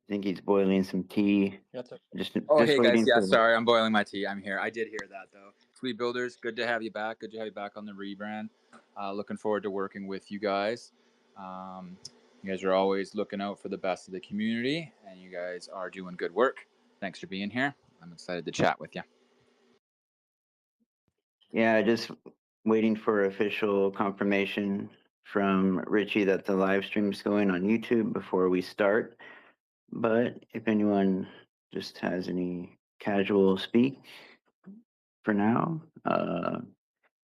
think he's boiling some tea. That's it. Oh, Just hey guys. waiting Yeah, for the. sorry, I'm boiling my tea. I'm here. I did hear that though. Sweet Builders, good to have you back. Good to have you back on the rebrand. Looking forward to working with you guys. Um, you guys are always looking out for the best of the community, and you guys are doing good work. Thanks for being here. I'm excited to chat with you. Yeah, just waiting for official confirmation from Richie that the live stream is going on YouTube before we start. But if anyone just has any casual speak for now, do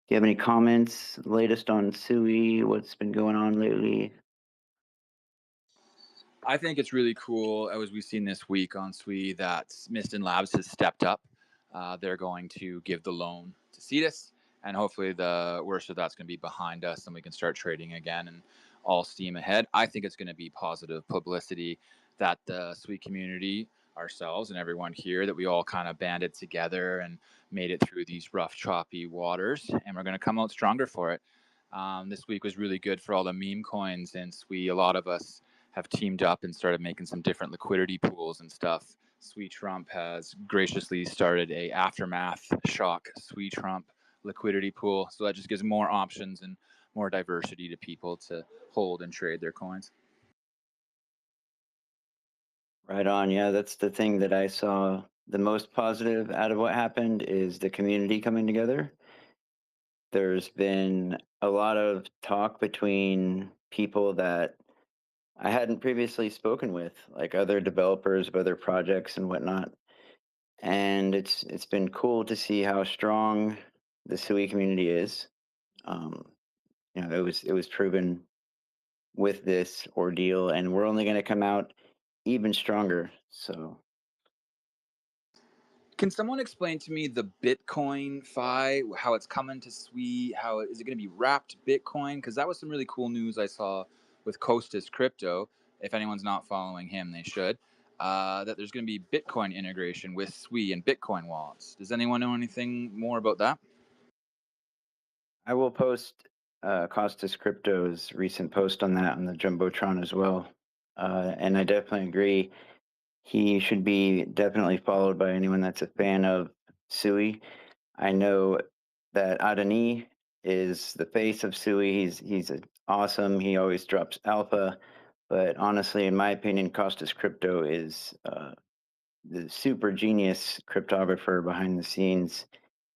you have any comments, latest on Sui, what's been going on lately? I think it's really cool, as we've seen this week on Sui, that Mist and Labs has stepped up. They're going to give the loan to Cetus, and hopefully the worst of that's going to be behind us, and we can start trading again and all steam ahead. I think it's going to be positive publicity that the Sui community, ourselves, and everyone here, that we all kind of banded together and made it through these rough, choppy waters, and we're going to come out stronger for it. This week was really good for all the meme coins in Sui. A lot of us have teamed up and started making some different liquidity pools and stuff. Sweet Trump has graciously started a aftermath shock Sweet Trump liquidity pool, so that just gives more options and more diversity to people to hold and trade their coins. Right on. Yeah, that's the thing that I saw the most positive out of what happened is the community coming together. There's been a lot of talk between people that I hadn't previously spoken with, like other developers of other projects and whatnot. And it's been cool to see how strong the Sui community is. Um, it was proven with this ordeal, and we're only going to come out even stronger. So Can someone explain to me the Bitcoin Fi, how it's coming to Sui? How is it going to be wrapped Bitcoin? Because that was some really cool news I saw with Costas Crypto. If anyone's not following him, they should. That there's going to be Bitcoin integration with Sui and Bitcoin wallets. Does anyone know anything more about that? I will post Costas Crypto's recent post on that on the Jumbotron as well. And I definitely agree. He should be definitely followed by anyone that's a fan of Sui. I know that Adani is the face of Sui. He's awesome. He always drops alpha. But honestly, in my opinion, Costas Crypto is the super genius cryptographer behind the scenes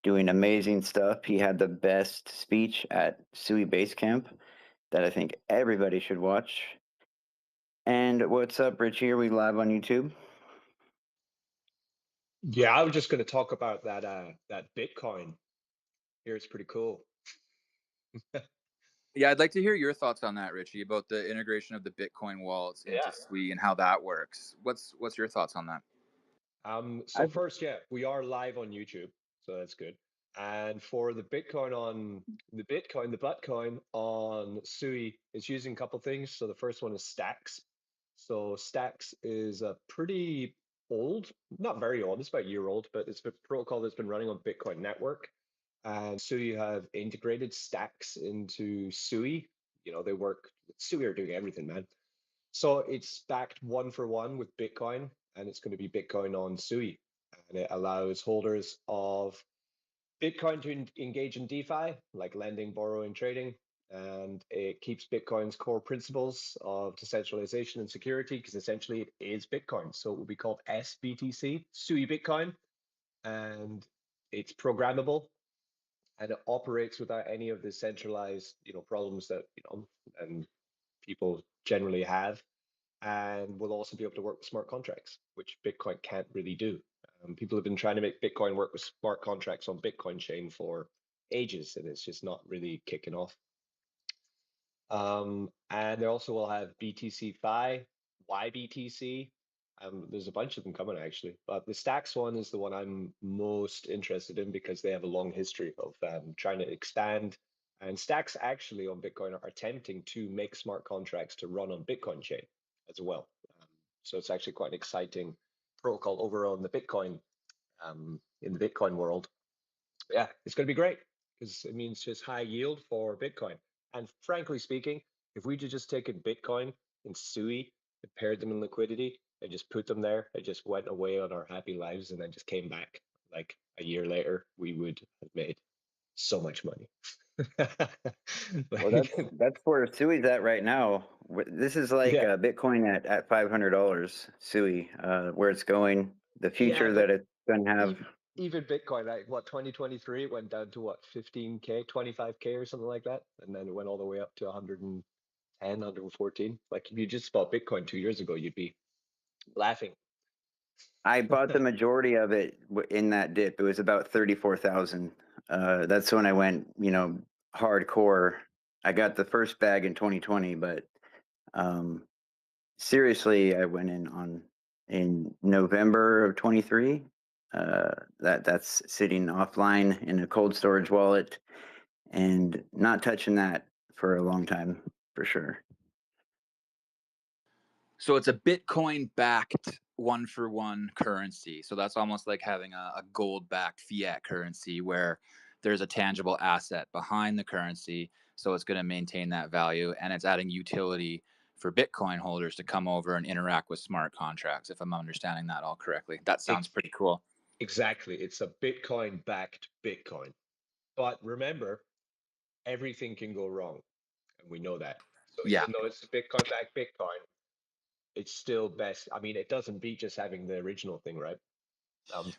doing amazing stuff. He had the best speech at Sui Base Camp that I think everybody should watch. And what's up, Richie? Are we live on YouTube? Yeah, I was just going to talk about that Bitcoin. Here, it's pretty cool. Yeah, I'd like to hear your thoughts on that, Richie, about the integration of the Bitcoin wallets into Yeah. Sui and how that works. What's your thoughts on that? So first, yeah, we are live on YouTube, so that's good. And for the Bitcoin on Sui, it's using a couple things. So the first one is Stacks. So Stacks is a pretty old, not very old, it's about a year old, but it's a protocol that's been running on Bitcoin Network. And Sui have integrated Stacks into Sui. You know, they work, Sui are doing everything, man. So it's backed one for one with Bitcoin, and it's going to be Bitcoin on Sui. And it allows holders of Bitcoin to engage in DeFi, like lending, borrowing, trading. And it keeps Bitcoin's core principles of decentralization and security, because essentially it is Bitcoin. So it will be called SBTC, Sui Bitcoin. And it's programmable, and it operates without any of the centralized, problems that, and people generally have, and we'll also be able to work with smart contracts, which Bitcoin can't really do. People have been trying to make Bitcoin work with smart contracts on Bitcoin chain for ages, and it's just not really kicking off. And they also will have BTC Fi, YBTC. There's a bunch of them coming actually, but the Stacks one is the one I'm most interested in because they have a long history of trying to expand. And Stacks actually on Bitcoin are attempting to make smart contracts to run on Bitcoin chain as well. So it's actually quite an exciting protocol over on the Bitcoin, in the Bitcoin world. But yeah, it's going to be great because it means just high yield for Bitcoin. And frankly speaking, if we had just taken Bitcoin and Sui and paired them in liquidity, and just put them there. It just went away on our happy lives and then just came back. Like a year later, we would have made so much money. Well, Like, that's where Sui's at right now. This is like yeah, Bitcoin at $500, Sui, where it's going, the yeah, future but that it's going to have. even Bitcoin, like what 2023, it went down to what 15K, 25K or something like that, and then it went all the way up to 110, 114. Like if you just bought Bitcoin 2 years ago, you'd be laughing. I bought the majority of it in that dip. It was about 34,000. That's when I went, hardcore. I got the first bag in 2020, but um, seriously, I went in November of 23. That's sitting offline in a cold storage wallet and not touching that for a long time, for sure. So it's a Bitcoin backed one for one currency. So that's almost like having a gold backed fiat currency where there's a tangible asset behind the currency. So it's going to maintain that value, and it's adding utility for Bitcoin holders to come over and interact with smart contracts, if I'm understanding that all correctly. That sounds pretty cool. Exactly. It's a Bitcoin backed Bitcoin. But remember, everything can go wrong. And we know that. So Yeah. even though it's a Bitcoin backed Bitcoin, it's still best. I mean, it doesn't beat just having the original thing, right?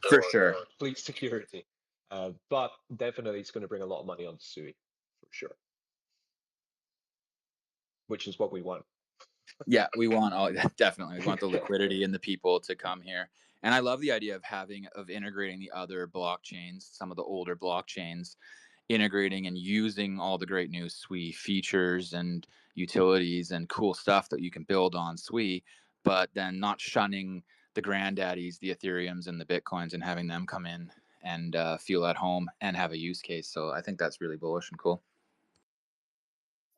For sure. Complete security. But definitely it's going to bring a lot of money onto Sui, for sure. Which is what we want. Yeah, we want all definitely. We want the liquidity and the people to come here. And I love the idea of integrating the other blockchains, some of the older blockchains, integrating and using all the great new Sui features and utilities and cool stuff that you can build on Sui, but then not shunning the granddaddies, the Ethereums and the Bitcoins, and having them come in and feel at home and have a use case. So I think that's really bullish and cool.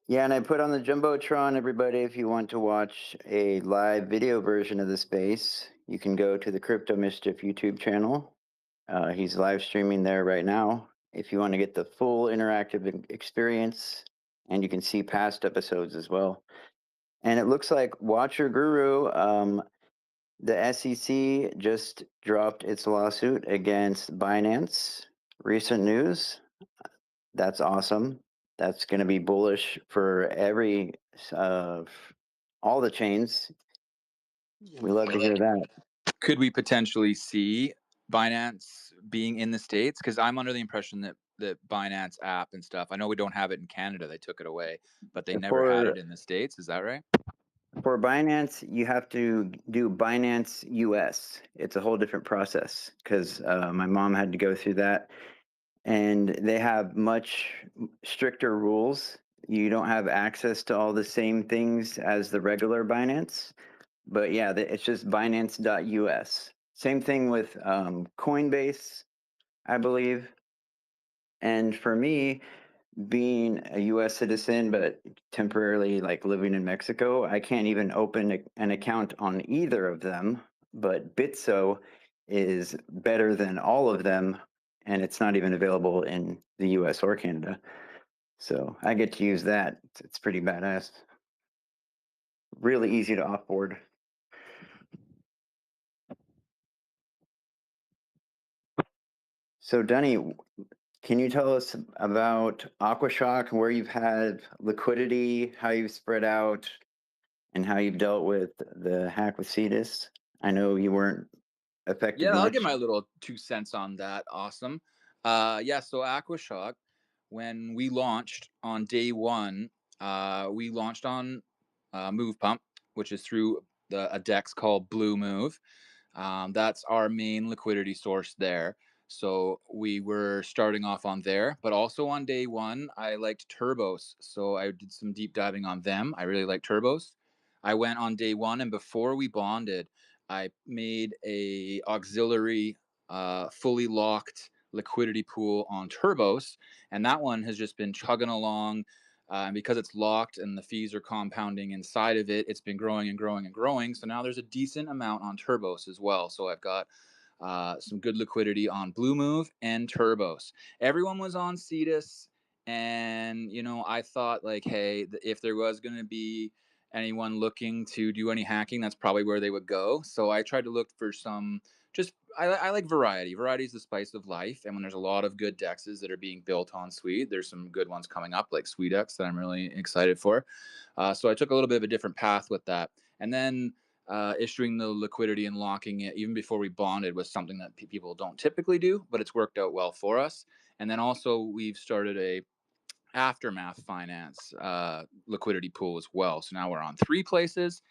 Yeah, and I put on the Jumbotron, everybody, if you want to watch a live video version of the space, you can go to the Crypto Mischief YouTube channel. He's live streaming there right now. If you want to get the full interactive experience, and you can see past episodes as well. And it looks like Watcher Guru, the SEC just dropped its lawsuit against Binance. Recent news. That's awesome. That's going to be bullish for all the chains. We love to hear that. Could we potentially see Binance being in the States? Because I'm under the impression that Binance app and stuff, I know we don't have it in Canada, they took it away, but they never had it in the States. Is that right? For Binance, you have to do Binance US. It's a whole different process because my mom had to go through that. And they have much stricter rules. You don't have access to all the same things as the regular Binance. But yeah, it's just Binance.us. Same thing with Coinbase, I believe. And for me, being a US citizen, but temporarily like living in Mexico, I can't even open an account on either of them. But Bitso is better than all of them, and it's not even available in the US or Canada. So I get to use that. It's pretty badass. Really easy to offboard. So Dunny, can you tell us about Aquashock, where you've had liquidity, how you've spread out, and how you've dealt with the hack with Cetus? I know you weren't affected Yeah, I'll much. give my little 2 cents on that. Awesome. Yeah, so Aquashock, when we launched on day one, we launched on Move Pump, which is through a DEX called Blue Move. That's our main liquidity source there. So we were starting off on there, but also on day one, I liked Turbos. So I did some deep diving on them. I really like Turbos. I went on day one, and before we bonded, I made a auxiliary, fully locked liquidity pool on Turbos, and that one has just been chugging along. And because it's locked and the fees are compounding inside of it, it's been growing and growing and growing. So now there's a decent amount on Turbos as well. So I've got some good liquidity on Blue Move and Turbos. Everyone was on Cetus, and I thought like, hey, if there was going to be anyone looking to do any hacking, that's probably where they would go. So I tried to look for some just I like variety. Variety is the spice of life, and when there's a lot of good dexes that are being built on Sui, there's some good ones coming up like SuiDex that I'm really excited for. So I took a little bit of a different path with that, and then issuing the liquidity and locking it even before we bonded was something that people don't typically do, but it's worked out well for us. And then also we've started a aftermath finance liquidity pool as well. So now we're on 3 places.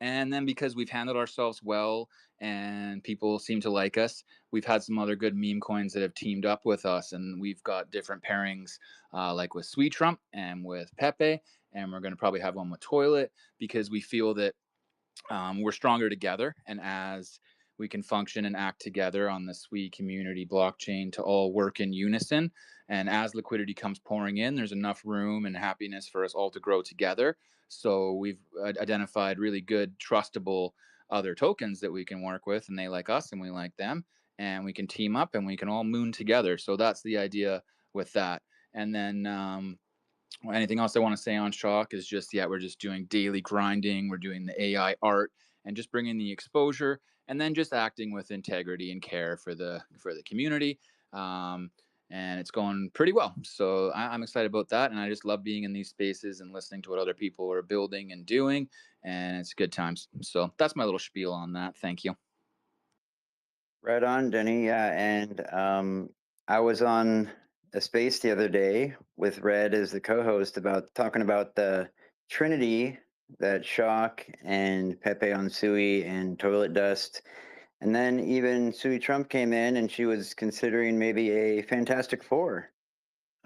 And then because we've handled ourselves well and people seem to like us, we've had some other good meme coins that have teamed up with us. And we've got different pairings like with Sweet Trump and with Pepe. And we're going to probably have one with Toilet because we feel that we're stronger together. And as we can function and act together on the Sui community blockchain to all work in unison. And as liquidity comes pouring in, there's enough room and happiness for us all to grow together. So we've identified really good, trustable other tokens that we can work with, and they like us and we like them. And we can team up and we can all moon together. So that's the idea with that. And then anything else I want to say on Shock is just, yeah, we're just doing daily grinding. We're doing the AI art and just bringing the exposure, and then just acting with integrity and care for the community. Um, and it's going pretty well. So I'm excited about that. And I just love being in these spaces and listening to what other people are building and doing. And it's good times. So that's my little spiel on that. Thank you. Right on, Denny. Yeah, and I was on a space the other day with Red as the co-host about talking about the Trinity that Shock and Pepe on Sui and Toilet Dust, and then even Sui Trump came in and she was considering maybe a Fantastic Four.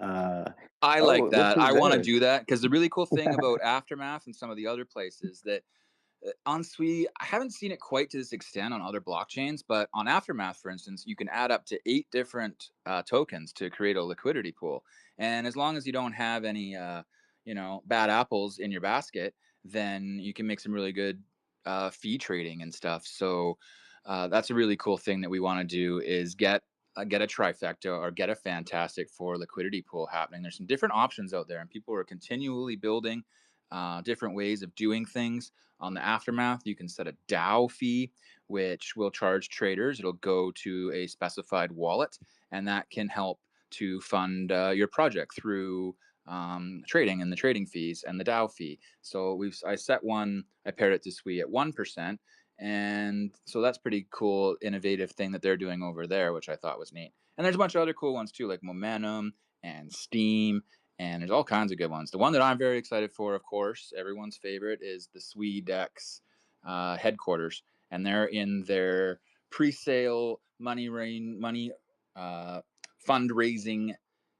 I like Oh, look that. who's I want to there! do that because the really cool thing about Aftermath and some of the other places that on Sui, I haven't seen it quite to this extent on other blockchains, but on Aftermath, for instance, you can add up to 8 different tokens to create a liquidity pool. And as long as you don't have any, bad apples in your basket, then you can make some really good fee trading and stuff. So that's a really cool thing that we want to do is get a trifecta or get a fantastic for liquidity pool happening. There's some different options out there, and people are continually building different ways of doing things. On the Aftermath, you can set a DAO fee, which will charge traders. It'll go to a specified wallet, and that can help to fund your project through trading and the trading fees and the DAO fee. So I set one, I paired it to Sui at 1%. And so that's pretty cool, innovative thing that they're doing over there, which I thought was neat. And there's a bunch of other cool ones too, like Momentum and Steam, and there's all kinds of good ones. The one that I'm very excited for, of course, everyone's favorite, is the SuiDex headquarters, and they're in their pre-sale money fundraising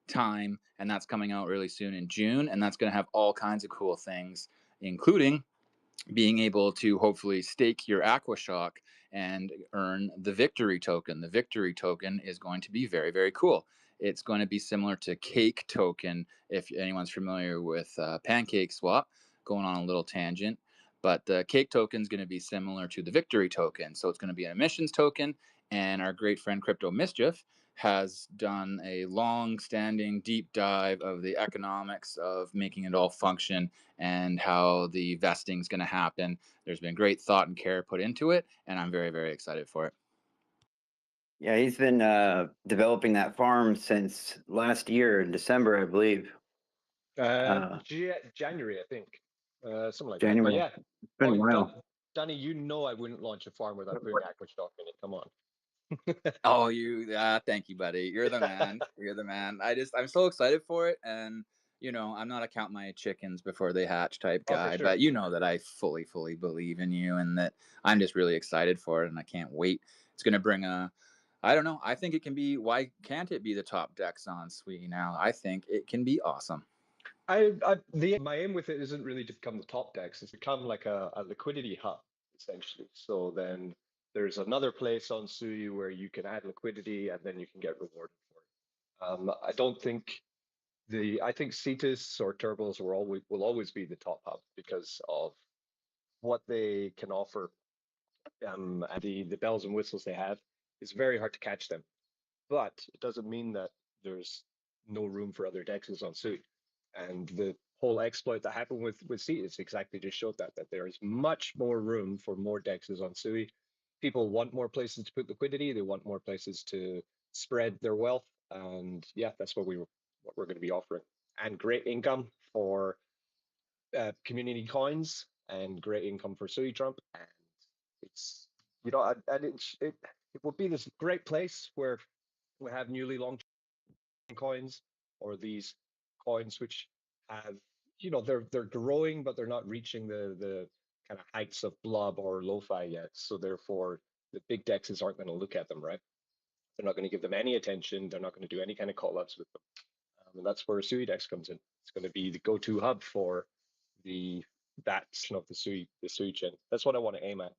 time, and that's coming out really soon in June, and that's going to have all kinds of cool things, including being able to hopefully stake your Aquashock and earn the victory token. The victory token is going to be very, very cool. It's going to be similar to Cake Token, if anyone's familiar with Pancake Swap, going on a little tangent. But the Cake Token is going to be similar to the victory token. So it's going to be an emissions token. And our great friend Crypto Mischief has done a long standing deep dive of the economics of making it all function and how the vesting is going to happen. There's been great thought and care put into it, and I'm very, very excited for it. Yeah, he's been developing that farm since last year in December, I believe. January, I think, something like that. But January. yeah, It's been a while. Danny, you know I wouldn't launch a farm without putting Aquashock in it. Come on. Oh, thank you, buddy. You're the man. You're the man. I'm so excited for it. And, I'm not a count my chickens before they hatch type Oh, for guy, sure. but you know that I fully, fully believe in you and that I'm just really excited for it. And I can't wait. It's going to bring I don't know. I think it can be, why can't it be the top decks on Sui now? I think it can be awesome. My aim with it isn't really to become the top dex. It's become like a liquidity hub, essentially. So then there's another place on Sui where you can add liquidity and then you can get rewarded for it. I don't think I think Cetus or Turbos will always be the top hub because of what they can offer. And the bells and whistles they have. It's very hard to catch them, but it doesn't mean that there's no room for other dexes on Sui. And whole exploit that happened with Cetus exactly just showed that there is much more room for more dexes on Sui. People want more places to put liquidity. They want more places to spread their wealth, and yeah, that's what we're going to be offering. And great income for community coins, and great income for Sui Trump. And it's and it will be this great place where we have newly launched coins, or these coins which have, they're growing, but they're not reaching the kind of heights of blob or lo-fi yet. So therefore the big dexes aren't going to look at them, right? They're not going to give them any attention. They're not going to do any kind of call ups with them. And that's where Sui Dex comes in. It's going to be the go-to hub for that of the Sui chain. That's what I want to aim at.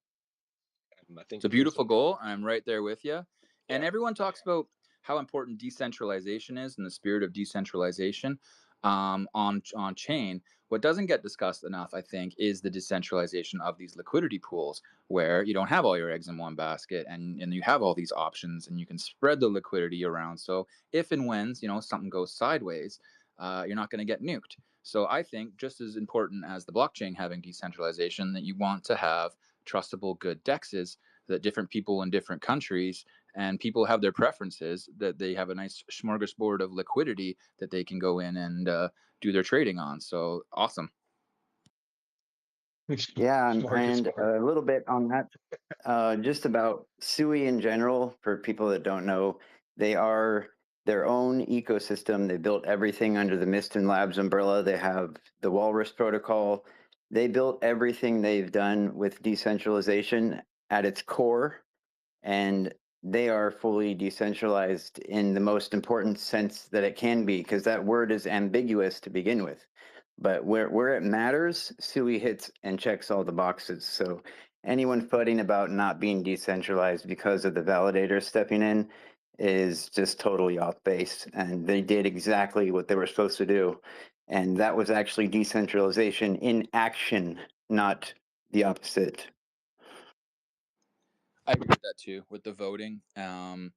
I think it's a beautiful goal. I'm right there with you. And Yeah. everyone talks about how important decentralization is and the spirit of decentralization on chain. What doesn't get discussed enough, I think, is the decentralization of these liquidity pools, where you don't have all your eggs in one basket, and you have all these options, and you can spread the liquidity around. So if and when something goes sideways, you're not going to get nuked. So I think just as important as the blockchain having decentralization, that you want to have trustable good dexes that different people in different countries and people have their preferences, that they have a nice smorgasbord of liquidity that they can go in and do their trading on. So awesome. Yeah, and a little bit on that, just about Sui in general, for people that don't know, they are their own ecosystem. They built everything under the Mist and Labs umbrella. They have the Walrus protocol. They built everything they've done with decentralization at its core, and they are fully decentralized in the most important sense that it can be, because that word is ambiguous to begin with. But where it matters, Sui hits and checks all the boxes. So anyone fretting about not being decentralized because of the validator stepping in is just totally off base. And they did exactly what they were supposed to do. And that was actually decentralization in action, not the opposite. I agree with that too, with the voting. And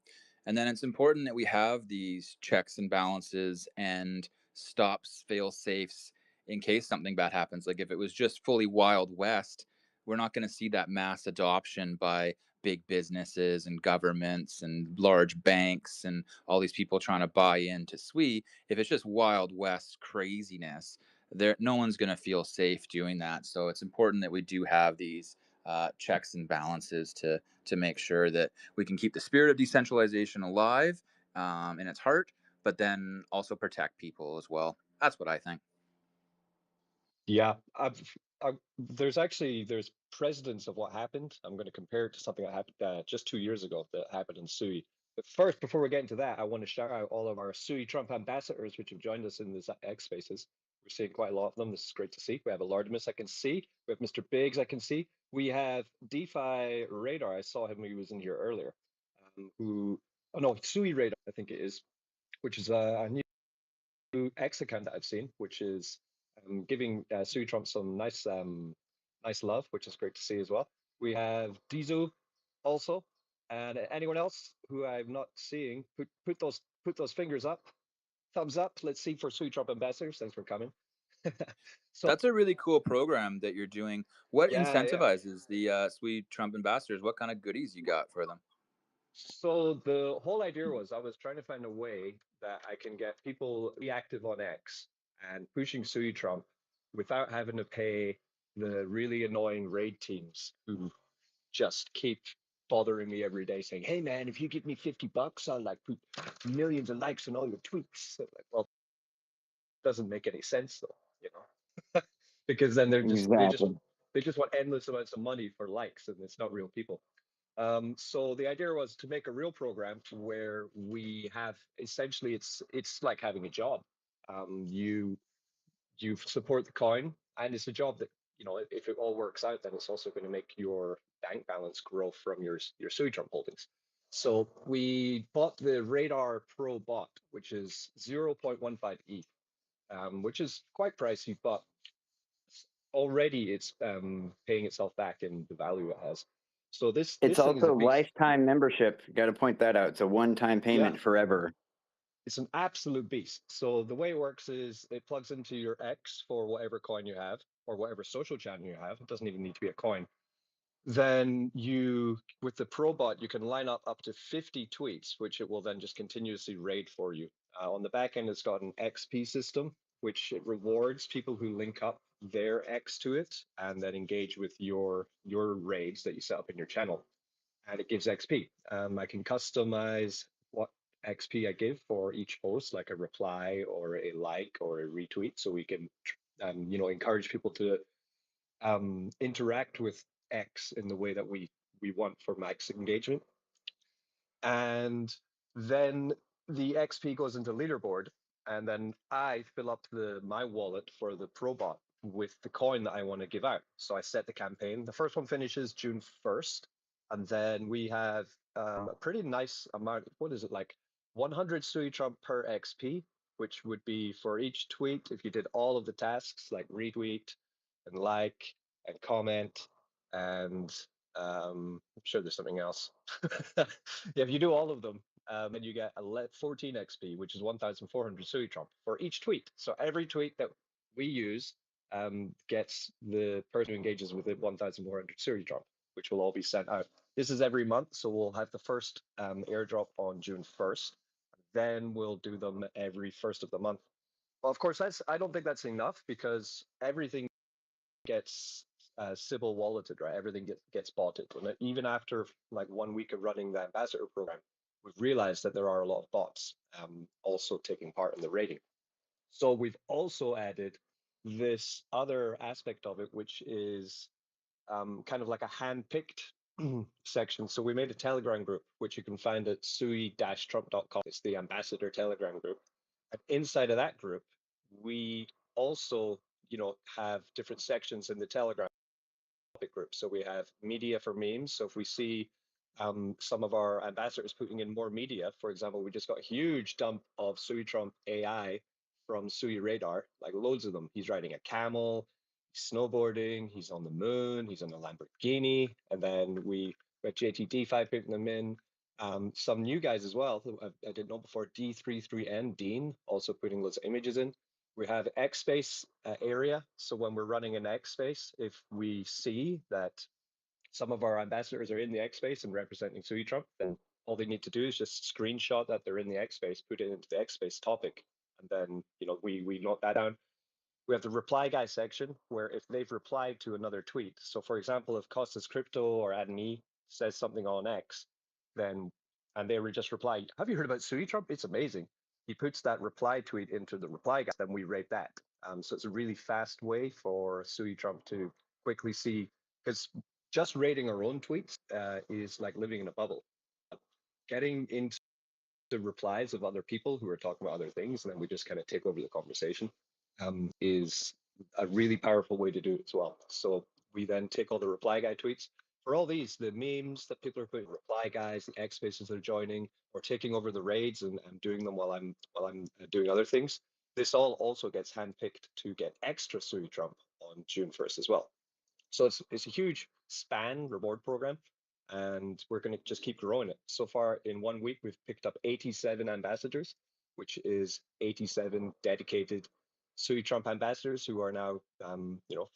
then it's important that we have these checks and balances and stops, fail safes in case something bad happens. Like if it was just fully Wild West, we're not going to see that mass adoption by big businesses and governments and large banks and all these people trying to buy into Sui. If it's just Wild West craziness, no one's going to feel safe doing that. So it's important that we do have these checks and balances to make sure that we can keep the spirit of decentralization alive in its heart, but then also protect people as well. That's what I think. Yeah, there's precedents of what happened. I'm going to compare it to something that happened just 2 years ago that happened in Sui. But first, before we get into that, I want to shout out all of our Sui Trump ambassadors, which have joined us in this X Spaces. We're seeing quite a lot of them. This is great to see. We have Alardimus I can see. We have Mr. Biggs I can see. We have DeFi Radar. I saw him when he was in here earlier. Oh no, Sui Radar, I think it is, which is a new X account that I've seen, which is giving Sui Trump some nice love, which is great to see as well. We have Dizu also, and anyone else who I'm not seeing, put those fingers up, thumbs up. Let's see for Sui Trump ambassadors. Thanks for coming. So that's a really cool program that you're doing. What incentivizes the Sui Trump ambassadors? What kind of goodies you got for them? So the whole idea was I was trying to find a way that I can get people reactive on X and pushing Sui Trump without having to pay the really annoying raid teams who just keep bothering me every day saying, "Hey man, if you give me $50, I'll like put millions of likes on all your tweets." So like, well, it doesn't make any sense though, because then they just want endless amounts of money for likes, and it's not real people. So the idea was to make a real program where we have essentially it's like having a job. You support the coin, and it's a job that if it all works out, then it's also going to make your bank balance grow from your Sui Trump holdings. So we bought the Radar Pro bot, which is 0.15 ETH, which is quite pricey, but already it's paying itself back in the value it has. So It's this thing is a also big lifetime membership. Got to point that out. It's a one-time payment forever. It's an absolute beast. So the way it works is it plugs into your X for whatever coin you have or whatever social channel you have. It doesn't even need to be a coin. Then you, with the ProBot, you can line up to 50 tweets, which it will then just continuously raid for you. On the back end, it's got an XP system, which it rewards people who link up their X to it and then engage with your raids that you set up in your channel. And it gives XP. I can customize what XP I give for each post, like a reply or a like or a retweet, so we can, encourage people to interact with X in the way that we want for max engagement. And then the XP goes into leaderboard, and then I fill up my wallet for the ProBot with the coin that I want to give out. So I set the campaign. The first one finishes June 1st, and then we have a pretty nice amount. What is it, like 100 Sui Trump per XP, which would be for each tweet, if you did all of the tasks like retweet and like and comment and I'm sure there's something else. Yeah, if you do all of them, and you get 14 XP, which is 1,400 Sui Trump for each tweet. So every tweet that we use gets the person who engages with it 1,400 Sui Trump, which will all be sent out. This is every month, so we'll have the first airdrop on June 1st. Then we'll do them every first of the month. Well, of course, I don't think that's enough because everything gets Sybil walleted, right? Everything gets botted. And even after like 1 week of running the ambassador program, we've realized that there are a lot of bots also taking part in the rating. So we've also added this other aspect of it, which is kind of like a hand-picked section. So we made a Telegram group, which you can find at sui-trump.com. It's the ambassador Telegram group. And inside of that group, we also, have different sections in the Telegram group. So we have media for memes. So if we see some of our ambassadors putting in more media, for example, we just got a huge dump of Sui Trump AI from Sui Radar, like loads of them. He's riding a camel, he's snowboarding, he's on the moon, he's on a Lamborghini. And then we got JTD5 putting them in. Some new guys as well, who I didn't know before, D33N, Dean, also putting loads of images in. We have X space area. So when we're running an X space, if we see that some of our ambassadors are in the X space and representing Sui Trump, then all they need to do is just screenshot that they're in the X space, put it into the X space topic, and then we note that down. We have the reply guy section where if they've replied to another tweet, so for example, if Costas Crypto or Adney says something on X, then and they were just reply, have you heard about Sui Trump? It's amazing. He puts that reply tweet into the reply guy, then we rate that. So it's a really fast way for Sui Trump to quickly see, because just rating our own tweets is like living in a bubble. Getting into the replies of other people who are talking about other things, and then we just kind of take over the conversation, is a really powerful way to do it as well. So we then take all the reply guy tweets. For all these, the memes that people are putting, reply guys, the X spaces they're joining, or taking over the raids and doing them while I'm doing other things. This all also gets handpicked to get extra Sui Trump on June 1st as well. So it's a huge span reward program, and we're going to just keep growing it. So far in 1 week, we've picked up 87 ambassadors, which is 87 dedicated Sui Trump ambassadors who are now,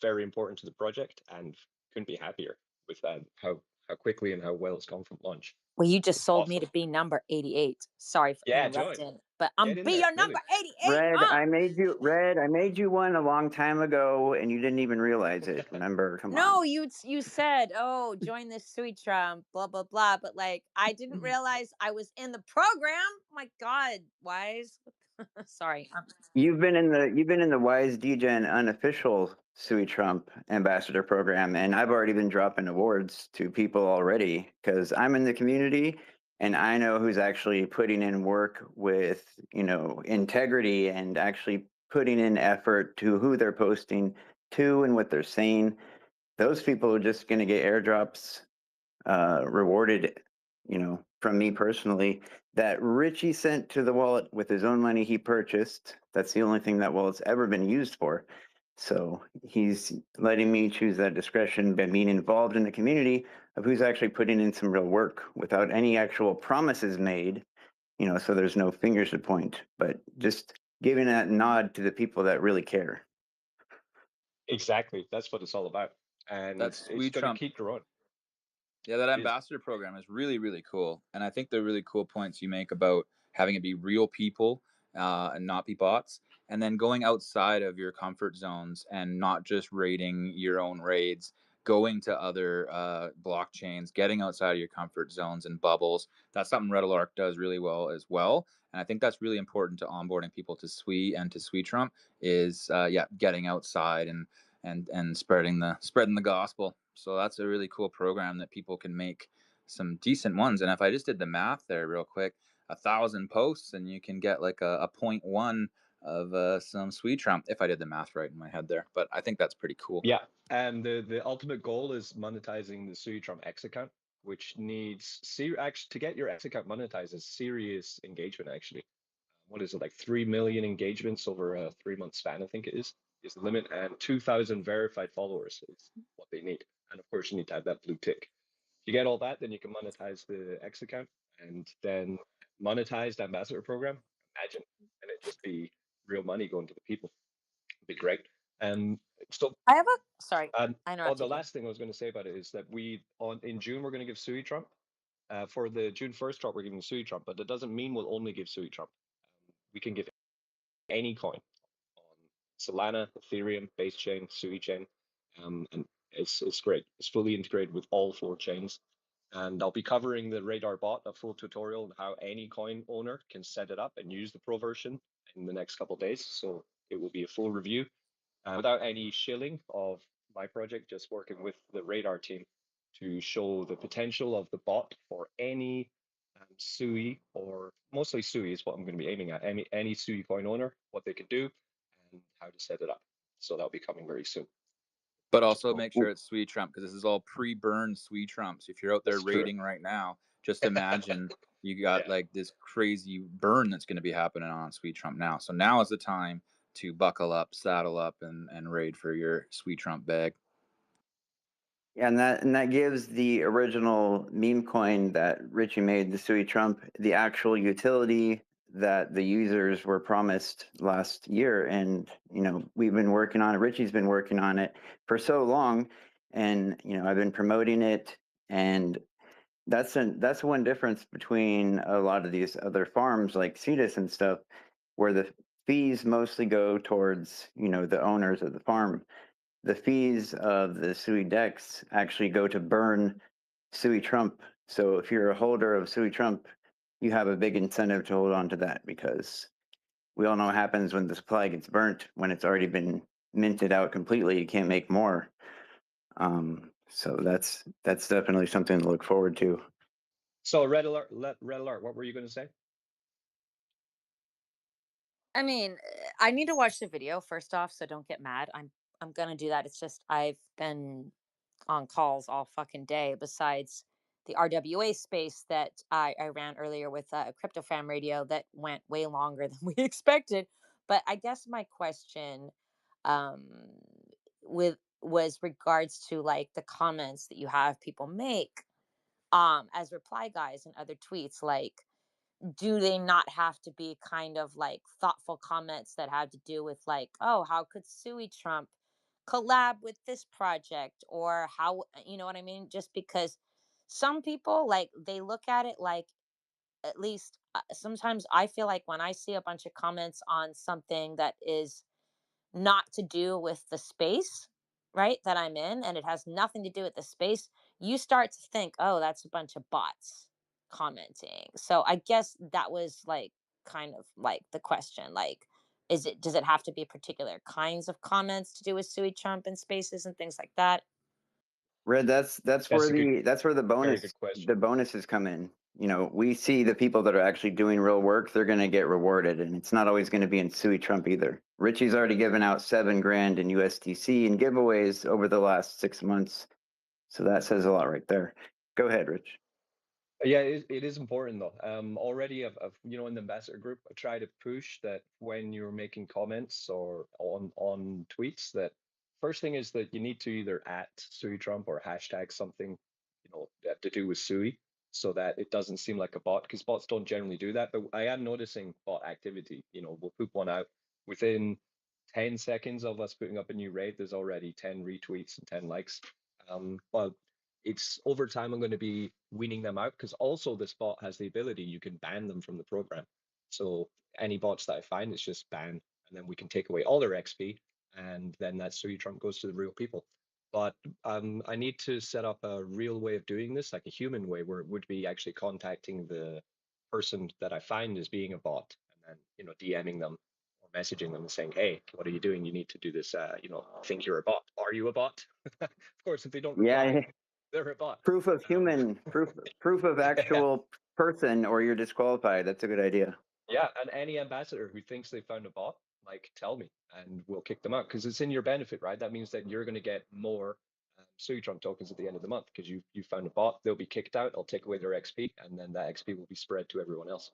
very important to the project, and couldn't be happier with how quickly and how well it's gone from launch. Well, you just It's sold awesome. me to be number 88. Sorry for Yeah, interrupting, but I'm Get in be there, your really. number 88. Red, I made you one a long time ago, and you didn't even realize it. Remember? Come No, on. you said, "Oh, join this Sui Trump, blah blah blah," but like I didn't realize I was in the program. My God, Wise. Sorry. You've been in the Wise Degen unofficial Sui Trump ambassador program, and I've already been dropping awards to people already because I'm in the community and I know who's actually putting in work with integrity and actually putting in effort to who they're posting to and what they're saying. Those people are just going to get airdrops rewarded, from me personally, that Richie sent to the wallet with his own money he purchased. That's the only thing that wallet's ever been used for. So he's letting me choose that discretion by being involved in the community of who's actually putting in some real work without any actual promises made. so there's no fingers to point, but just giving that nod to the people that really care. Exactly. That's what it's all about. And That's it's Sui going to Trump. keep growing. Yeah, that It is. ambassador program is really, really cool. And I think the really cool points you make about having it be real people and not be bots. And then going outside of your comfort zones and not just raiding your own raids, going to other blockchains, getting outside of your comfort zones and bubbles. That's something Redalark does really well as well. And I think that's really important to onboarding people to Sui and to Sui Trump is getting outside and spreading the gospel. So that's a really cool program that people can make some decent ones. And if I just did the math there real quick, 1,000 posts and you can get like a 0.1 of some Sui Trump if I did the math right in my head there. But I think that's pretty cool. Yeah. And the ultimate goal is monetizing the Sui Trump X account, which needs actually to get your X account monetized is serious engagement actually. What is it, like 3 million engagements over a 3-month span, I think it is the limit, and 2,000 verified followers is what they need. And of course, you need to have that blue tick. If you get all that, then you can monetize the X account and then monetize the ambassador program. Imagine, and it just be real money going to the people. It'd be great. And so, I have a sorry, and I the interrupted you. last thing I was going to say about it is that in June we're going to give Sui Trump. For the June 1st drop, we're giving Sui Trump, but that doesn't mean we'll only give Sui Trump. We can give any coin on Solana, Ethereum, Base Chain, Sui Chain, and it's great. It's fully integrated with all 4 chains. And I'll be covering the Radar bot, a full tutorial on how any coin owner can set it up and use the pro version in the next couple of days. So it will be a full review without any shilling of my project, just working with the Radar team to show the potential of the bot for any Sui, or mostly Sui is what I'm going to be aiming at. Any Sui coin owner, what they can do, and how to set it up. So that'll be coming very soon. But also So make sure it's Sui Trump because this is all pre-burned Sui Trumps. If you're out there that's true. raiding right now, just imagine you got Yeah. like this crazy burn that's going to be happening on Sui Trump now. So now is the time to buckle up, saddle up, and raid for your Sui Trump bag. Yeah, and that gives the original meme coin that Richie made, the Sui Trump, the actual utility that the users were promised last year. And we've been working on it. Richie's been working on it for so long, and I've been promoting it. And that's one difference between a lot of these other farms like Cetus and stuff, where the fees mostly go towards the owners of the farm. The fees of the Sui Dex actually go to burn Sui Trump. So if you're a holder of Sui Trump, you have a big incentive to hold on to that, because we all know what happens when the supply gets burnt. When it's already been minted out completely, you can't make more. So that's definitely something to look forward to. So red alert, what were you going to say? I mean, I need to watch the video first off, so don't get mad. I'm gonna do that. It's just I've been on calls all fucking day. Besides the RWA space that I ran earlier with Crypto Fam Radio that went way longer than we expected. But I guess my question, um, with was regards to like the comments that you have people make, as reply guys and other tweets, like do they not have to be kind of like thoughtful comments that have to do with like, oh, how could Sui Trump collab with this project, or how, you know what I mean? Just because some people like they look at it like, at least sometimes I feel like when I see a bunch of comments on something that is not to do with the space, right, that I'm in, and it has nothing to do with the space, you start to think, oh, that's a bunch of bots commenting. So I guess that was like kind of like the question, like, does it have to be particular kinds of comments to do with Sui Trump and spaces and things like that? Red, that's That's where a good, very the good question. bonuses come in. We see the people that are actually doing real work, they're going to get rewarded, and it's not always going to be in Sui Trump either. Richie's already given out $7,000 in USDC in giveaways over the last 6 months, so that says a lot right there. Go ahead, Rich. Yeah, it is important though. Already, in the ambassador group, I try to push that when you're making comments or on tweets, that first thing is that you need to either @Sui Trump or hashtag something, to do with Sui. so that it doesn't seem like a bot, because bots don't generally do that. But I am noticing bot activity. We'll poop one out within 10 seconds of us putting up a new raid. There's already 10 retweets and 10 likes. But it's over time, I'm going to be weaning them out, because also this bot has the ability, you can ban them from the program. So any bots that I find, it's just ban, and then we can take away all their XP, and then that Sui Trump goes to the real people. But I need to set up a real way of doing this, like a human way, where it would be actually contacting the person that I find as being a bot, and then DMing them or messaging them and saying, "Hey, what are you doing? You need to do this. I think you're a bot. Are you a bot?" Of course, if they don't reply, Yeah, they're a bot. proof of human, proof of actual person, or you're disqualified. That's a good idea. Yeah, and any ambassador who thinks they found a bot, like, tell me, and we'll kick them out, because it's in your benefit, right? That means that you're going to get more Sui Trump tokens at the end of the month, because you found a bot. They'll be kicked out. I'll take away their XP, and then that XP will be spread to everyone else.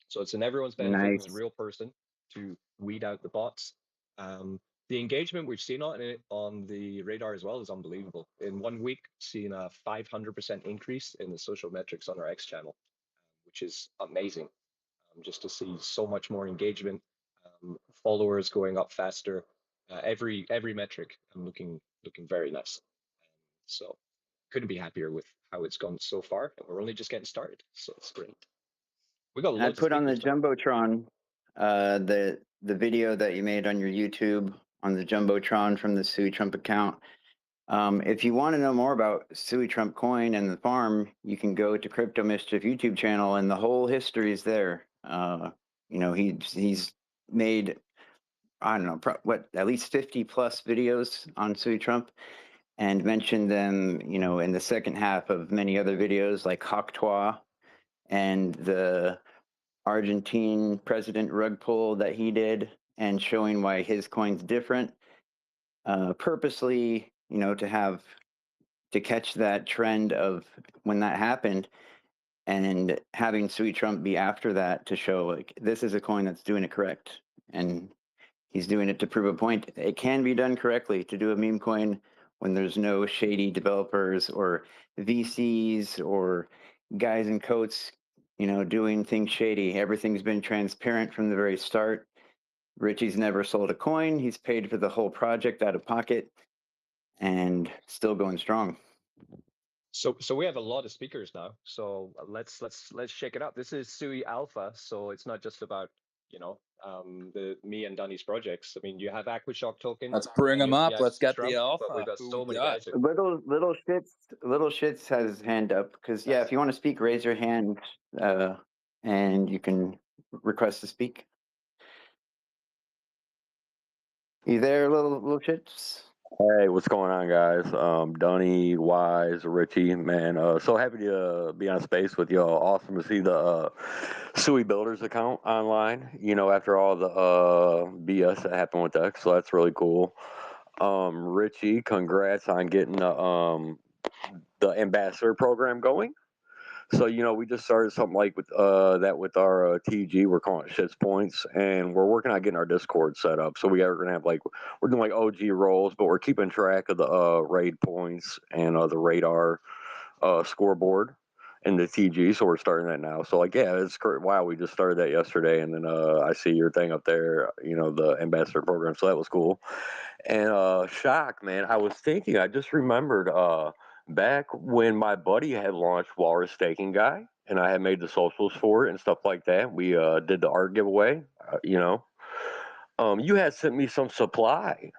So it's in everyone's benefit as a Nice. real person to weed out the bots. The engagement we've seen on it on the radar as well is unbelievable. In 1 week, seen a 500% increase in the social metrics on our X channel, which is amazing. Just to see so much more engagement, followers going up faster, every metric looking very nice. So couldn't be happier with how it's gone so far, and we're only just getting started. So it's great. We got And I loads of put on the speakers now. Jumbotron the video that you made on your YouTube on the Jumbotron from the Sui Trump account. If you want to know more about Sui Trump coin and the farm, you can go to Crypto Mischief YouTube channel, and the whole history is there. He's made, I don't know, at least 50 plus videos on Sui Trump, and mentioned them, in the second half of many other videos like Hawktois and the Argentine president rug pull that he did, and showing why his coin's different, purposely, to catch that trend of when that happened, and having Sui Trump be after that to show, like, this is a coin that's doing it correct. And he's doing it to prove a point. It can be done correctly to do a meme coin when there's no shady developers or VCs or guys in coats, doing things shady. Everything's been transparent from the very start. Richie's never sold a coin. He's paid for the whole project out of pocket, and still going strong. So we have a lot of speakers now. So let's shake it up. This is Sui Alpha, so it's not just about me and Danny's projects. I mean, you have Aquashock token. Let's bring them up. Let's get the alpha. But we've got Who so we many got? guys. Little shits has his hand up, because if you want to speak, raise your hand, and you can request to speak. You there, little shits? Hey, what's going on, guys? Dunny, Wise, Richie, man. So happy to be on space with y'all. Awesome to see the Sui Builders account online, after all the BS that happened with X. So that's really cool. Richie, congrats on getting the ambassador program going. So, we just started something like with that with our TG. We're calling it Shits Points, and we're working on getting our Discord set up. So we're gonna have we're doing like OG roles, but we're keeping track of the raid points and the radar scoreboard and the TG. So we're starting that now. So it's wow. We just started that yesterday, and then I see your thing up there. The ambassador program. So that was cool. And shock, man. I was thinking. I just remembered. Back when my buddy had launched Walrus Staking Guy, and I had made the socials for it and stuff like that, we did the art giveaway. You had sent me some supply,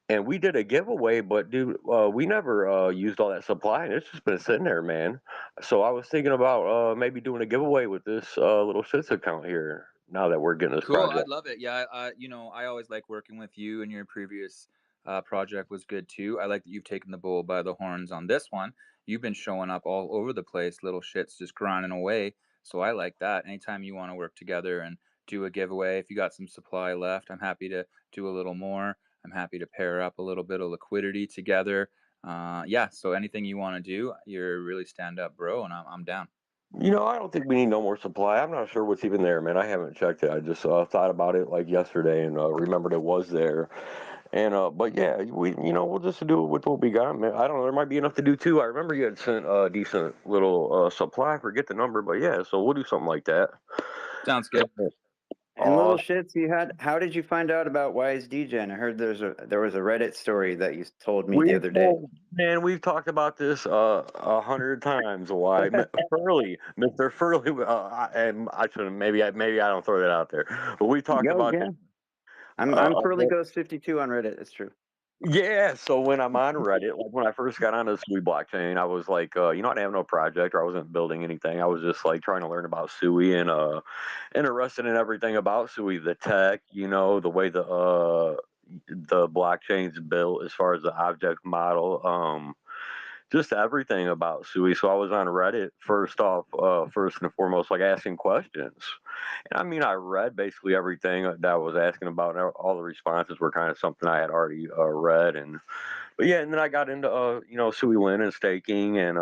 and we did a giveaway, but dude, we never used all that supply, and it's just been sitting there, man. So I was thinking about maybe doing a giveaway with this little shits account here. Now that we're getting this Cool. project. I'd love it. Yeah. I always like working with you, and your previous project was good too. I like that you've taken the bull by the horns on this one. You've been showing up all over the place, little shits just grinding away. So I like that. Anytime you want to work together and do a giveaway, if you got some supply left, I'm happy to do a little more. I'm happy to pair up a little bit of liquidity together. Yeah. So anything you want to do, you're really stand up, bro, and I'm down. I don't think we need no more supply. I'm not sure what's even there, man. I haven't checked it. I just thought about it like yesterday and remembered it was there. And but yeah, we'll just do it with what we got, man. I don't know, there might be enough to do too. I remember you had sent a decent little supply. I forget the number, but yeah, so we'll do something like that. Sounds good. And little Awesome. shits, how did you find out about Wise DGen? I heard there was a Reddit story that you told me the other day. Man, we've talked about this 100 times. Why, Furley, Mr. Furley, and I shouldn't. Maybe I don't throw that out there, but we talked Yo, about yeah. this. I'm Furley Ghost 52 on Reddit. That's true. Yeah, so when I'm on Reddit, like when I first got onto the Sui blockchain, I was like, I didn't have no project or I wasn't building anything. I was just like trying to learn about Sui and interested in everything about Sui, the tech, the way the blockchain's built as far as the object model, just everything about Sui. So I was on Reddit first and foremost, like asking questions. And I mean, I read basically everything that I was asking about, and all the responses were kind of something I had already read. But yeah, and then I got into Sui Lin and staking, and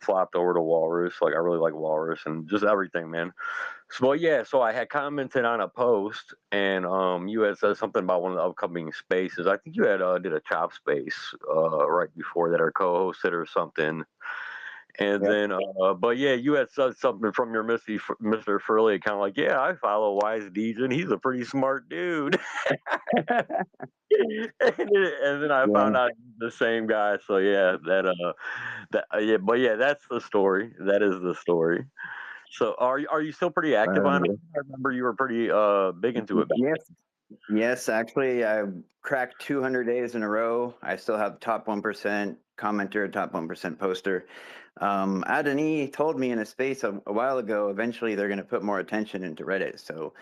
flopped over to Walrus. Like I really like Walrus and just everything, man. So well, yeah, so I had commented on a post, and you had said something about one of the upcoming spaces. I think you had did a chop space right before that, or co-hosted or something. And Yep. then, but yeah, you had said something from your Mr. Furley account, like, yeah, I follow Wise DJ, and he's a pretty smart dude. And then I Yeah. found out he's the same guy. So yeah, yeah, but yeah, that's the story. That is the story. So are you still pretty active on it? I remember you were pretty big into it back Yes. Yes, actually, I cracked 200 days in a row. I still have top 1% commenter, top 1% poster. Adani told me in a space a while ago, eventually they're going to put more attention into Reddit. So,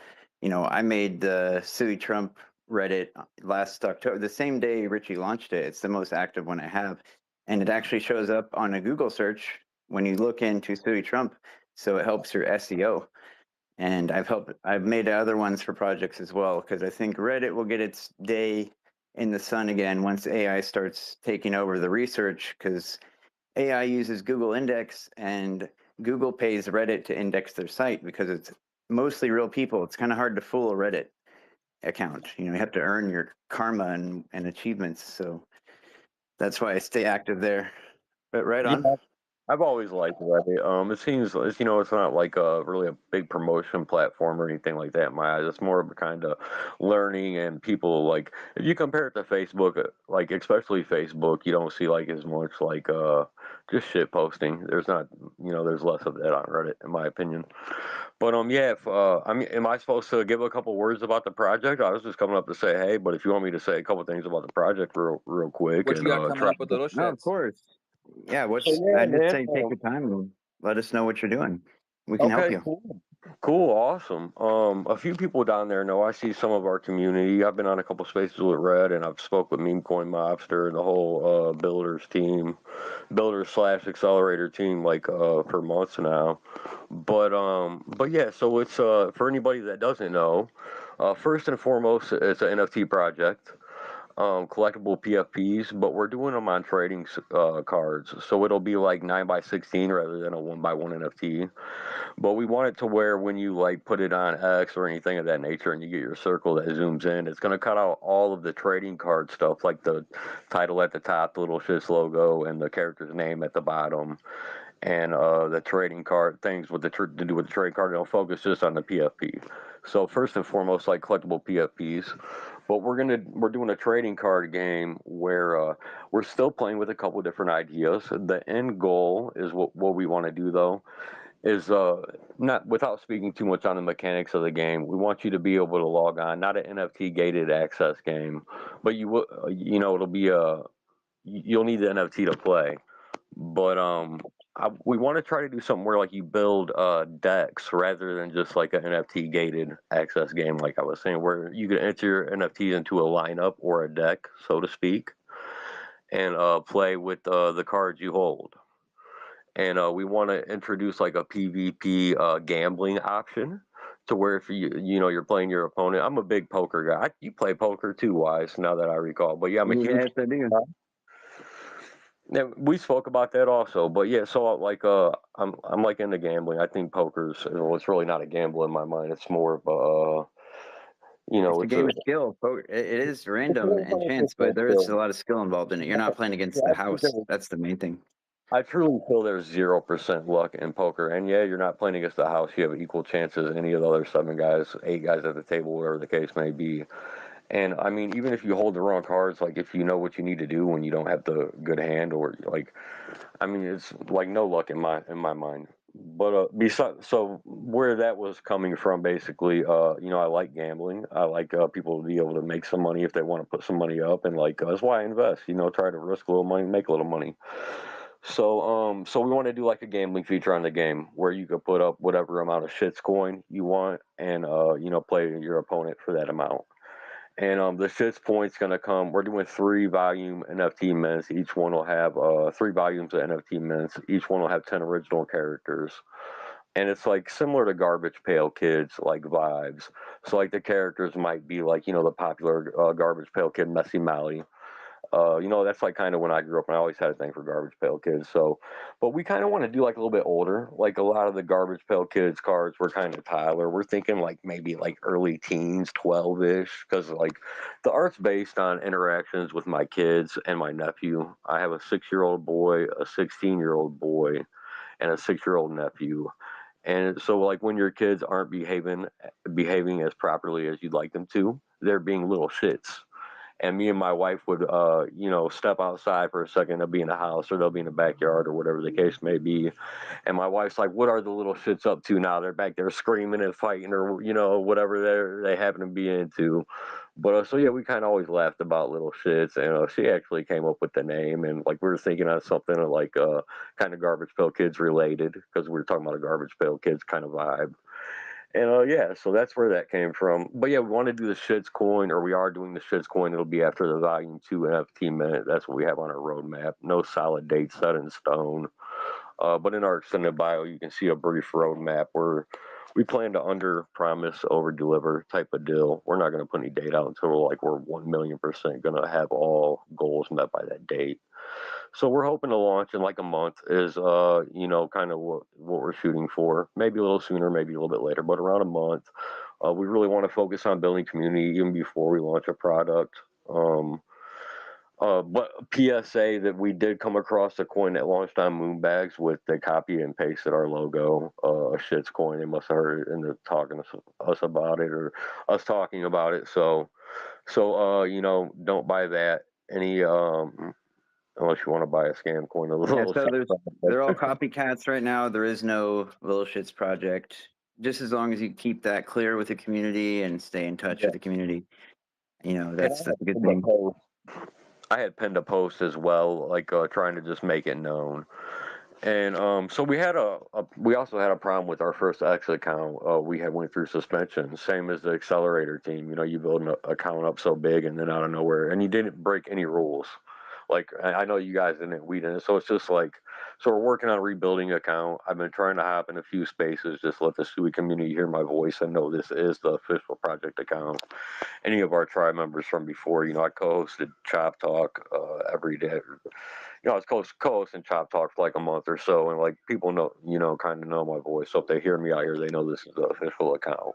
I made the Sui Trump Reddit last October, the same day Richie launched it. It's the most active one I have. And it actually shows up on a Google search when you look into Sui Trump. So it helps your SEO. And I've made other ones for projects as well, because I think Reddit will get its day in the sun again once AI starts taking over the research, because AI uses Google Index and Google pays Reddit to index their site because it's mostly real people. It's kind of hard to fool a Reddit account. You have to earn your karma and achievements. So that's why I stay active there. But right then. on. I've always liked Reddit. It seems it's not like really a big promotion platform or anything like that in my eyes. It's more of a kind of learning, and people, like, if you compare it to Facebook, like especially Facebook, you don't see like as much like just shit posting. There's not, there's less of that on Reddit in my opinion. But yeah, if am I supposed to give a couple words about the project? I was just coming up to say hey, but if you want me to say a couple things about the project real quick What and you got coming try. up with the little No, of shits? course. Yeah, So yeah, I just man. say take your time and let us know what you're doing. We can help Okay, you. cool, awesome. A few people down there know. I see some of our community. I've been on a couple spaces with Red, and I've spoke with Meme Coin Mobster and the whole builders slash accelerator team, like for months now. But yeah, so it's for anybody that doesn't know. First and foremost, it's an NFT project. Collectible PFPs, but we're doing them on trading cards, so it'll be like 9x16 rather than a 1x1 NFT. But we want it to where when you like put it on X or anything of that nature and you get your circle that zooms in, it's going to cut out all of the trading card stuff, like the title at the top, the little shits logo, and the character's name at the bottom, and the trading card things with to do with the trading card. It'll focus just on the PFP. So first and foremost, like collectible PFPs. But we're doing a trading card game where we're still playing with a couple different ideas. The end goal is what we want to do though is not, without speaking too much on the mechanics of the game, we want you to be able to log on, not an NFT gated access game, but it'll be you'll need the NFT to play. But we want to try to do something where like you build decks rather than just like an NFT gated access game, like I was saying, where you can enter your NFT into a lineup or a deck, so to speak, and play with the cards you hold. And we want to introduce like a PvP gambling option to where if you're playing your opponent. I'm a big poker guy. You play poker too, Wise, now that I recall. But yeah, I'm a huge. Yes, I do. Yeah, we spoke about that also, but yeah, so like I'm like into gambling. I think poker's, it's really not a gamble in my mind. It's more of a You know, It's a it's game of skill. It is random and chance, but there is a lot of skill involved in it. You're not playing against the house. That's the main thing. I truly feel there's 0% luck in poker. And yeah, you're not playing against the house. You have equal chances as any of the other 7 guys, 8 guys at the table, whatever the case may be. And I mean, even if you hold the wrong cards, like if you know what you need to do when you don't have the good hand, or like, I mean, it's like no luck in my mind. But besides, so where that was coming from, basically, you know, I like gambling. I like people to be able to make some money if they want to put some money up, and like that's why I invest. You know, try to risk a little money, make a little money. So we want to do like a gambling feature on the game where you could put up whatever amount of shits coin you want, and you know, play your opponent for that amount. And the shits point's gonna come. We're doing 3 volume NFT mints. Each one will have 3 volumes of NFT mints. Each one will have 10 original characters. And it's like similar to Garbage Pail Kids like vibes. So like the characters might be like, you know, the popular Garbage Pail Kid Messy Molly. You know, that's like kind of when I grew up, and I always had a thing for Garbage Pail Kids. So, but we kind of want to do like a little bit older. Like a lot of the Garbage Pail Kids cards were kind of Tyler. We're thinking like maybe like early teens, 12-ish, because like the art's based on interactions with my kids and my nephew. I have a 6-year-old boy, a 16-year-old boy, and a 6-year-old nephew. And so, like, when your kids aren't behaving as properly as you'd like them to, they're being little shits. And me and my wife would, you know, step outside for a second. They'll be in the house or they'll be in the backyard or whatever the case may be. And my wife's like, "What are the little shits up to now? They're back there screaming and fighting, or you know, whatever they happen to be into." But so yeah, we kind of always laughed about little shits, and she actually came up with the name. And like we were thinking of something like kind of Garbage Pail Kids related, because we were talking about a Garbage Pail Kids kind of vibe. And yeah, so that's where that came from. But yeah, we want to do the shits coin, or we are doing the shits coin. It'll be after the volume 2 NFT minute. That's what we have on our roadmap. No solid date set in stone. But in our extended bio, you can see a brief roadmap where we plan to under promise, over deliver type of deal. We're not going to put any date out until we're 1,000,000% going to have all goals met by that date. So we're hoping to launch in like a month is you know, kind of what we're shooting for. Maybe a little sooner, maybe a little bit later, but around a month. We really want to focus on building community even before we launch a product. But PSA that we did come across a coin that launched on Moonbags with they copy and pasted our logo, a shits coin. They must have heard it and they're talking to us about it, or us talking about it. So you know, don't buy that. Any unless you want to buy a scam coin, a Yeah, little. so they're all copycats right now. There is no Little Shits project. Just as long as you keep that clear with the community and stay in touch Yeah. with the community, you know, And that's a good thing. I had pinned a post as well, like trying to just make it known. And so we also had a problem with our first X account. We had went through suspension, same as the accelerator team. You know, you build an account up so big and then out of nowhere, and you didn't break any rules. Like I know you guys didn't, we didn't. So it's just like, so we're working on rebuilding account. I've been trying to hop in a few spaces, just let the Sui community hear my voice and know this is the official project account. Any of our tribe members from before, you know, I co-hosted Chop Talk every day. You know, I was co-hosting Chop Talk for like a month or so, and like people know, you know, kind of know my voice. So if they hear me out here, they know this is the official account.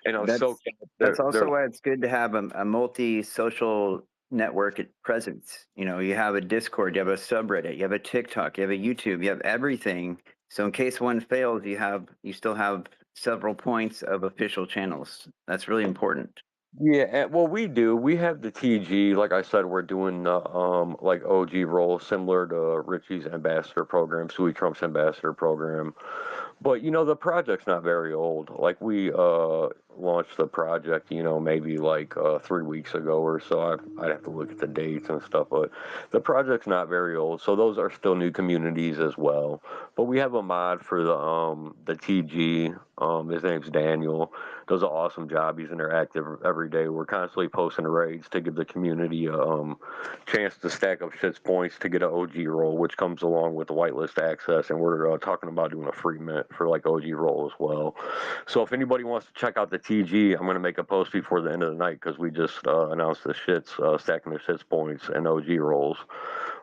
And I was so That's also they're why it's good to have a multi-social network presence. You know, you have a Discord, you have a subreddit, you have a TikTok, you have a YouTube, you have everything. So in case one fails, you still have several points of official channels. That's really important. yeah, well, we do. We have the TG. Like I said, we're doing the like OG role, similar to Richie's ambassador program, Sui Trump's ambassador program. But you know, the project's not very old. Like we launched the project, you know, maybe like 3 weeks ago or so. I'd have to look at the dates and stuff, but the project's not very old. So those are still new communities as well. But we have a mod for the TG. His name's Daniel. Does an awesome job. He's interactive every day. We're constantly posting raids to give the community a chance to stack up shits points to get an OG roll, which comes along with the whitelist access. And we're talking about doing a free mint for like OG roll as well. So if anybody wants to check out the TG, I'm going to make a post before the end of the night because we just announced the shits, stacking the shits points and OG rolls.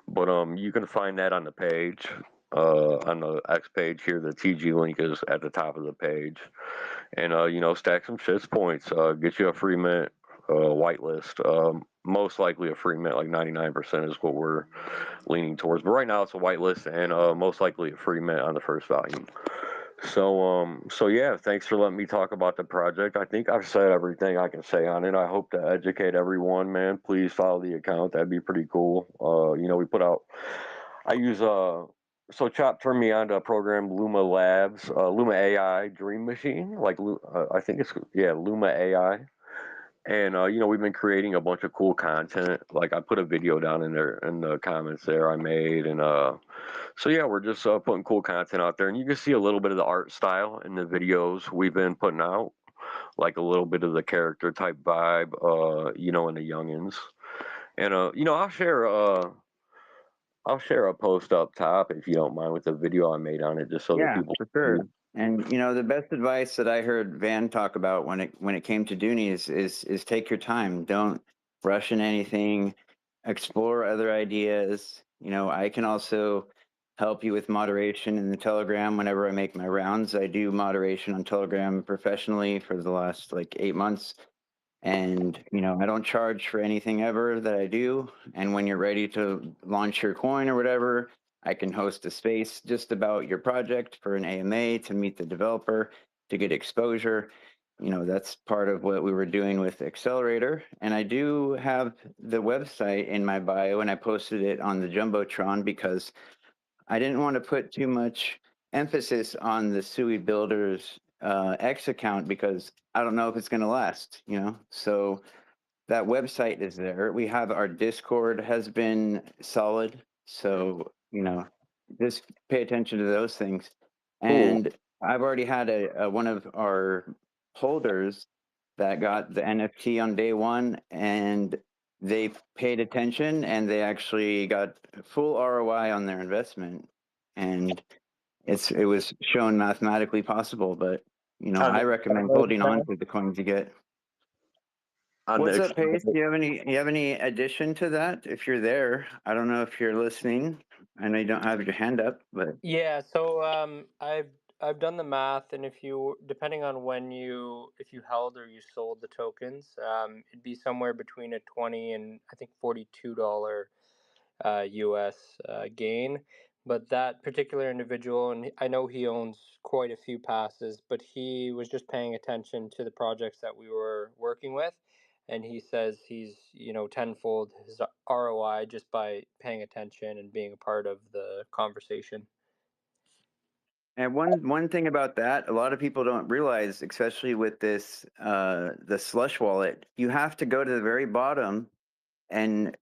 But you can find that on the page. on the X page here. The TG link is at the top of the page. And, stack some shits points. Get you a free mint whitelist. Most likely a free mint, like 99% is what we're leaning towards. But right now it's a whitelist and most likely a free mint on the first volume. So yeah, thanks for letting me talk about the project. I think I've said everything I can say on it. I hope to educate everyone, man. Please follow the account. That'd be pretty cool. We put out, I use, so Chop turned me on to a program, Luma Labs, Luma AI Dream Machine. I think it's, yeah, Luma AI. And, we've been creating a bunch of cool content. Like I put a video down in there in the comments there I made. And, so yeah, we're just putting cool content out there, and you can see a little bit of the art style in the videos we've been putting out, like a little bit of the character type vibe, in the youngins. And I'll share a post up top if you don't mind with the video I made on it, just so that Yeah, people. for sure. And the best advice that I heard Van talk about when it came to Dooney is take your time. Don't rush in anything. Explore other ideas. I can also help you with moderation in the Telegram whenever I make my rounds. I do moderation on Telegram professionally for the last like 8 months. And I don't charge for anything ever that I do. And when you're ready to launch your coin or whatever, I can host a space just about your project for an AMA to meet the developer, to get exposure. That's part of what we were doing with Accelerator. And I do have the website in my bio, and I posted it on the Jumbotron because I didn't want to put too much emphasis on the Sui Builders X account because I don't know if it's going to last. So that website is there. We have our Discord has been solid. So, just pay attention to those things. Cool. And I've already had one of our holders that got the NFT on day one, and they paid attention and they actually got full ROI on their investment. And it was shown mathematically possible, but On I the recommend holding on to the coins you get. on What's the up, Pace? Do you have any addition to that? If you're there, I don't know if you're listening. I know you don't have your hand up, but Yeah, so I've done the math, and if you depending on if you held or you sold the tokens, it'd be somewhere between a 20 and I think $42 US gain. But that particular individual, and I know he owns quite a few passes, but he was just paying attention to the projects that we were working with, and he says he's tenfold his ROI just by paying attention and being a part of the conversation. and one thing about that, a lot of people don't realize, especially with this the slush wallet, you have to go to the very bottom and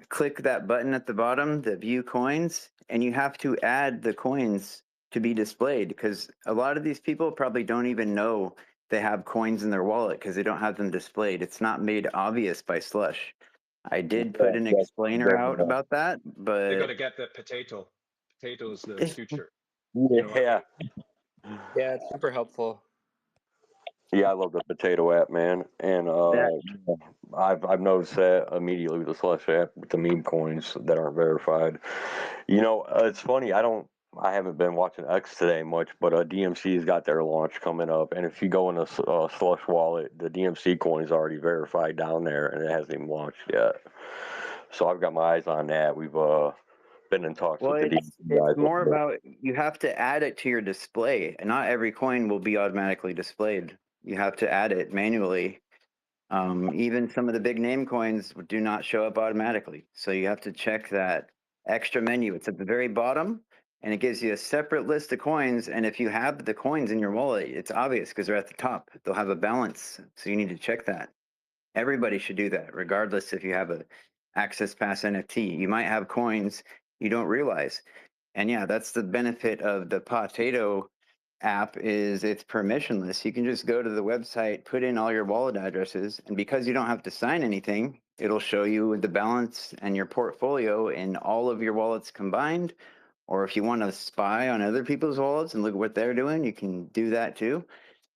click that button at the bottom, the view coins, and you have to add the coins to be displayed because a lot of these people probably don't even know they have coins in their wallet because they don't have them displayed. It's not made obvious by Slush. I did put an explainer out about that, They got but to get the potato. Potato is the future. Yeah. Yeah, it's super helpful. Yeah, I love the potato app, man. And I've noticed that immediately with the Slush app with the meme coins that aren't verified. It's funny. I haven't been watching X today much, but DMC's got their launch coming up, and if you go in a Slush wallet, the DMC coin is already verified down there, and it hasn't even launched yet. So I've got my eyes on that. We've been in talks well, with the DMC it's guys. more about you have to add it to your display, and not every coin will be automatically displayed. You have to add it manually. Even some of the big name coins do not show up automatically. So you have to check that extra menu. It's at the very bottom and it gives you a separate list of coins. And if you have the coins in your wallet, it's obvious because they're at the top. They'll have a balance. So you need to check that. Everybody should do that, regardless if you have a Access Pass NFT. You might have coins you don't realize. And yeah, that's the benefit of the Potato app is it's permissionless. You can just go to the website, put in all your wallet addresses, and because you don't have to sign anything, it'll show you the balance and your portfolio in all of your wallets combined. Or if you want to spy on other people's wallets and look at what they're doing, you can do that too.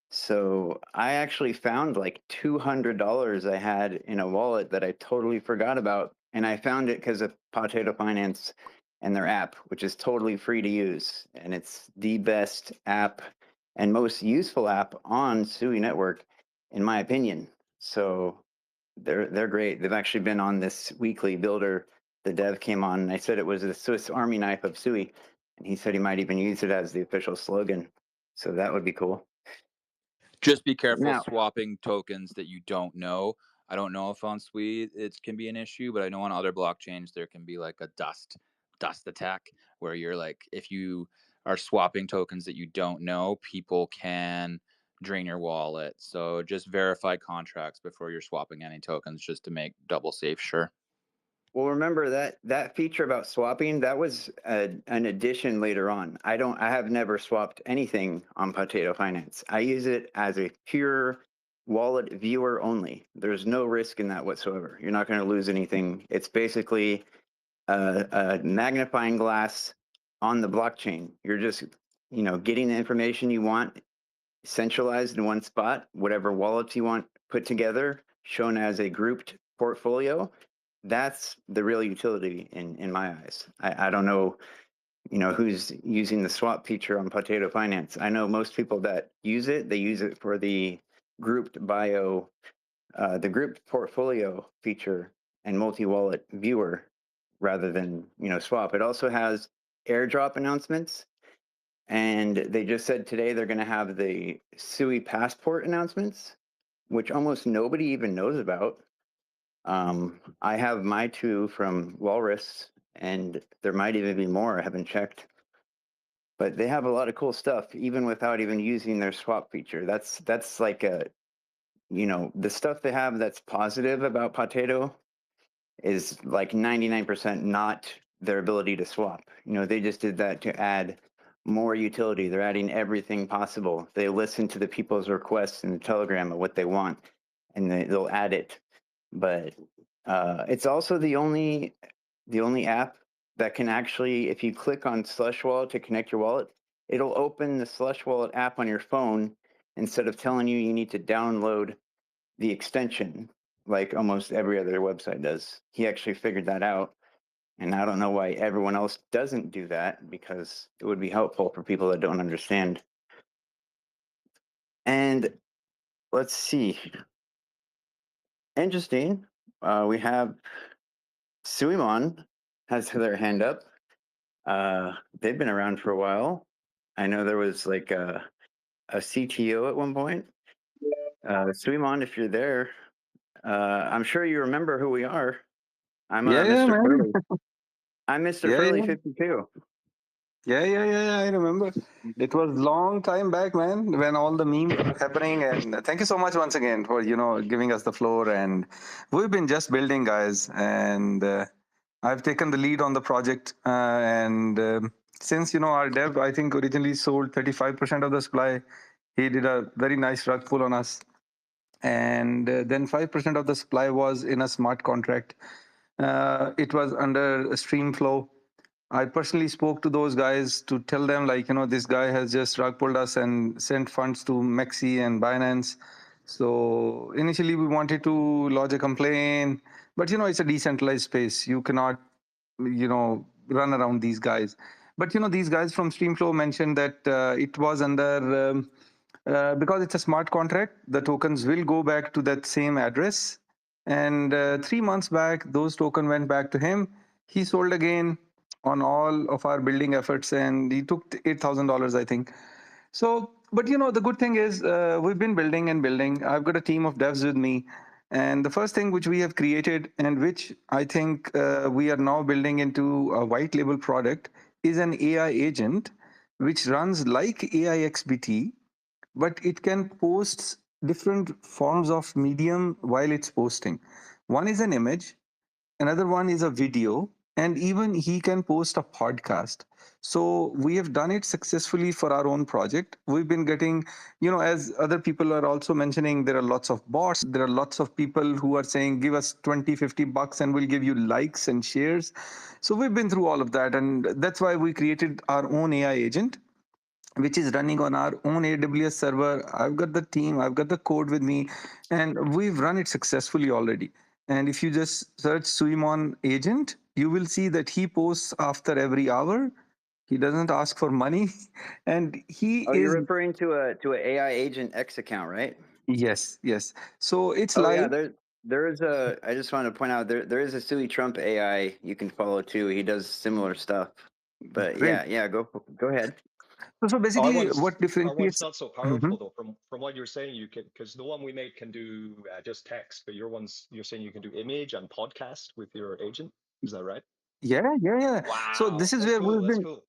So I actually found like $200 I had in a wallet that I totally forgot about. And I found it because of Potato Finance and their app, which is totally free to use. And it's the best app and most useful app on Sui Network, in my opinion. So they're great. They've actually been on this weekly builder. The dev came on and I said it was the Swiss Army knife of Sui. And he said he might even use it as the official slogan. So that would be cool. Just be careful Now, swapping tokens that you don't know. I don't know if on Sui it can be an issue, but I know on other blockchains there can be like a dust attack where you're like, if you are swapping tokens that you don't know, people can drain your wallet. So just verify contracts before you're swapping any tokens, just to make double safe sure. well, remember that feature about swapping, that was an addition later on. I have never swapped anything on Potato Finance. I use it as a pure wallet viewer only. There's no risk in that whatsoever. You're not going to lose anything. It's basically a magnifying glass on the blockchain. You're just, getting the information you want centralized in one spot, whatever wallets you want put together, shown as a grouped portfolio. That's the real utility in my eyes. I don't know, who's using the swap feature on Potato Finance. I know most people that use it, they use it for the grouped the grouped portfolio feature and multi-wallet viewer rather than, swap. It also has airdrop announcements. And they just said today they're going to have the Sui passport announcements, which almost nobody even knows about. I have my 2 from Walrus, and there might even be more. I haven't checked. But they have a lot of cool stuff, even without even using their swap feature. That's like the stuff they have that's positive about Potato is like 99% not their ability to swap. They just did that to add more utility. They're adding everything possible. They listen to the people's requests in the Telegram of what they want, and they'll add it. But it's also the only app that can actually, if you click on Slush Wallet to connect your wallet, it'll open the Slush Wallet app on your phone instead of telling you need to download the extension like almost every other website does. He actually figured that out. And I don't know why everyone else doesn't do that, because it would be helpful for people that don't understand. And let's see. Interesting. We have Suimon has their hand up. They've been around for a while. I know there was like a CTO at one point. Suimon, if you're there, I'm sure you remember who we are. I'm Yeah, Mr. man. Furley. I'm Mr. Yeah, Furley yeah. 52. Yeah. I remember. It was long time back, man, when all the memes were happening. And thank you so much once again for giving us the floor. And we've been just building, guys. And I've taken the lead on the project. And since our dev, I think originally sold 35% of the supply, he did a very nice rug pull on us. And then 5% of the supply was in a smart contract. It was under Streamflow. I personally spoke to those guys to tell them, this guy has just rug pulled us and sent funds to Mexi and Binance. So initially we wanted to lodge a complaint, but it's a decentralized space. You cannot, run around these guys. But these guys from Streamflow mentioned that it was under because it's a smart contract, the tokens will go back to that same address. And 3 months back, those tokens went back to him. He sold again on all of our building efforts, and he took $8,000, I think. So, but the good thing is we've been building and building. I've got a team of devs with me. And the first thing which we have created, and which I think we are now building into a white label product, is an AI agent which runs like AIXBT, but it can post different forms of medium while it's posting. One is an image, another one is a video, and even he can post a podcast. So we have done it successfully for our own project. We've been getting, as other people are also mentioning, there are lots of bots. There are lots of people who are saying, give us 20, $50 and we'll give you likes and shares. So we've been through all of that. And that's why we created our own AI agent, which is running on our own AWS server. I've got the team, I've got the code with me, and we've run it successfully already. And if you just search Suimon agent, you will see that he posts after every hour. He doesn't ask for money, and he Oh, is you're referring to an AI agent X account, right? yes, yes. So it's Oh yeah, like there is a. I just want to point out there is a Sui Trump AI you can follow too. He does similar stuff. But great. yeah, go ahead. So Our basically, one's what our one's differentiates? not so Mhm. powerful though. From what you're saying, you can because the one we made can do just text, but you're saying you can do image and podcast with your agent. Is that right? Yeah, yeah, yeah. So Wow, this is that's where cool. we've That's been. cool.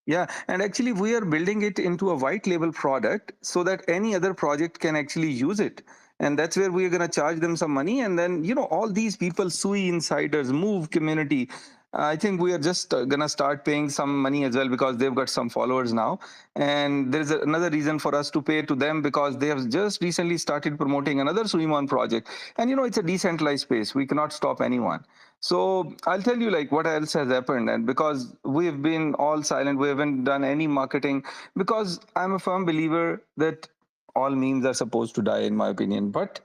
Yeah, and actually we are building it into a white label product so that any other project can actually use it. And that's where we're going to charge them some money. And then, all these people, Sui insiders, Move community, I think we are just going to start paying some money as well because they've got some followers now. And there's another reason for us to pay to them because they have just recently started promoting another Suimon project. And, it's a decentralized space. We cannot stop anyone. So I'll tell you like what else has happened, and because we've been all silent, we haven't done any marketing because I'm a firm believer that all memes are supposed to die, in my opinion. But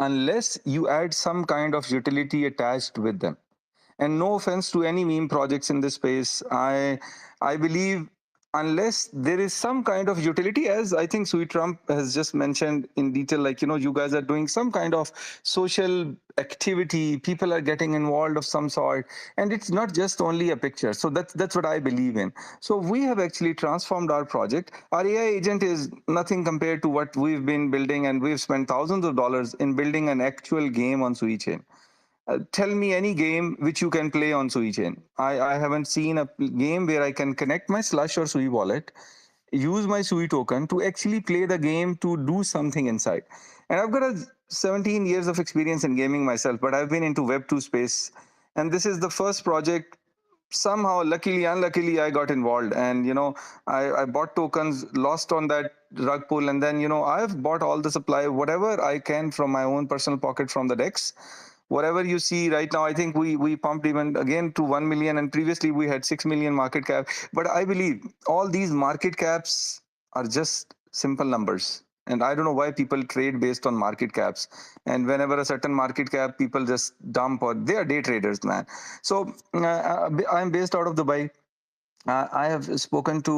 unless you add some kind of utility attached with them, and no offense to any meme projects in this space, I believe unless there is some kind of utility, as I think Sui Trump has just mentioned in detail, like you guys are doing some kind of social activity, people are getting involved of some sort, and it's not just only a picture. So that's what I believe in. So we have actually transformed our project. Our AI agent is nothing compared to what we've been building, and we've spent thousands of dollars in building an actual game on Sui Chain. Tell me any game which you can play on Sui Chain. I haven't seen a game where I can connect my Slush or Sui wallet, use my Sui token to actually play the game to do something inside. And I've got 17 years of experience in gaming myself, but I've been into Web 2 space. And this is the first project. Somehow, luckily, unluckily, I got involved. And, I bought tokens, lost on that rug pull. And then, I've bought all the supply, whatever I can from my own personal pocket from the DEX. Whatever you see right now, I think we pumped even again to 1 million, and previously we had 6 million market cap. But I believe all these market caps are just simple numbers, and I don't know why people trade based on market caps. And whenever a certain market cap, people just dump, or they are day traders, man. So I'm based out of Dubai. I have spoken to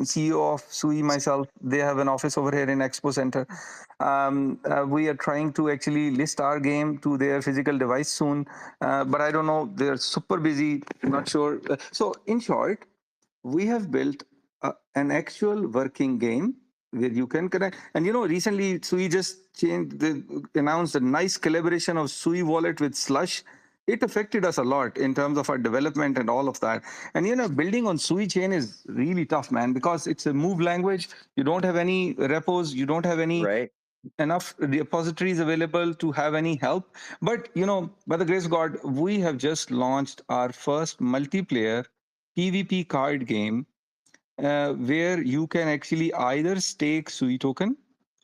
CEO of Sui myself. They have an office over here in Expo Center. We are trying to actually list our game to their physical device soon, but I don't know. They're super busy. Not sure. So, in short, we have built an actual working game where you can connect. And recently Sui just announced a nice collaboration of Sui wallet with Slush. It affected us a lot in terms of our development and all of that. And building on Sui chain is really tough, man, because it's a move language. You don't have any repos, you don't have any Right. enough repositories available to have any help. But by the grace of God, we have just launched our first multiplayer PvP card game where you can actually either stake Sui token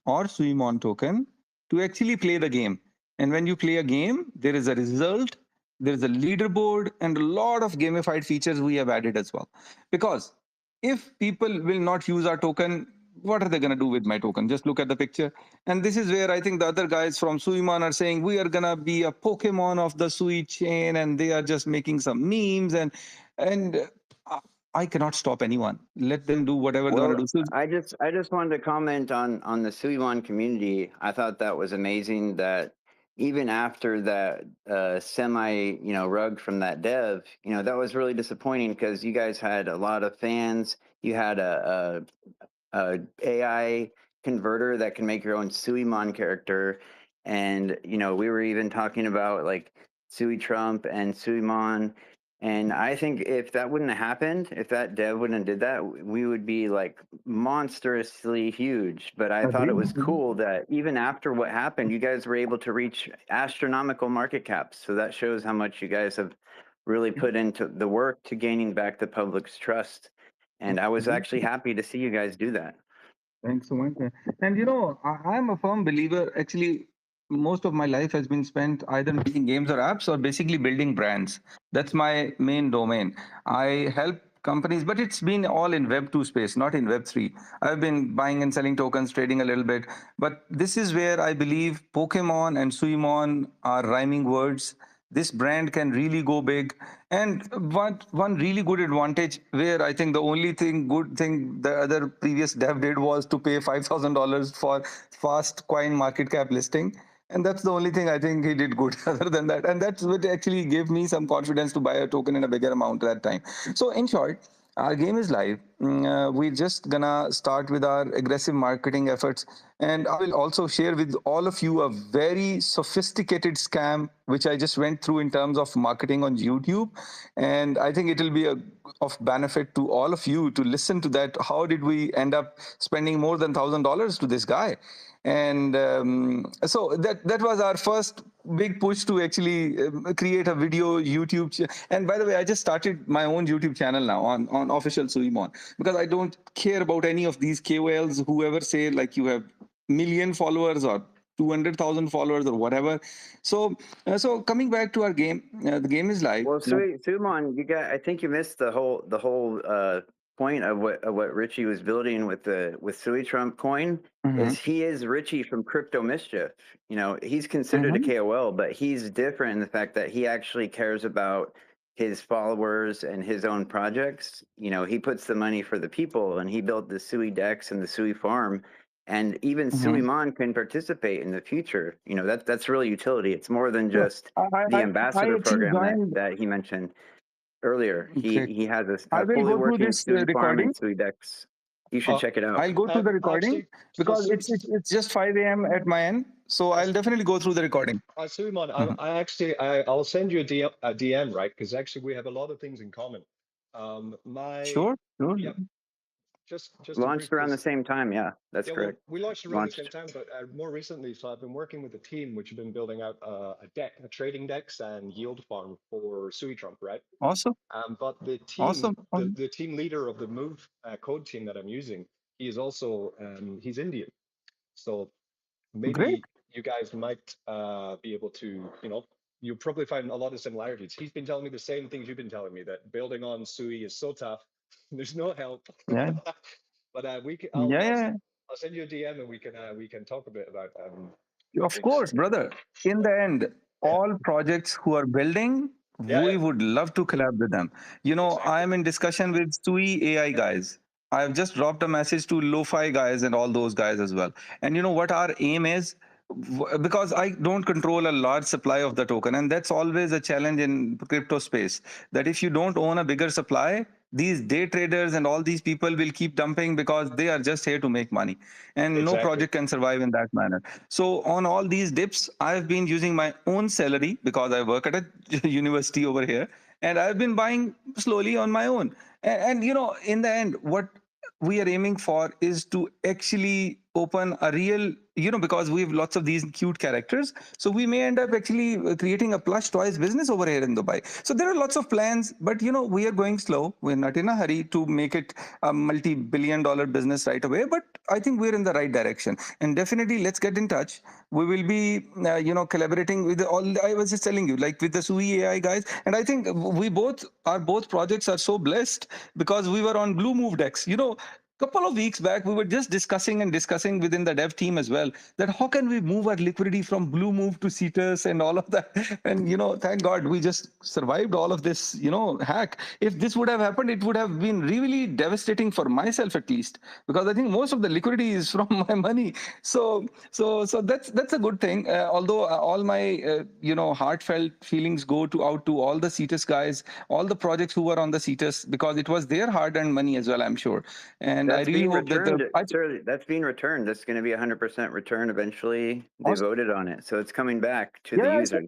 or Suimon token to actually play the game. And when you play a game, there is a result, there is a leaderboard, and a lot of gamified features we have added as well. Because if people will not use our token, what are they going to do with my token? Just look at the picture. And this is where I think the other guys from Suimon are saying we are going to be a Pokemon of the Sui chain, and they are just making some memes and I cannot stop anyone. Let them do whatever they want Well, to do. So, I just wanted to comment on the Suiwon community. I thought that was amazing that even after that semi rug from that dev, that was really disappointing because you guys had a lot of fans. You had a AI converter that can make your own Suimon character, and we were even talking about like Sui Trump and Suimon. And I think if that wouldn't have happened, if that dev wouldn't have did that, we would be like monstrously huge. But I thought it agreed. was cool that even after what happened, you guys were able to reach astronomical market caps. So that shows how much you guys have really put into the work to gaining back the public's trust. And I was actually happy to see you guys do that. Thanks so much. And I'm a firm believer. Actually, most of my life has been spent either making games or apps or basically building brands. That's my main domain. I help companies, but it's been all in Web 2 space, not in Web 3. I've been buying and selling tokens, trading a little bit. But this is where I believe Pokemon and Suimon are rhyming words. this brand can really go big. And one really good advantage, where I think the only good thing the other previous dev did was to pay $5,000 for fast coin market cap listing. And that's the only thing I think he did good. Other than that, and that's what actually gave me some confidence to buy a token in a bigger amount at that time. So in short, our game is live. We're just gonna start with our aggressive marketing efforts. And I will also share with all of you a very sophisticated scam, which I just went through in terms of marketing on YouTube. And I think it will be of benefit to all of you to listen to that. How did we end up spending more than $1,000 to this guy? And so that was our first big push to actually create a video YouTube. And by the way, I just started my own YouTube channel now on official Suimon, because I don't care about any of these KOLs, whoever say like you have million followers or 200,000 followers or whatever. So coming back to our game, the game is live. Well, Suman, I think you missed the whole point of what Richie was building with Sui Trump coin. He is Richie from Crypto Mischief. You know, he's considered a KOL, but he's different in the fact that he actually cares about his followers and his own projects. You know, he puts the money for the people, and he built the Sui Dex and the Sui Farm. And even Suiman can participate in the future. You know, that's really utility. It's more than just the ambassador program that he mentioned earlier. He has a fully working Sui Farm and Sui Dex. You should check it out. I'll go through the recording actually, because it's just 5 a.m. at my end. So I'll definitely go through the recording. Suleiman, I'll send you a DM, right? Because actually we have a lot of things in common. Sure. Yeah, just launched around the same time. Yeah, that's correct. Well, we launched around the same time, but more recently, so I've been working with a team which have been building out a trading dex and yield farm for Sui Trump, right? Awesome. But the team, the team leader of the Move code team that I'm using, he is also he's Indian, so maybe you guys might be able to, you know, you'll probably find a lot of similarities. He's been telling me the same things you've been telling me, that building on Sui is so tough. There's no help. Yeah. But I'll send you a DM and we can talk a bit about. Of course, brother. In the end, all projects who are building, we would love to collab with them. You know, I am in discussion with Sui AI guys. I've just dropped a message to Lo-Fi guys and all those guys as well. And you know what our aim is? Because I don't control a large supply of the token, and that's always a challenge in crypto space, that if you don't own a bigger supply, these day traders and all these people will keep dumping because they are just here to make money, and no project can survive in that manner. So on all these dips, I've been using my own salary because I work at a university over here, and I've been buying slowly on my own. And you know, in the end, what we are aiming for is to actually open a real, you know, because we have lots of these cute characters, so we may end up actually creating a plush toys business over here in Dubai. So there are lots of plans, but you know, we are going slow. We're not in a hurry to make it a multi-billion-dollar business right away, but I think we're in the right direction. And definitely let's get in touch. We will be you know, collaborating with I was just telling you, like with the Sui AI guys. And I think our both projects are so blessed because we were on Blue Move Dex, you know. Couple of weeks back, we were just discussing within the dev team as well, that how can we move our liquidity from Blue Move to Cetus and all of that. And, you know, thank God we just survived all of this, you know, hack. If this would have happened, it would have been really devastating for myself, at least, because I think most of the liquidity is from my money. So that's a good thing. Although all my, you know, heartfelt feelings go out to all the Cetus guys, all the projects who were on the Cetus, because it was their hard-earned money as well, I'm sure. And I really hope that's being returned. That's going to be 100% return eventually. They voted on it, so it's coming back to the users.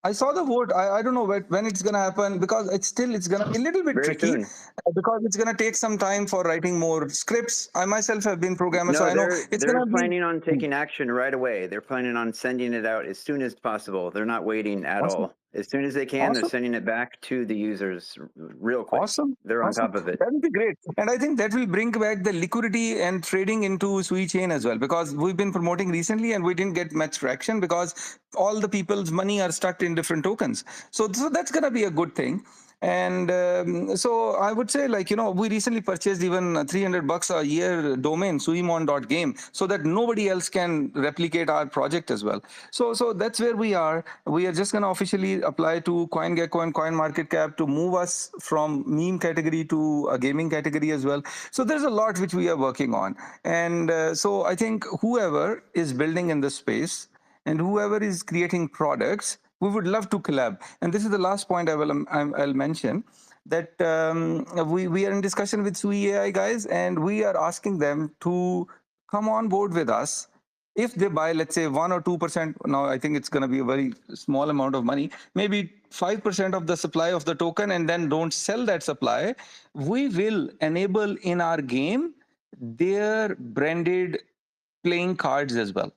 I saw the vote. I don't know when it's going to happen, because it's going to be a little bit tricky because it's going to take some time for writing more scripts. I myself have been programmer, so I know they're planning on taking action right away. They're planning on sending it out as soon as possible. They're not waiting at all. As soon as they can, they're sending it back to the users real quick. They're on top of it. That would be great. And I think that will bring back the liquidity and trading into Sui Chain as well, because we've been promoting recently and we didn't get much traction because all the people's money are stuck in different tokens. So that's going to be a good thing. And so I would say, like, we recently purchased even $300 a year domain, suimon.game, so that nobody else can replicate our project as well. So that's where we are. We are just going to officially apply to CoinGecko and CoinMarketCap to move us from meme category to a gaming category as well. So there's a lot which we are working on. And so I think whoever is building in this space and whoever is creating products, we would love to collab. And this is the last point I'll mention, that we are in discussion with Sui AI guys, and we are asking them to come on board with us. If they buy, let's say 1 or 2%, now I think it's going to be a very small amount of money, maybe 5% of the supply of the token, and then don't sell that supply, we will enable in our game their branded playing cards as well.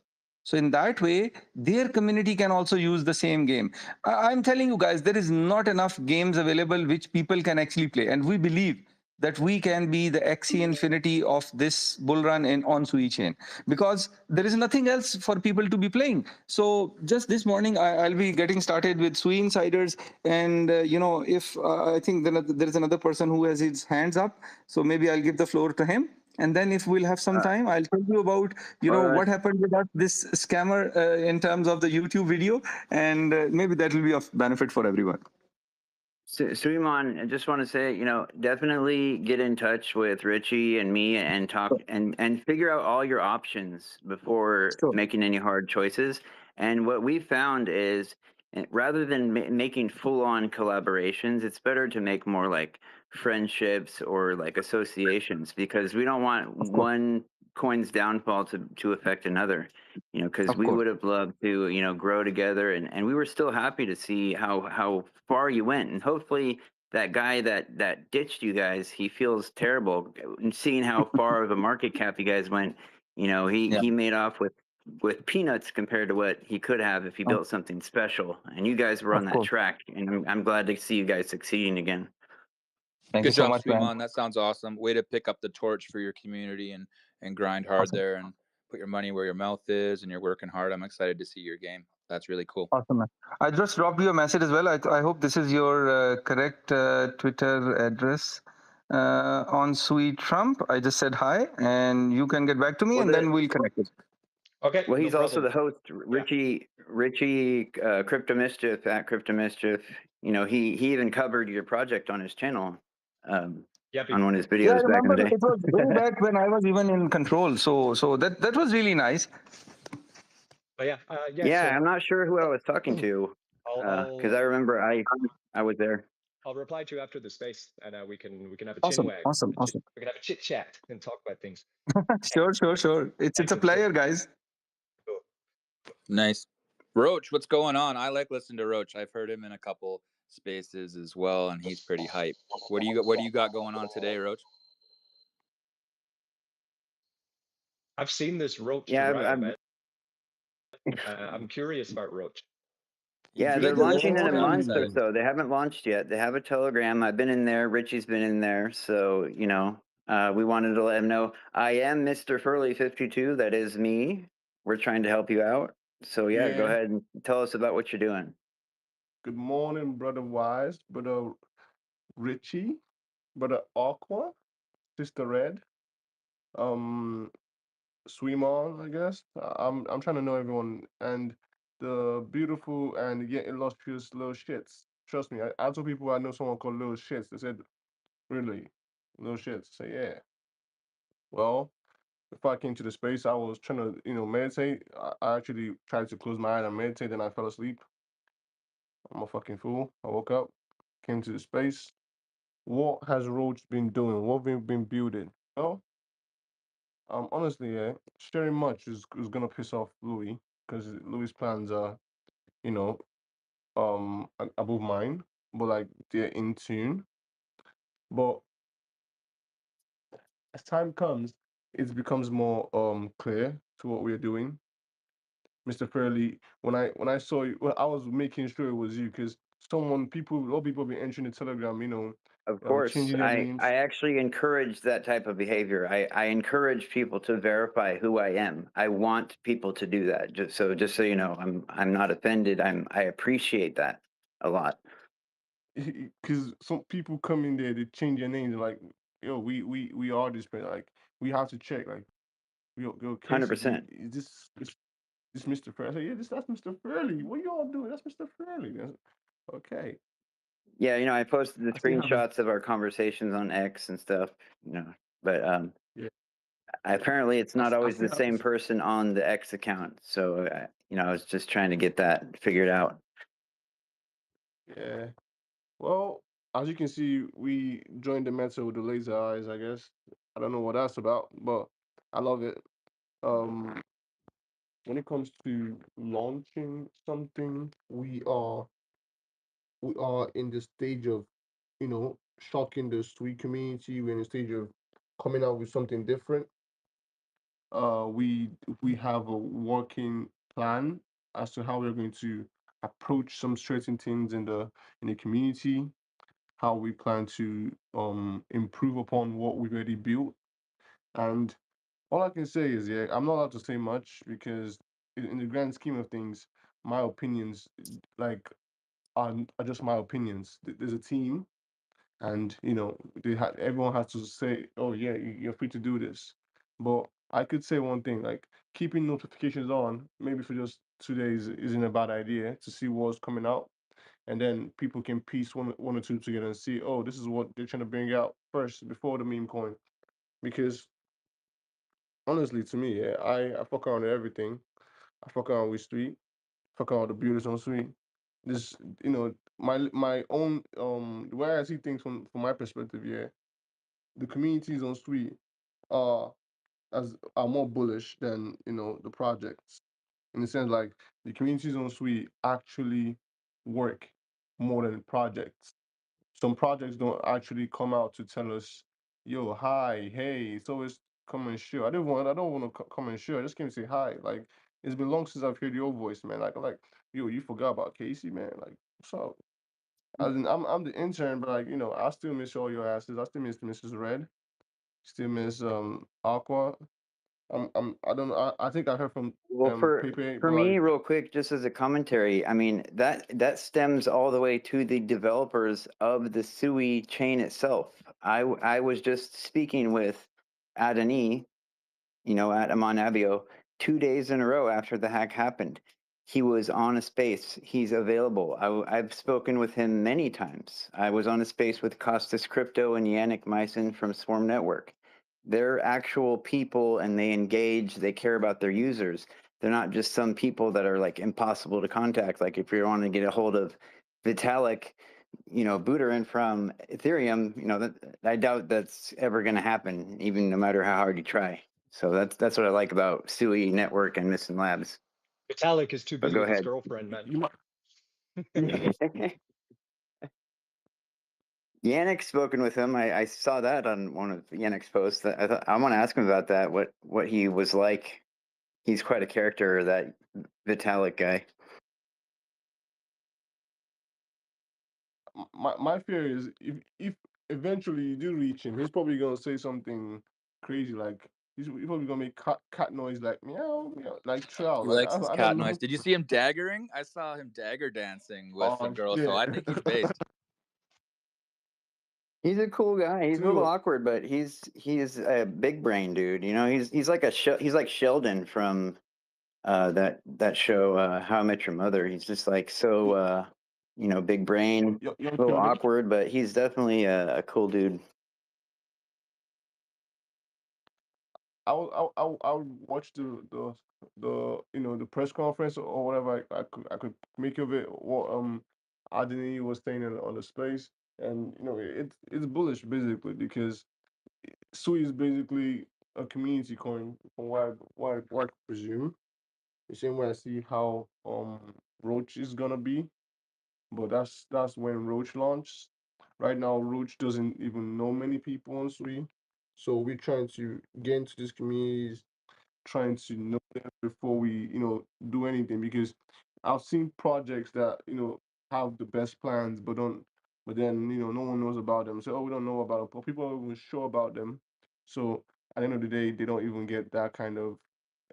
So in that way, their community can also use the same game. I'm telling you guys, there is not enough games available which people can actually play. And we believe that we can be the Axie Infinity of this bull run on Sui Chain, because there is nothing else for people to be playing. So just this morning, I'll be getting started with Sui Insiders. And, if I think there is another person who has his hands up, so maybe I'll give the floor to him. And then if we'll have some time, I'll tell you about, what happened with this scammer in terms of the YouTube video. And maybe that will be of benefit for everyone. Suleiman, I just want to say, definitely get in touch with Richie and me and talk and figure out all your options before making any hard choices. And what we found is, rather than making full-on collaborations, it's better to make more like friendships or like associations, because we don't want one coin's downfall to affect another, because we would have loved to, grow together, and we were still happy to see how far you went. And hopefully that guy that ditched you guys, he feels terrible seeing how far of a market cap you guys went. He made off with peanuts compared to what he could have if he built something special. And you guys were on that track, and I'm glad to see you guys succeeding again. Thank you so much, Suleiman. That sounds awesome. Way to pick up the torch for your community and grind hard there and put your money where your mouth is, and you're working hard. I'm excited to see your game. That's really cool. Awesome, man. I just dropped you a message as well. I hope this is your correct Twitter address on Sui Trump. I just said hi, and you can get back to me, and then we'll connect it. Okay. Well, he's also the host, Richie Crypto Mischief at Crypto Mischief. He even covered your project on his channel. On one of his videos back in the day. It was way back when I was even in control. So that was really nice. But I'm not sure who I was talking to, because I remember I was there. I'll reply to you after the space, and we can have a chinwag. Awesome. We can have a chit chat and talk about things. Sure. It's a player, guys. Cool. Nice. Roach, what's going on? I like listening to Roach. I've heard him in a couple spaces as well, and he's pretty hype. What do you got going on today, Roach? I've seen this Roach. I'm curious about Roach. Yeah, they're launching in a month or so. They haven't launched yet. They have a Telegram. I've been in there. Richie's been in there. So, we wanted to let him know I am Mr. Furley52. That is me. We're trying to help you out. So, go ahead and tell us about what you're doing. Good morning, Brother Wise, Brother Richie, Brother Aqua, Sister Red, Sweemon, I guess. I'm trying to know everyone, and the beautiful and yet illustrious little shits. Trust me, I told people I know someone called Little Shits. They said, really, Little Shits. I say, yeah. Well, before I came to the space, I was trying to, meditate. I actually tried to close my eyes and meditate, and I fell asleep. I'm a fucking fool. I woke up, came to the space. What has Roach been doing? What have we been building? Well, honestly, sharing much is gonna piss off Louis, because Louis' plans are, above mine, but like they're in tune. But as time comes, it becomes more clear to what we're doing. Mr. Fairley, when I saw you, well, I was making sure it was you, because a lot of people have been entering the Telegram, Of course, changing their names. I actually encourage that type of behavior. I encourage people to verify who I am. I want people to do that. Just so you know, I'm not offended. I appreciate that a lot. because some people come in there, they change their names, like, yo, we are this person. Like, we have to check. Like, yo, Casey, 100%. is this Mr. Fairley? I say, yeah, that's Mr. Fairley. What y'all doing? That's Mr. Fairley. Okay. Yeah, I posted the I see how the screenshots of our conversations on X and stuff, but yeah. apparently it's not I always see the how same this. person on the X account. So, I was just trying to get that figured out. Yeah. Well, as you can see, we joined the meta with the laser eyes. I guess I don't know what that's about, but I love it. Um, when it comes to launching something, we are in the stage of, shocking the Sui community. We're in the stage of coming out with something different. We have a working plan as to how we're going to approach some certain things in the community, how we plan to improve upon what we've already built. And all I can say is, yeah, I'm not allowed to say much because in the grand scheme of things, my opinions, like, are just my opinions. There's a team, and everyone has to say, oh yeah, you're free to do this. But I could say one thing, like, keeping notifications on maybe for just 2 days isn't a bad idea to see what's coming out, and then people can piece one or two together and see, oh, this is what they're trying to bring out first before the meme coin. Because honestly, to me, yeah, I fuck around with everything. I fuck around with Street, fuck around with the beauties on Street. This, my own, the way I see things from my perspective, yeah, the communities on Street are are more bullish than the projects, in the sense, like, the communities on Street actually work more than projects. Some projects don't actually come out to tell us, yo, hi, hey. It's always come and share. I don't want to come and share. I just came to say hi. Like, it's been long since I've heard your voice, man. Like, yo, you forgot about Casey, man. Like, what's up? As in, I'm the intern, but, like, I still miss all your asses. I still miss Mrs. Red. Still miss Aqua. I don't know. I think I heard from Well, Pepe, for but, me, like, real quick, just as a commentary, I mean that stems all the way to the developers of the Sui chain itself. I was just speaking with Adani, at Amon Abio 2 days in a row after the hack happened. He was on a space. He's available. I've spoken with him many times. I was on a space with Costas Crypto and Yannick Meisen from Swarm Network. They're actual people and they engage, they care about their users. They're not just some people that are like impossible to contact. Like if you're wanting to get a hold of Vitalik, Buterin from Ethereum, I doubt that's ever going to happen, even no matter how hard you try. So that's what I like about Sui Network and Missing Labs. Vitalik is too But busy go with his ahead. girlfriend, man. you might. Yannick's spoken with him. I saw that on one of Yannick's posts. I thought I want to ask him about that. What he was like. He's quite a character, that Vitalik guy. My fear is, if eventually you do reach him, he's probably gonna say something crazy, like he's probably gonna make cat noise, like meow meow, like trout. He Like, likes his I don't cat noise. know. Did you see him daggering? I saw him dagger dancing with a Oh girl, so shit. I think he's based. He's a cool guy. He's a little Too. awkward, but he's a big brain dude. He's like he's like Sheldon from that show How I Met Your Mother. He's just like so big brain, Young a little Sheldon. awkward, but he's definitely a cool dude. I'll watch the press conference or whatever I could make of it. What Adini was saying on the space, and it's bullish basically, because Sui is basically a community coin, from what I presume. The same way I see how Roach is gonna be, but that's when Roach launches. Right now, Roach doesn't even know many people on Sui, so we're trying to get into these communities, trying to know them before we do anything, because I've seen projects that have the best plans, but then no one knows about them. So, oh, we don't know about them, but people are even sure about them. So at the end of the day, they don't even get that kind of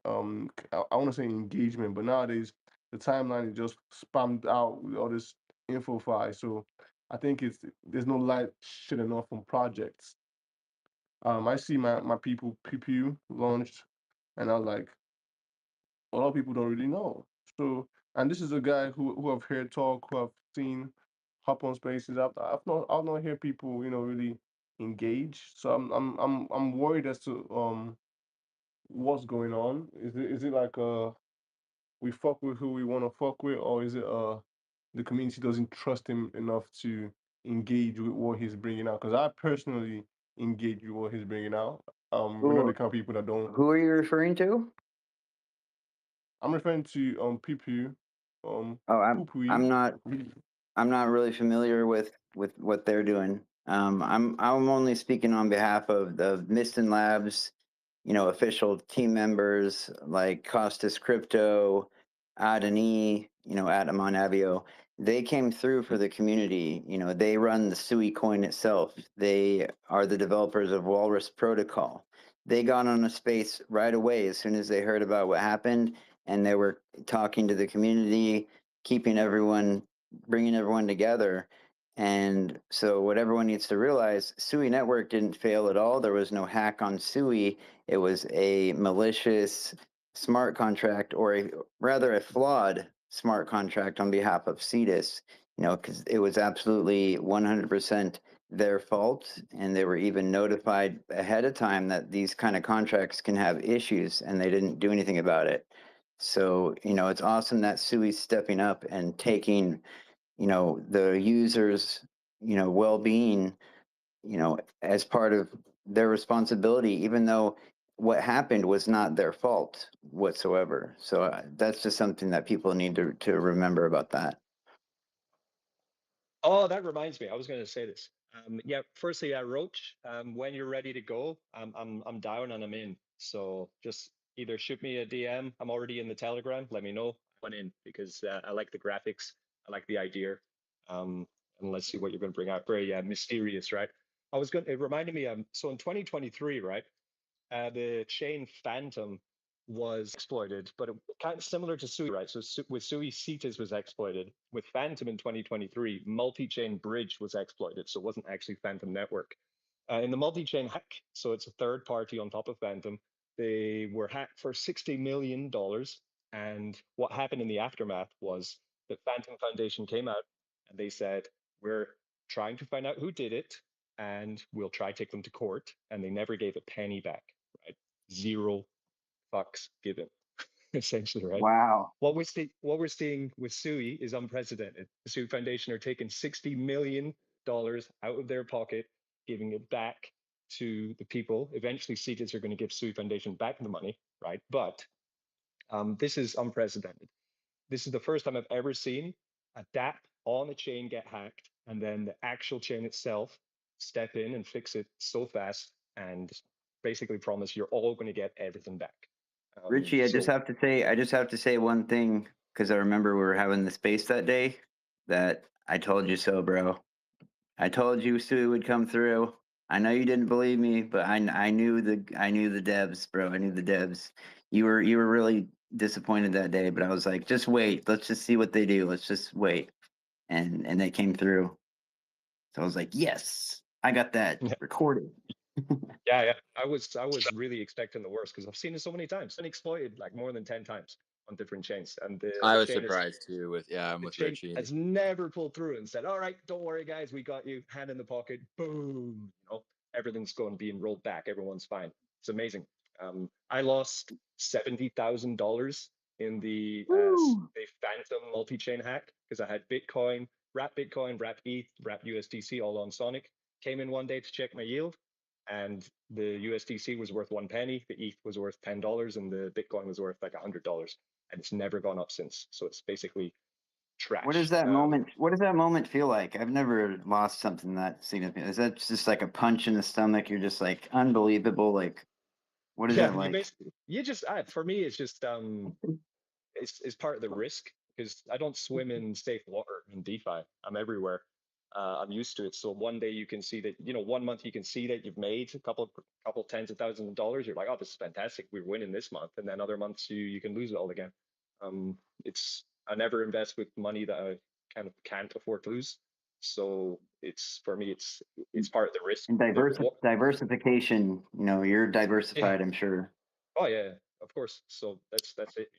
I want to say engagement, but nowadays the timeline is just spammed out with all this info files. So I think there's no light shitting off on projects. I see my people PPU launched, and I was like, a lot of people don't really know. So, and this is a guy who I've heard talk, who I've seen hop on spaces. I've not heard people, really engage. So I'm worried as to what's going on. Is it like we fuck with who we want to fuck with, or is it the community doesn't trust him enough to engage with what he's bringing out? Because I personally engage with what he's bringing out. We're not Who the kind of people that don't. who are you referring to? I'm referring to PPU, Oh, Pupui. I'm not I'm not really familiar with what they're doing. I'm only speaking on behalf of the Miston Labs, official team members like Costas Crypto, Adani, Adam on Avio. They came through for the community. They run the Sui coin itself. They are the developers of Walrus Protocol. They got on a space right away as soon as they heard about what happened, and they were talking to the community, keeping everyone, bringing everyone together. And so what everyone needs to realize, Sui Network didn't fail at all. There was no hack on Sui. It was a malicious smart contract, or rather a flawed smart contract on behalf of Cetus, because it was absolutely 100% their fault. And they were even notified ahead of time that these kind of contracts can have issues, and they didn't do anything about it. So, it's awesome that Sui's stepping up and taking, the users, well-being, as part of their responsibility, even though what happened was not their fault whatsoever. So that's just something that people need to remember about that. Oh, that reminds me. I was going to say this. Yeah, firstly, Roach, when you're ready to go, I'm down and I'm in. So just either shoot me a DM. I'm already in the Telegram. Let me know. I went in because I like the graphics. I like the idea. And let's see what you're going to bring out. Very mysterious, right? It reminded me, so in 2023, right? The chain Phantom was exploited, but it, kind of similar to Sui, right? So with Sui, Cetus was exploited. With Phantom in 2023, multi-chain bridge was exploited, so it wasn't actually Phantom Network. In the multi-chain hack, so it's a third party on top of Phantom, they were hacked for $60 million. And what happened in the aftermath was the Phantom Foundation came out and they said, we're trying to find out who did it and we'll try to take them to court. And they never gave a penny back, right? Zero fucks given, essentially, right? Wow. What we're seeing with Sui is unprecedented. The Sui Foundation are taking $60 million out of their pocket, giving it back to the people. Eventually, Cetus are going to give Sui Foundation back the money, right? But this is unprecedented. This is the first time I've ever seen a DApp on a chain get hacked, and then the actual chain itself step in and fix it so fast and basically promise you're all going to get everything back. Richie, I just So have to say one thing, because I remember we were having the space that day, that I told you so, bro. I told you Sue would come through. I know you didn't believe me, but I knew the devs, bro. I knew the devs. You were really disappointed that day, but I was like, just wait. Let's just see what they do. Let's just wait. And they came through. So I was like, yes, I got that recorded. yeah, I was really expecting the worst because I've seen it so many times. Been exploited like more than 10 times on different chains, and I the was chain is surprised too the with chain Richie. has never pulled through and said, "All right, don't worry, guys, we got you." Hand in the pocket, boom. Everything's going being rolled back. Everyone's fine. It's amazing. I lost $70,000 in the Phantom multi-chain hack because I had Bitcoin, wrap ETH, wrap USDC all on Sonic. Came in one day to check my yield, and the USDC was worth 1 penny, the ETH was worth $10, and the Bitcoin was worth like $100, and it's never gone up since. So it's basically What does trash. that moment? What does that moment feel like? I've never lost something that significant. Is that just like a punch in the stomach? You're just like unbelievable. Like, what is Yeah, that like? you just for me it's just it's part of the risk because I don't swim in safe water in DeFi. I'm everywhere. I'm used to it. So one day you can see that, 1 month you can see that you've made a couple tens of thousands of dollars. You're like, oh, this is fantastic. We're winning this month. And then other months you can lose it all again. I never invest with money that I kind of can't afford to lose. So it's for me, it's part of the risk. And diversification, you're diversified, I'm sure. Oh yeah, of course. So that's it,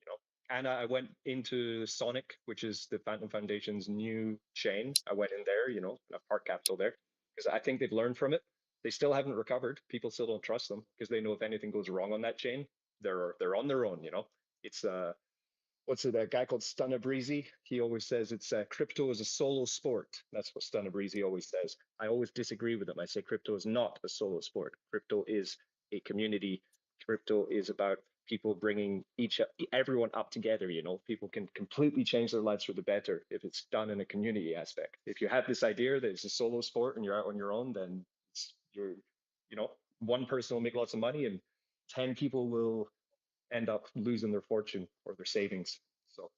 And I went into Sonic, which is the Phantom Foundation's new chain. I went in there, I parked capital there because I think they've learned from it. They still haven't recovered. People still don't trust them because they know if anything goes wrong on that chain, they're on their own. It's what's it? A guy called Stunna Breezy. He always says it's crypto is a solo sport. That's what Stunna Breezy always says. I always disagree with him. I say crypto is not a solo sport. Crypto is a community. Crypto is about people bringing everyone up together. People can completely change their lives for the better if it's done in a community aspect. If you have this idea that it's a solo sport and you're out on your own, then one person will make lots of money and 10 people will end up losing their fortune or their savings. So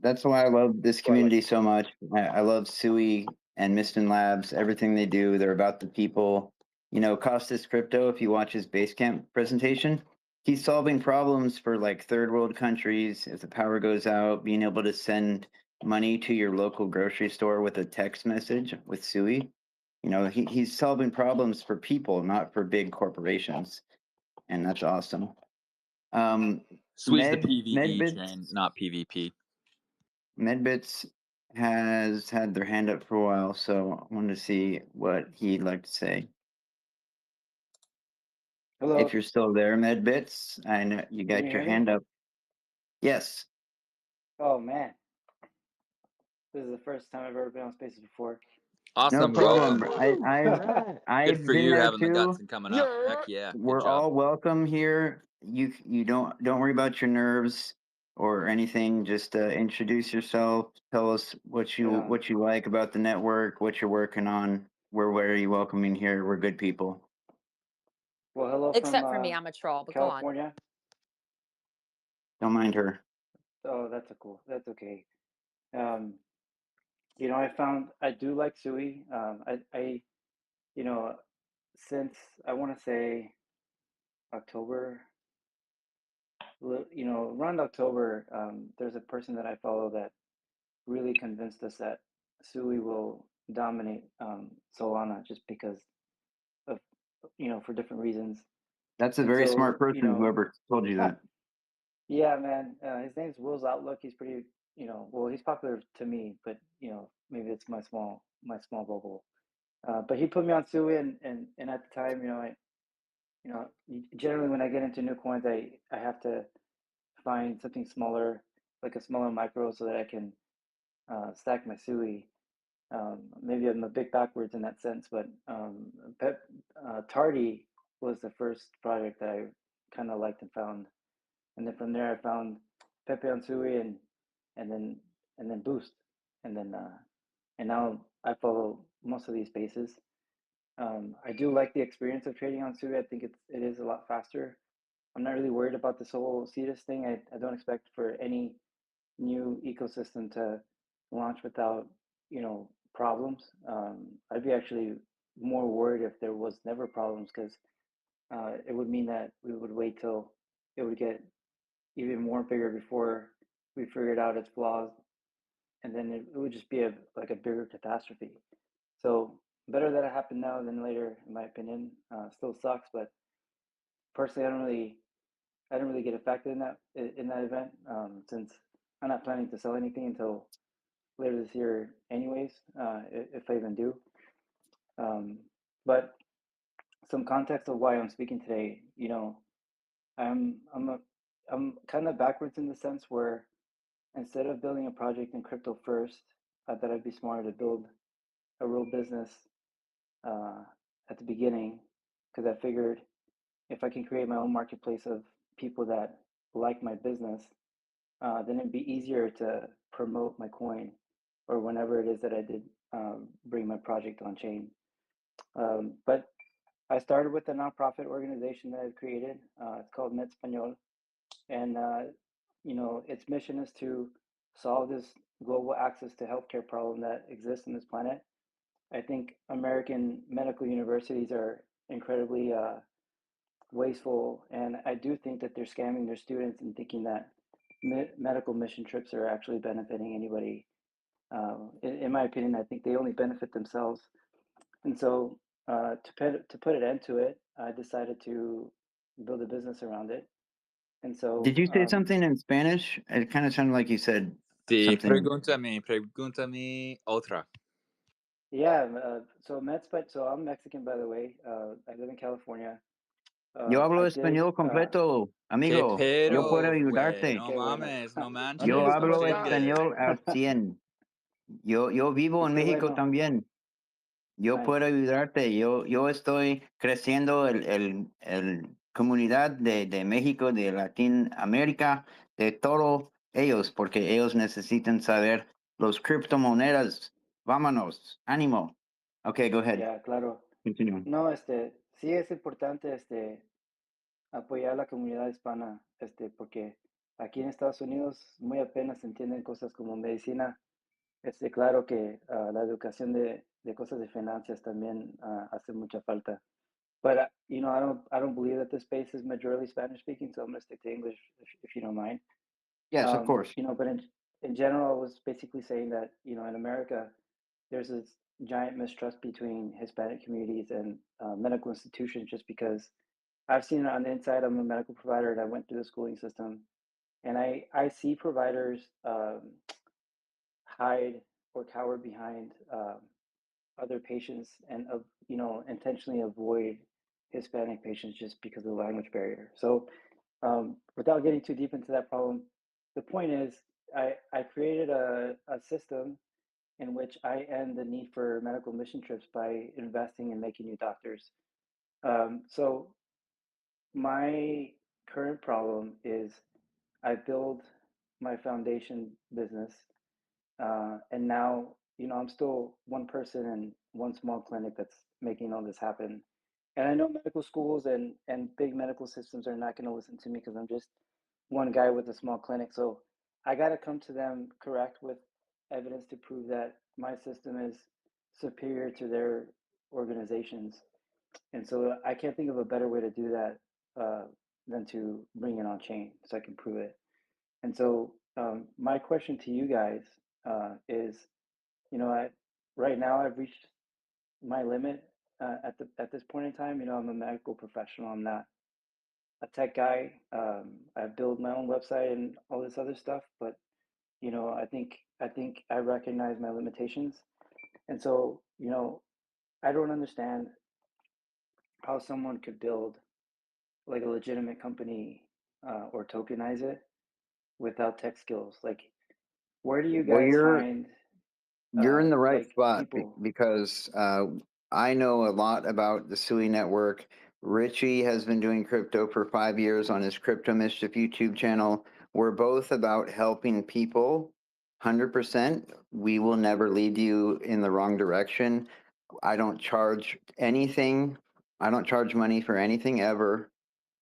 That's why I love this I like community so much. I love Sui and Miston Labs, everything they do. They're about the people. Costas Crypto, if you watch his Basecamp presentation, he's solving problems for like third world countries. If the power goes out, being able to send money to your local grocery store with a text message with Sui. He's solving problems for people, not for big corporations. And that's awesome. Sui's the PvE Medbits, chain, not PvP. Medbits has had their hand up for a while, so I wanted to see what he'd like to say. Hello. If you're still there, Medbits, I know you got your hand up. Yes. Oh man, this is the first time I've ever been on Spaces before. Awesome. No problem. Welcome. I've Good for been you there having too. the guts and coming up. Heck yeah. Good We're job. all welcome here. You don't worry about your nerves or anything. Just introduce yourself. Tell us what you like about the network, what you're working on. We're very welcoming here. We're good people. Well, hello Except from for me, I'm a troll, but California. Don't mind her. Oh, that's okay. I do like Sui. Since I want to say October, around October, there's a person that I follow that really convinced us that Sui will dominate Solana just because of, for different reasons. That's a very smart person, whoever told you that. Yeah, man. His name's Will's Outlook. He's pretty, he's popular to me, but maybe it's my small bubble. But he put me on Sui, and at the time, generally when I get into new coins, I have to find something smaller, like a smaller micro, so that I can stack my Sui. Maybe I'm a bit backwards in that sense, but Tardy was the first project that I kind of liked and found, and then from there I found Pepe on Sui and then Boost, and now I follow most of these spaces. I do like the experience of trading on Sui. I think it is a lot faster. I'm not really worried about this whole CETUS thing. I don't expect for any new ecosystem to launch without problems. I'd be actually more worried if there was never problems, because it would mean that we would wait till it would get even more bigger before we figured out its flaws, and then it would just be a bigger catastrophe. So better that it happened now than later, in my opinion. Still sucks, but personally, I don't really get affected in that event, since I'm not planning to sell anything until later this year, anyways, if I even do. But some context of why I'm speaking today. I'm kind of backwards in the sense where instead of building a project in crypto first, I thought I'd be smarter to build a real business uh, at the beginning, because I figured if I can create my own marketplace of people that like my business, then it'd be easier to promote my coin or whenever it is that I did bring my project on chain. But I started with a nonprofit organization that I've created. It's called Net Español, and its mission is to solve this global access to healthcare problem that exists on this planet. I think American medical universities are incredibly wasteful, and I do think that they're scamming their students and thinking that medical mission trips are actually benefiting anybody. In my opinion, I think they only benefit themselves. And so to put an end to it, I decided to build a business around it. And Did so you say something in Spanish? It kind of sounded like you said Sí, something. pregúntame otra. yeah, so I'm Mexican, by the way. I live in California. Yo hablo I did español completo, ¿Qué amigo. Yo puedo pedo, güey? ayudarte. No qué bueno. mames, no I need Yo to manches, no come hablo back. chingues. español al 100. Yo vivo en Qué México bueno. también. Yo Nice. puedo ayudarte. Yo estoy creciendo el comunidad de México, de Latinoamérica, de todos ellos, porque ellos necesitan saber los criptomonedas. Vámonos, ánimo. Okay, go ahead. Ya, claro. Continue. No, sí es importante, apoyar a la comunidad hispana, porque aquí en Estados Unidos muy apenas se entienden cosas como medicina. Claro que la educación de cosas de finanzas también hace mucha falta. But I don't believe that this space is majorly Spanish speaking, so I'm going to stick to English if you don't mind. Yes, of course. But in general, I was basically saying that in America, there's this giant mistrust between Hispanic communities and medical institutions, just because I've seen it on the inside. I'm a medical provider, and I went through the schooling system, and I see providers hide or cower behind other patients and intentionally avoid Hispanic patients just because of the language barrier. So without getting too deep into that problem, the point is I created a system in which I end the need for medical mission trips by investing in making new doctors. So my current problem is I build my foundation business, and now I'm still one person in one small clinic that's making all this happen. And I know medical schools and big medical systems are not going to listen to me because I'm just one guy with a small clinic. So I got to come to them correct with evidence to prove that my system is superior to their organizations. And so I can't think of a better way to do that uh, than to bring it on chain so I can prove it. And so my question to you guys is, right now I've reached my limit at this point in time. I'm a medical professional. I'm not a tech guy. I build my own website and all this other stuff, but I think I recognize my limitations, and so I don't understand how someone could build like a legitimate company or tokenize it without tech skills. Like, where do you Well, guys find you're in the right like spot people? because I know a lot about the Sui network. Richie has been doing crypto for 5 years on his Crypto Mischief YouTube channel. We're both about helping people 100%. We will never lead you in the wrong direction. I don't charge anything. I don't charge money for anything ever.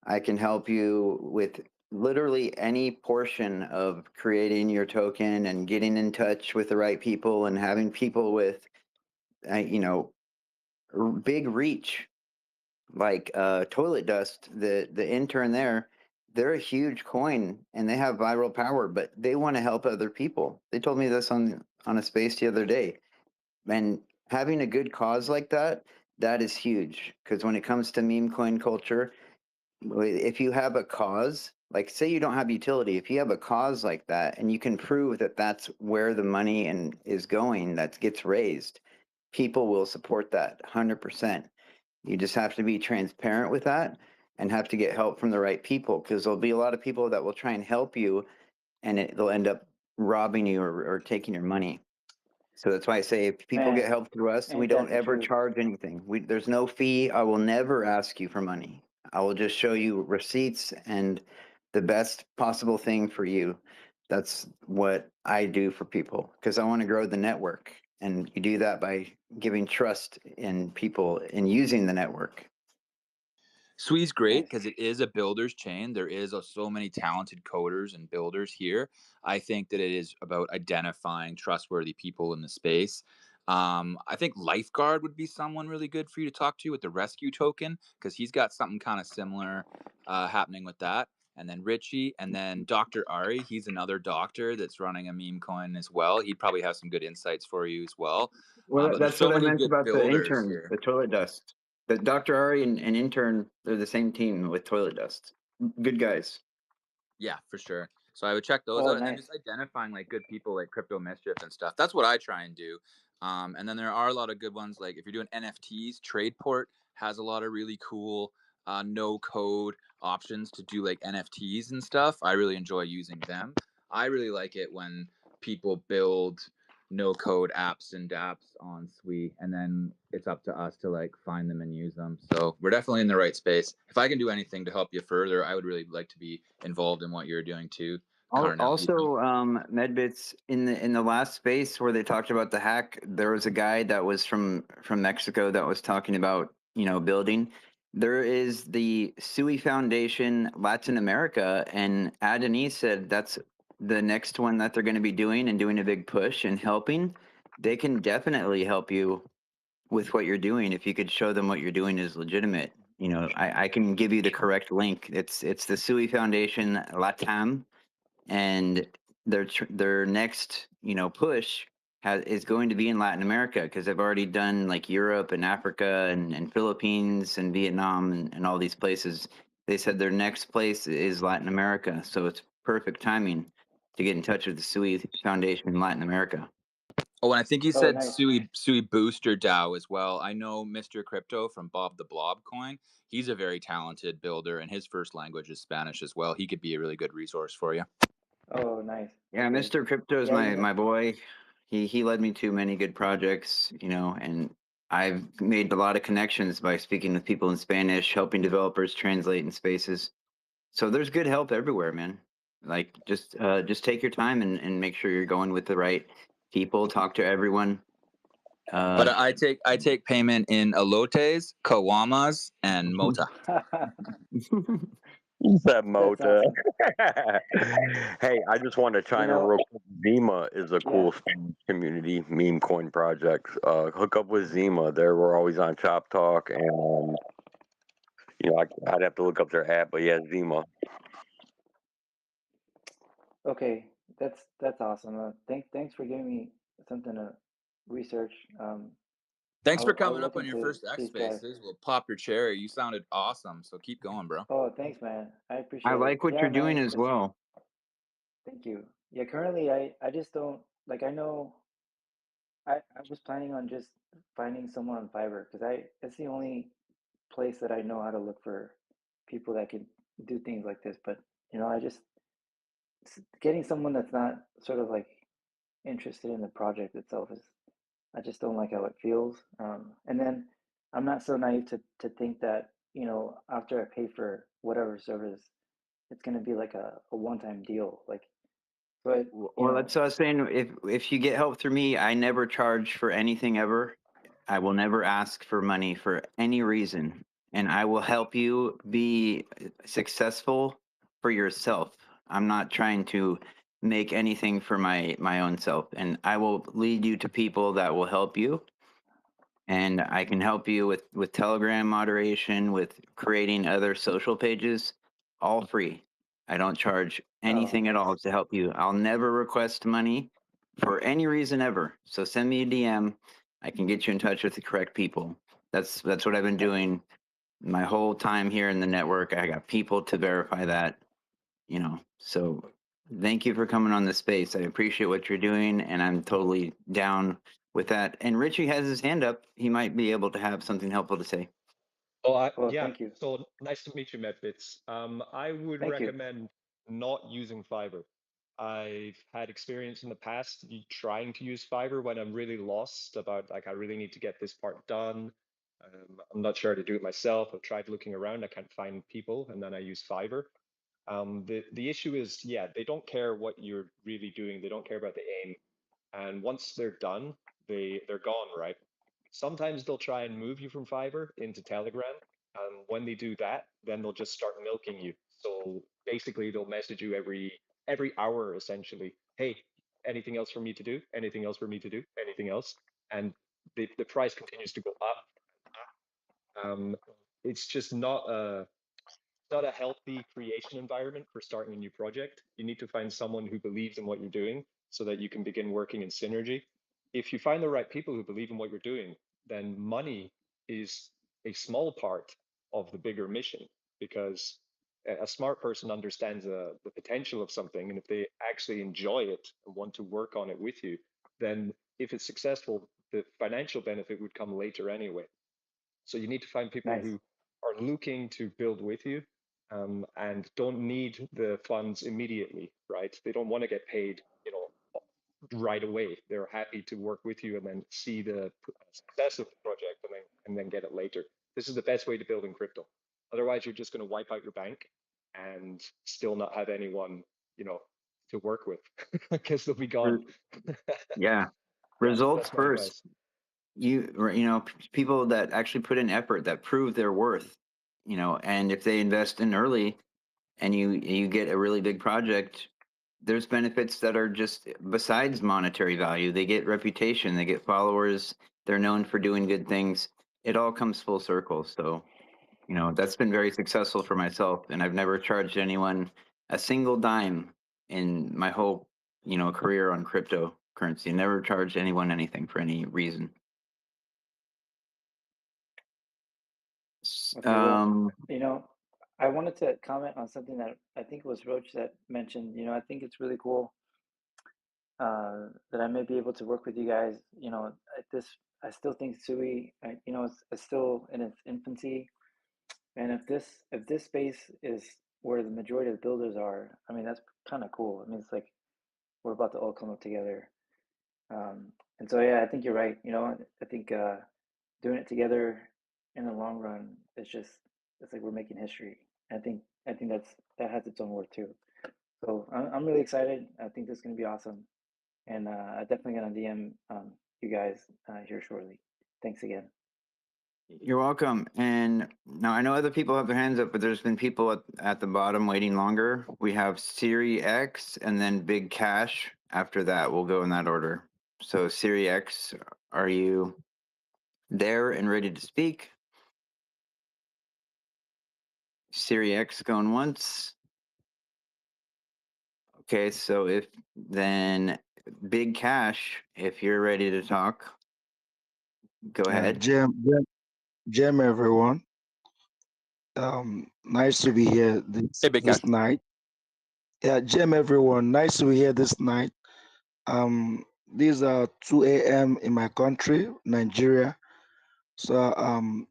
I can help you with literally any portion of creating your token and getting in touch with the right people and having people with, big reach, like Toilet Dust, the intern there. They're a huge coin and they have viral power, but they want to help other people. They told me this on a space the other day. And having a good cause like that is huge because when it comes to meme coin culture, if you have a cause, like say you don't have utility, if you have a cause like that and you can prove that that's where the money and is going, that gets raised, people will support that 100%. You just have to be transparent with that and have to get help from the right people because there'll be a lot of people that will try and help you and they'll end up robbing you or taking your money. So that's why I say if people get Man, help through us, we ain't don't that the ever truth? charge anything. There's no fee. I will never ask you for money. I will just show you receipts and the best possible thing for you. That's what I do for people because I want to grow the network. And you do that by giving trust in people and using the network. Sui's great Nice. because it is a builder's chain. There is so many talented coders and builders here. I think that it is about identifying trustworthy people in the space. I think Lifeguard would be someone really good for you to talk to with the rescue token because he's got something kind of similar happening with that. and then Richie, and then Dr. Ari. He's another doctor that's running a meme coin as well. He'd probably have some good insights for you as well. Well, But there's that's so what I many meant good about the builders intern, here. the toilet dust. The Dr. Ari and intern, they're the same team with toilet dust. Good guys. Yeah, for sure. So I would check those Oh, out, and then nice. just identifying like good people like Crypto Mischief and stuff. That's what I try and do. And then there are a lot of good ones. Like if you're doing NFTs, Tradeport has a lot of really cool no code options to do like NFTs and stuff. I really enjoy using them. I really like it when people build no code apps and dApps on Sui, and then it's up to us to like find them and use them. So we're definitely in the right space. If I can do anything to help you further, I would really like to be involved in what you're doing too. Carnell, you know. Also, Medbits in the last space where they talked about the hack, there was a guy that was from Mexico that was talking about building. There is the Sui Foundation Latin America, and Adonis said that's the next one that they're going to be doing and doing a big push and helping. They can definitely help you with what you're doing if you could show them what you're doing is legitimate. I can give you the correct link. It's the Sui Foundation Latam, and their next push is going to be in Latin America, because they've already done like Europe and Africa and Philippines and Vietnam and all these places. They said their next place is Latin America, so it's perfect timing to get in touch with the Sui Foundation in Latin America. Oh, and I think you Oh, said nice. Sui Booster DAO as well. I know Mr. Crypto from Bob the Blob Coin. He's a very talented builder, and his first language is Spanish as well. He could be a really good resource for you. Oh, nice. Yeah, Okay. Mr. Crypto is Yeah, my boy. He led me to many good projects, and I've made a lot of connections by speaking with people in Spanish, helping developers translate in spaces. So there's good help everywhere, man. Like just take your time and make sure you're going with the right people. Talk to everyone. But I take payment in elotes, kawamas, and mota. You said that's Mota. awesome. Hey, I just want to You chime in know, real quick. Zima is a yeah. cool Spanish community meme coin project. Hook up with Zima. We're always on Chop Talk, and I'd have to look up their app, but yeah, Zima. Okay, that's awesome. Thanks for giving me something to research. Thanks for I'll coming look up on your into first X these guys. Spaces. We'll pop your cherry. You sounded awesome, so keep going, bro. Oh, thanks, man. I I appreciate it. like what Yeah, you're doing man. as well. Thank you. Yeah, currently I just don't like. I know I was planning on just finding someone on Fiverr, because it's the only place that I know how to look for people that can do things like this. But I just getting someone that's not sort of like interested in the project itself is, I just don't like how it feels. And then I'm not so naive to think that after I pay for whatever service, it's going to be like a one-time deal. Like, but Well, that's what I was saying. If you get help through me, I never charge for anything ever. I will never ask for money for any reason, and I will help you be successful for yourself. I'm not trying to make anything for my own self, and I will lead you to people that will help you, and I can help you with Telegram moderation, with creating other social pages, all free. I don't charge oh, anything at nice. all to help you. I'll never request money for any reason ever. So send me a DM. I can get you in touch with the correct people. That's what I've been doing my whole time here in the network. I got people to verify that, So thank you for coming on this space. I appreciate what you're doing, and I'm totally down with that. And Richie has his hand up. He might be able to have something helpful to say. Oh, Well, yeah. thank you. So nice to meet you, Medbits. I would Thank you. recommend not using Fiverr. I've had experience in the past trying to use Fiverr when I'm really lost about, like, I really need to get this part done. I'm not sure how to do it myself. I've tried looking around. I can't find people, and then I use Fiverr. The issue is, yeah, they don't care what you're really doing. They don't care about the aim. And once they're done, they're gone, right? Sometimes they'll try and move you from Fiverr into Telegram. And when they do that, then they'll just start milking you. So basically they'll message you every hour essentially. Hey, anything else for me to do? Anything else for me to do? Anything else? And the price continues to go up. Um, it's just not not a healthy creation environment for starting a new project. You need to find someone who believes in what you're doing so that you can begin working in synergy. If you find the right people who believe in what you're doing, then money is a small part of the bigger mission, because a smart person understands the potential of something, and if they actually enjoy it and want to work on it with you, then if it's successful, the financial benefit would come later anyway. So you need to find people Nice. who are looking to build with you, and don't need the funds immediately, right? They don't want to get paid, right away. They're happy to work with you and then see the success of the project and then get it later. This is the best way to build in crypto. Otherwise, you're just going to wipe out your bank and still not have anyone, to work with because they'll be gone. Yeah. Yeah, Results that's my first. advice. People that actually put in effort, that prove their worth, and if they invest in early and you get a really big project, there's benefits that are just besides monetary value. They get reputation, they get followers, they're known for doing good things. It all comes full circle. So, that's been very successful for myself, and I've never charged anyone a single dime in my whole, career on cryptocurrency. Never charged anyone anything for any reason. Okay, well, I wanted to comment on something that I think it was Roach that mentioned. I think it's really cool that I may be able to work with you guys. At this, I still think Sui, it's still in its infancy, and if this space is where the majority of the builders are, I mean that's kind of cool. I mean, it's like we're about to all come up together, and so yeah, I think you're right. I think doing it together in the long run is it's like we're making history. I think that has its own worth too. So I'm really excited. I think this is gonna be awesome, and I'm definitely gonna DM you guys here shortly. Thanks again. You're welcome. And now I know other people have their hands up, but there's been people at the bottom waiting longer. We have Siri X and then Big Cash. After that, we'll go in that order. So Siri X, are you there and ready to speak? Siri X going once. Okay, so if then Big Cash, if you're ready to talk, go ahead. Jam, everyone. Nice to be here Hey, Big this Cash. night. Yeah, Jam, everyone. Nice to be here this night. These are 2 a.m. in my country, Nigeria. So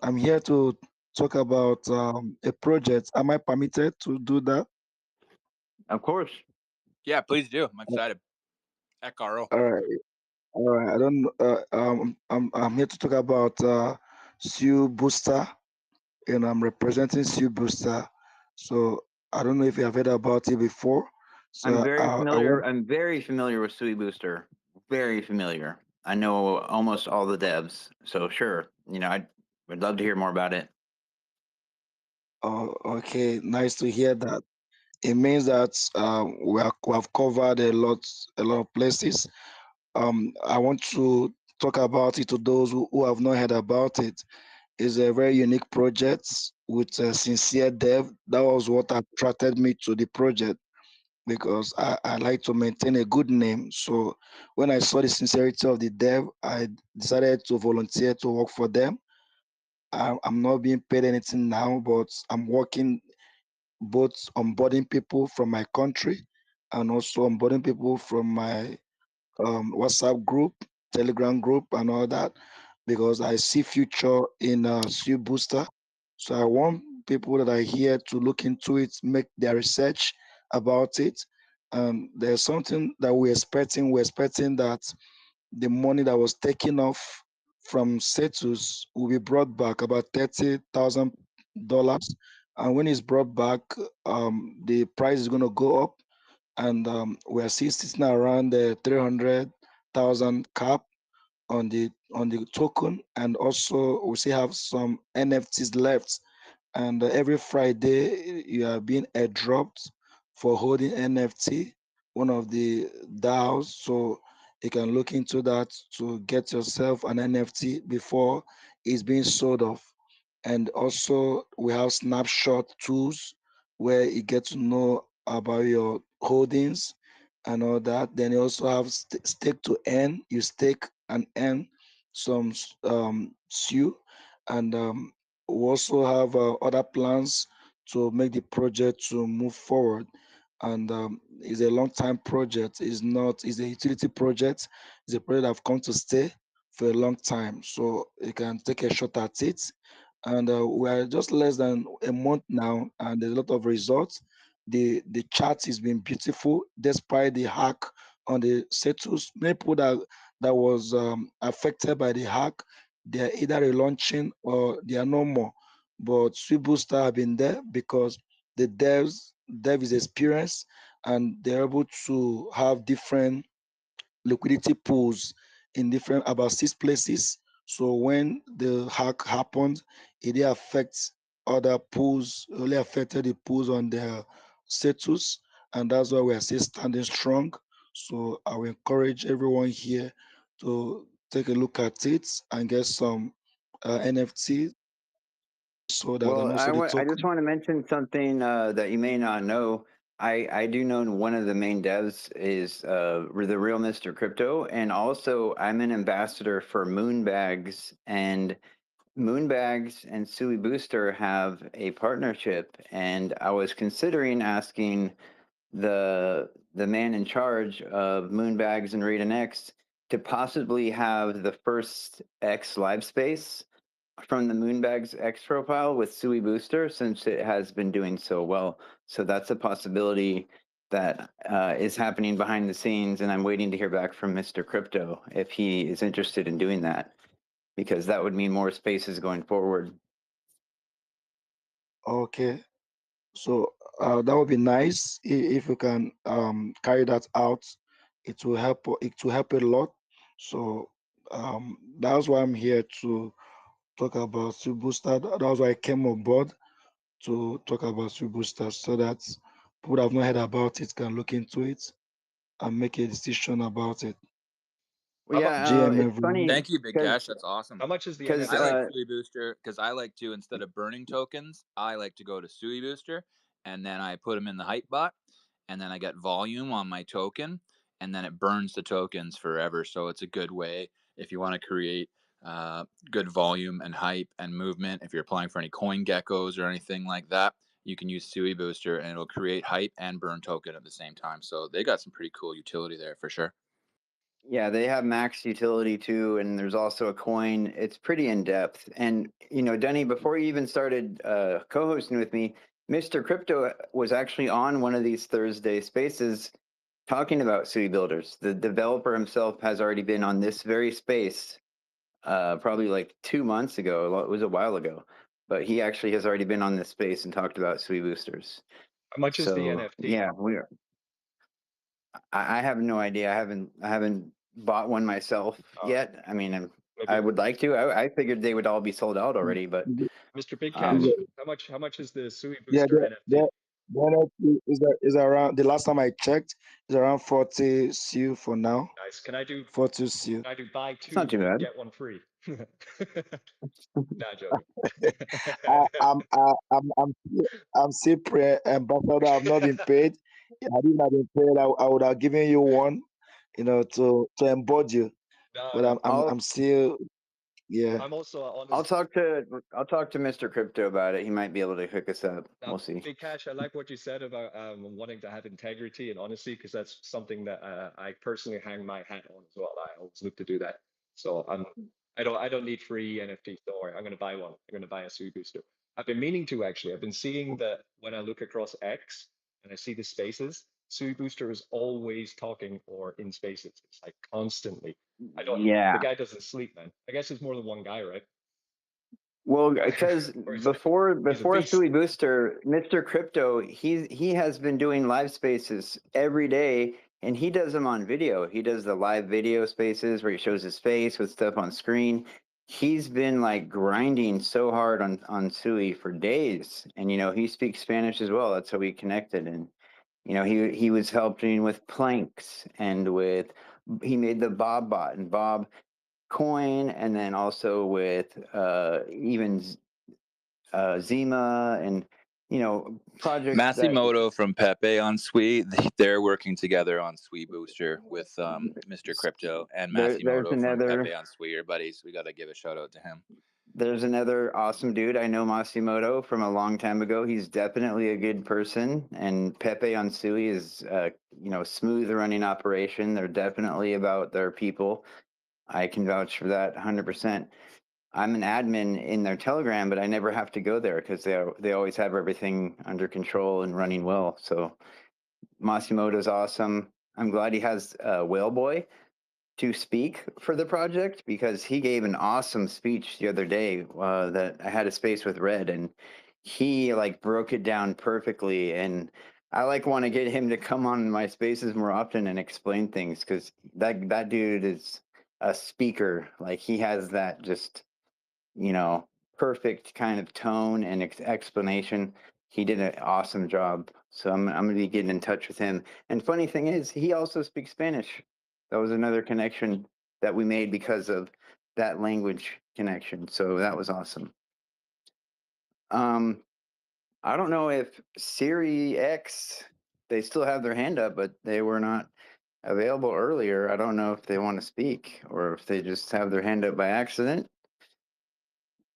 I'm here to talk about a project. Am I permitted to do that? Of course. Yeah, please do. I'm excited. Ekaro. All right. All right. I don't. I'm here to talk about Sue Booster, and I'm representing Sue Booster. So I don't know if you have heard about it before. So I'm very I familiar. want. I'm very familiar with Sui Booster. Very familiar. I know almost all the devs. So sure, I would love to hear more about it. Oh, okay. Nice to hear that. It means that we have covered a lot of places. I want to talk about it to those who have not heard about it. It's a very unique project with a sincere dev. That was what attracted me to the project because I like to maintain a good name. So when I saw the sincerity of the dev, I decided to volunteer to work for them. I'm not being paid anything now, but I'm working both onboarding people from my country and also onboarding people from my WhatsApp group, Telegram group, and all that because I see future in Sue Booster. So I want people that are here to look into it, make their research about it. There's something that we're expecting. We're expecting that the money that was taken off from Cetus will be brought back about $30,000. And when it's brought back, the price is going to go up and we're still sitting around the 300,000 cap on the token, and also we still have some NFTs left. And every Friday you are being airdropped for holding NFT, one of the DAOs. So you can look into that to get yourself an NFT before it's being sold off. And also we have snapshot tools where you get to know about your holdings and all that. Then you also have stake to earn. You stake and earn some SU, and we also have other plans to make the project to move forward. And it's a long time project. It's not. It's a utility project. It's a project I've come to stay for a long time, so you can take a shot at it. And we are just less than a month now, and there's a lot of results. The chart has been beautiful despite the hack on the status. Many people that was affected by the hack, they're either relaunching or they are no more. But Sweet Booster have been there because the dev is experienced, and they're able to have different liquidity pools in different about 6 places. So when the hack happened, it didn't affect other pools, it only affected the pools on their status, and that's why we are still standing strong. So I will encourage everyone here to take a look at it and get some NFT so that, and Well, also the I just token. want to mention something that you may not know. I do know one of the main devs is the real Mr. Crypto, and also I'm an ambassador for Moonbags, and Moonbags and Sui Booster have a partnership, and I was considering asking the man in charge of Moonbags and Raiden X to possibly have the first X live space from the Moonbags X profile with Sui Booster, since it has been doing so well. So that's a possibility that is happening behind the scenes, and I'm waiting to hear back from Mr. Crypto if he is interested in doing that, because that would mean more spaces going forward. Okay. So that would be nice if you can carry that out. It will help. It will help a lot. So that's why I'm here to talk about Sweet Booster. That's why I came on board to talk about Sweet Booster, so that people that have not heard about it can look into it and make a decision about it. Well, yeah, GM it's everyone. funny Thank you, Big because Cash. That's awesome. How much is the because I like NFT? Sui Booster because I like to, instead of burning tokens, I like to go to Sui Booster and then I put them in the hype bot and then I get volume on my token and then it burns the tokens forever. So it's a good way if you want to create good volume and hype and movement. If you're applying for any coin geckos or anything like that, you can use Sui Booster and it'll create hype and burn token at the same time. So they got some pretty cool utility there for sure. yeah, they have max utility too, and there's also a coin. It's pretty in depth. And you know, Denny, before you even started co-hosting with me, Mr. Crypto was actually on one of these Thursday spaces talking about Sui Builders. The developer himself has already been on this very space, probably like 2 months ago. It was a while ago, but he actually has already been on this space and talked about Sui Boosters. How much is the So NFT? yeah, I have no idea. I haven't bought one myself yet. I mean, I Maybe would like to. I figured they would all be sold out already, but Mr. Big um, Cash. How much is the Sui Yeah, Booster NFT? the NFT is around. The last time I checked, is around 40 SU for now. Nice. Can I do 40 SU. buy it's not too two bad. get one free? Nah, joking. I'm still ambassador. I've not been paid. If I didn't have been paid, I would have given you one, to embody you. No, But no. I'm still, yeah. I'm also an I'll honest. talk to Mr. Crypto about it. He might be able to hook us up. We'll see. Big Cash, I like what you said about wanting to have integrity and honesty, because that's something that I personally hang my hat on as well. I always look to do that. So I don't need free NFTs. Don't worry. I'm going to buy one. I'm going to buy a Sui Booster. I've been meaning to, actually. I've been seeing that when I look across X and I see the spaces, Sui Booster is always talking or in spaces. It's like constantly. Yeah. The guy doesn't sleep, man. I guess it's more than one guy, right? Well, because Or he's before a beast. Sui Booster, Mr. Crypto, he has been doing live spaces every day, and he does them on video. He does the live video spaces where he shows his face with stuff on screen. He's been like grinding so hard on Sui for days, and you know he speaks Spanish as well. That's how we connected, and you know he was helping with planks and with he made the Bob bot and Bob coin, and then also with even Zima, and projects that Masimoto from Pepe on Sui, they're working together on Sui Booster with Mr. Crypto, and there's Masimoto from another Pepe on Sui are buddies. We got to give a shout out to him. there's another awesome dude. I know Masimoto from a long time ago. He's definitely a good person, and Pepe on Sui is smooth running operation. They're definitely about their people. I can vouch for that 100%. I'm an admin in their Telegram, but I never have to go there because they always have everything under control and running well. So Masimoto's awesome. I'm glad he has Whale Boy to speak for the project because he gave an awesome speech the other day that I had a space with Red, and he broke it down perfectly. And I want to get him to come on my spaces more often and explain things because that dude is a speaker. He has that just perfect kind of tone and explanation. He did an awesome job. So I'm going to be getting in touch with him. And funny thing is, he also speaks Spanish. That was another connection that we made because of that language connection. So that was awesome. I don't know if Siri X, they still have their hand up, but they were not available earlier. I don't know if they want to speak or if they just have their hand up by accident.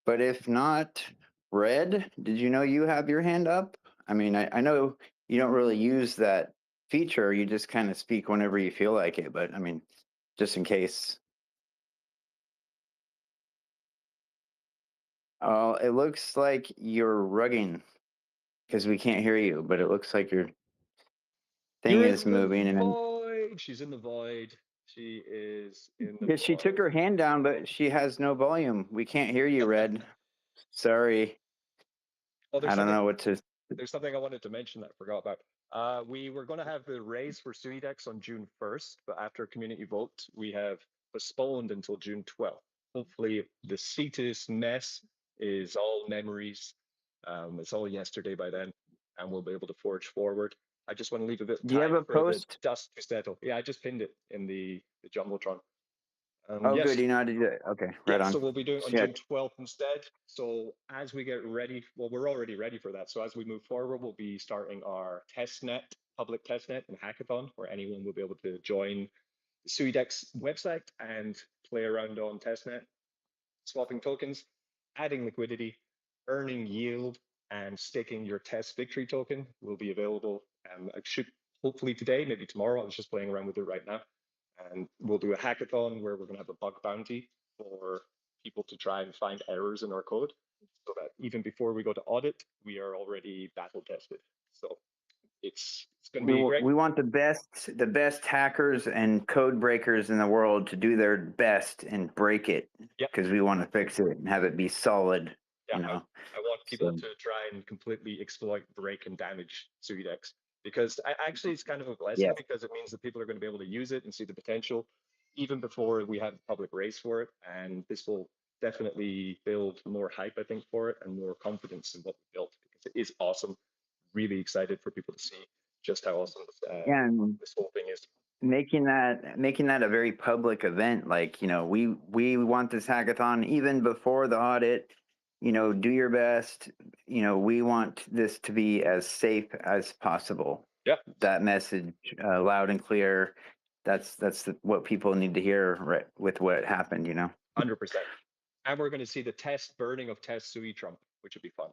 But if not, Red, did you know you have your hand up? I mean, I know you don't really use that feature. You just kind of speak whenever you feel like it. But I mean, just in case. Oh, it looks like you're rugging because we can't hear you, but it looks like your thing You're is in the moving. And then void. She's in the void. She is in the yeah, she took her void. hand down, but she has no volume. We can't hear you, Red. Sorry. Oh, I don't know what to. there's something I wanted to mention that I forgot about. We were going to have the raise for SuiDex on June 1st, but after community vote, we have postponed until June 12th. Hopefully, the Cetus mess is all memories. It's all yesterday by then, and we'll be able to forge forward. I just want to leave a bit of Do you have time a for the post? dust to settle. Yeah, I just pinned it in the Jumbotron. Oh, Yes. good. You know how to do it. Okay, right Yeah, on. so we'll be doing it on Yeah. June 12th instead. So as we get ready, well, we're already ready for that. So as we move forward, we'll be starting our testnet, public testnet and hackathon, where anyone will be able to join the SuiDex website and play around on testnet, swapping tokens, adding liquidity, earning yield, and staking your test victory token will be available. I should hopefully today, maybe tomorrow. I was just playing around with it right now. And we'll do a hackathon where we're going to have a bug bounty for people to try and find errors in our code so that even before we go to audit, we are already battle tested. So it's going to be great. We want the best hackers and code breakers in the world to do their best and break it because we want to fix it and have it be solid. Yeah, you know. I want people to try and completely exploit, break, and damage SuiDex because actually it's kind of a blessing because it means that people are going to be able to use it and see the potential even before we have a public race for it. And this will definitely build more hype, I think, for it and more confidence in what we built because it is awesome. Really excited for people to see just how awesome this whole thing is. Making that a very public event, we want this hackathon even before the audit. Do your best. We want this to be as safe as possible. Yeah. That message, loud and clear. That's what people need to hear, right, with what happened. 100%. And we're going to see the test burning of test Sui Trump, which would be fun.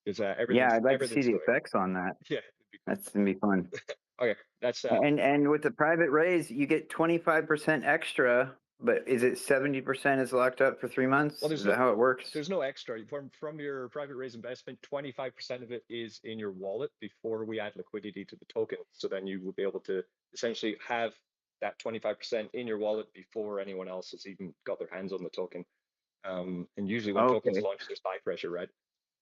Yeah, I'd like to see the effects on that. Yeah, that's gonna be fun. Okay, that's and with the private raise, you get 25% extra. But is it 70% is locked up for 3 months? Is that how it works? There's no extra from your private raise investment. 25% of it is in your wallet before we add liquidity to the token. So then you will be able to essentially have that 25% in your wallet before anyone else has even got their hands on the token. And usually when tokens launch, there's buy pressure, right?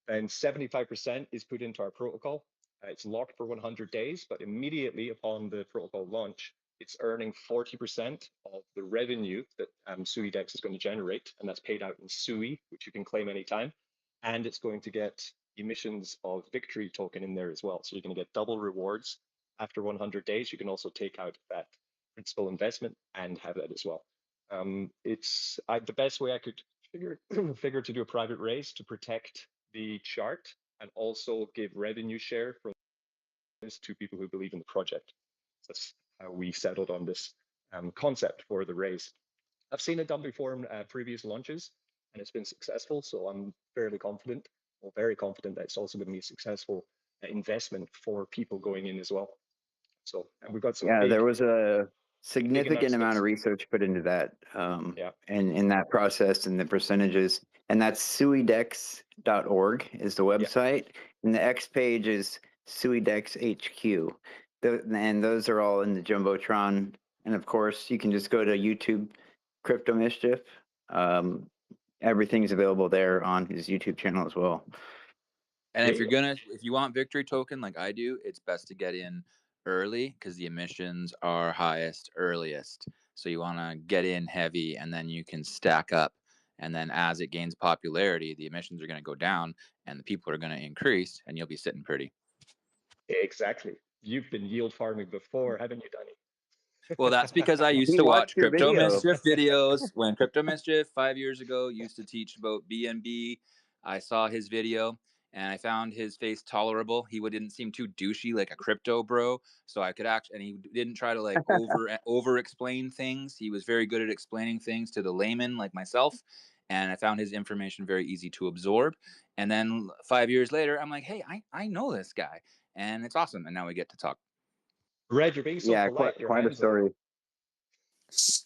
And 75% is put into our protocol. It's locked for 100 days, but immediately upon the protocol launch, it's earning 40% of the revenue that SuiDex is going to generate, and that's paid out in Sui, which you can claim anytime. And it's going to get emissions of victory token in there as well. So you're going to get double rewards after 100 days. You can also take out that principal investment and have that as well. It's the best way I could figure to do a private raise to protect the chart and also give revenue share from this to people who believe in the project. That's how we settled on this concept for the raise. I've seen it done before in previous launches, and it's been successful. So I'm fairly confident, or very confident, that it's also going to be a successful investment for people going in as well. So, and we've got some Yeah, big, there was a significant amount announcements. of research put into that, Yeah. and in that process and the percentages. And that's suidex.org is the website, and the X page is suidex HQ. And those are all in the jumbotron. And of course, you can just go to YouTube, Crypto Mischief. Everything's available there on his YouTube channel as well. And if you want victory token like I do, it's best to get in early because the emissions are highest earliest. So you want to get in heavy, and then you can stack up. And then as it gains popularity, the emissions are going to go down, and the people are going to increase, and you'll be sitting pretty. Exactly. You've been yield farming before, haven't you, Danny? Well, that's because I used He to watched watch your Crypto video. Mischief videos. When Crypto Mischief 5 years ago used to teach about BNB, I saw his video and I found his face tolerable. He didn't seem too douchey like a crypto bro. So I could and he didn't try to like over explain things. He was very good at explaining things to the layman like myself. And I found his information very easy to absorb. And then 5 years later, I'm like, hey, I know this guy. And it's awesome. And now we get to talk. Red, you're being so Yeah, polite. Your quite a hands are story. so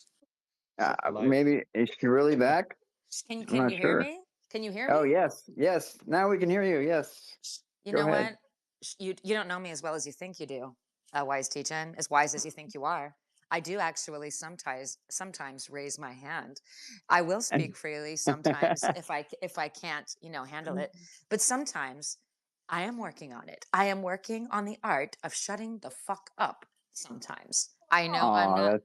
polite. Maybe is she really back? I'm Can not you hear sure. me? Can you hear me? Oh yes. Now we can hear you. Yes. You Go know ahead. what? You don't know me as well as you think you do, Wise Teachin, as wise as you think you are. I do actually sometimes raise my hand. I will speak freely sometimes if I can't, handle it. But sometimes I am working on it. I am working on the art of shutting the fuck up sometimes. I know I'm not.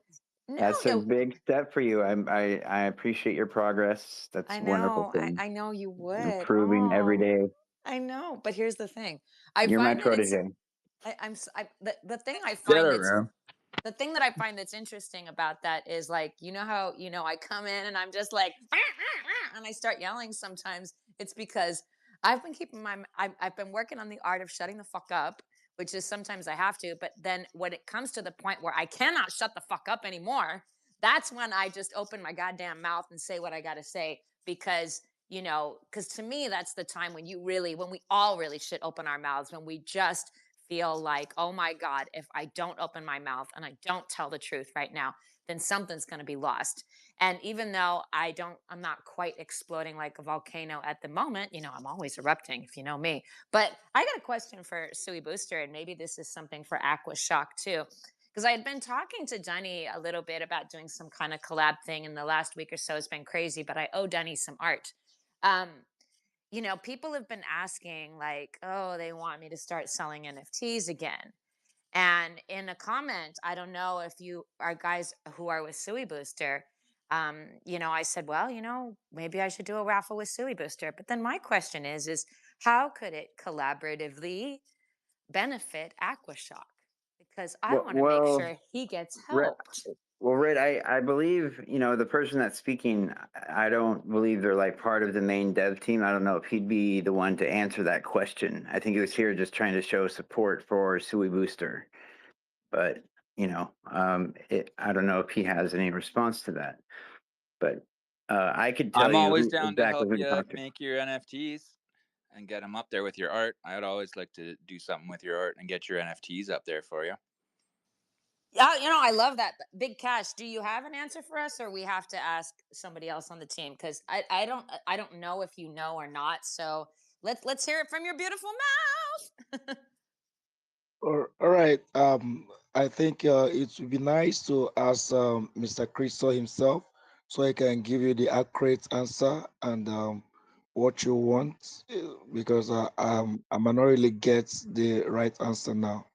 That's a No, big step for you. I appreciate your progress. That's I a wonderful know. thing. I know you would. Improving every Oh, day. I know. But here's the thing. I You're my find that protege. the thing I Get find it, that's man. the thing that I find that's interesting about that is like, how, I come in and I'm just like, and I start yelling sometimes. It's because I've been I've been working on the art of shutting the fuck up, which is sometimes I have to. But then when it comes to the point where I cannot shut the fuck up anymore, that's when I just open my goddamn mouth and say what I got to say. Because to me, that's the time when when we all really should open our mouths, when we just feel like, oh my God, if I don't open my mouth and I don't tell the truth right now, then something's going to be lost. And even though I'm not quite exploding like a volcano at the moment, I'm always erupting, if you know me. But I got a question for Sui Booster, and maybe this is something for Aqua Shock too. Because I had been talking to Dunny a little bit about doing some kind of collab thing in the last week or so. It's been crazy, but I owe Dunny some art. People have been asking, like, oh, they want me to start selling NFTs again. And in a comment, I don't know if you are guys who are with Sui Booster, I said, well, maybe I should do a raffle with Sui Booster. But then my question is how could it collaboratively benefit Aquashock? Because I want to make sure he gets helped. Red, I believe, the person that's speaking, I don't believe they're like part of the main dev team. I don't know if he'd be the one to answer that question. I think he was here just trying to show support for Sui Booster. But, I don't know if he has any response to that. But I could tell I'm you always down exactly to who to help talk you to. make your NFTs and get them up there with your art. I would always like to do something with your art and get your NFTs up there for you. Yeah, I love that. Big Cash, do you have an answer for us, or we have to ask somebody else on the team? Because I don't know if you know or not. So let's hear it from your beautiful mouth. All right. I think it would be nice to ask Mr. Crystal himself, so he can give you the accurate answer and what you want, because I might not really get the right answer now.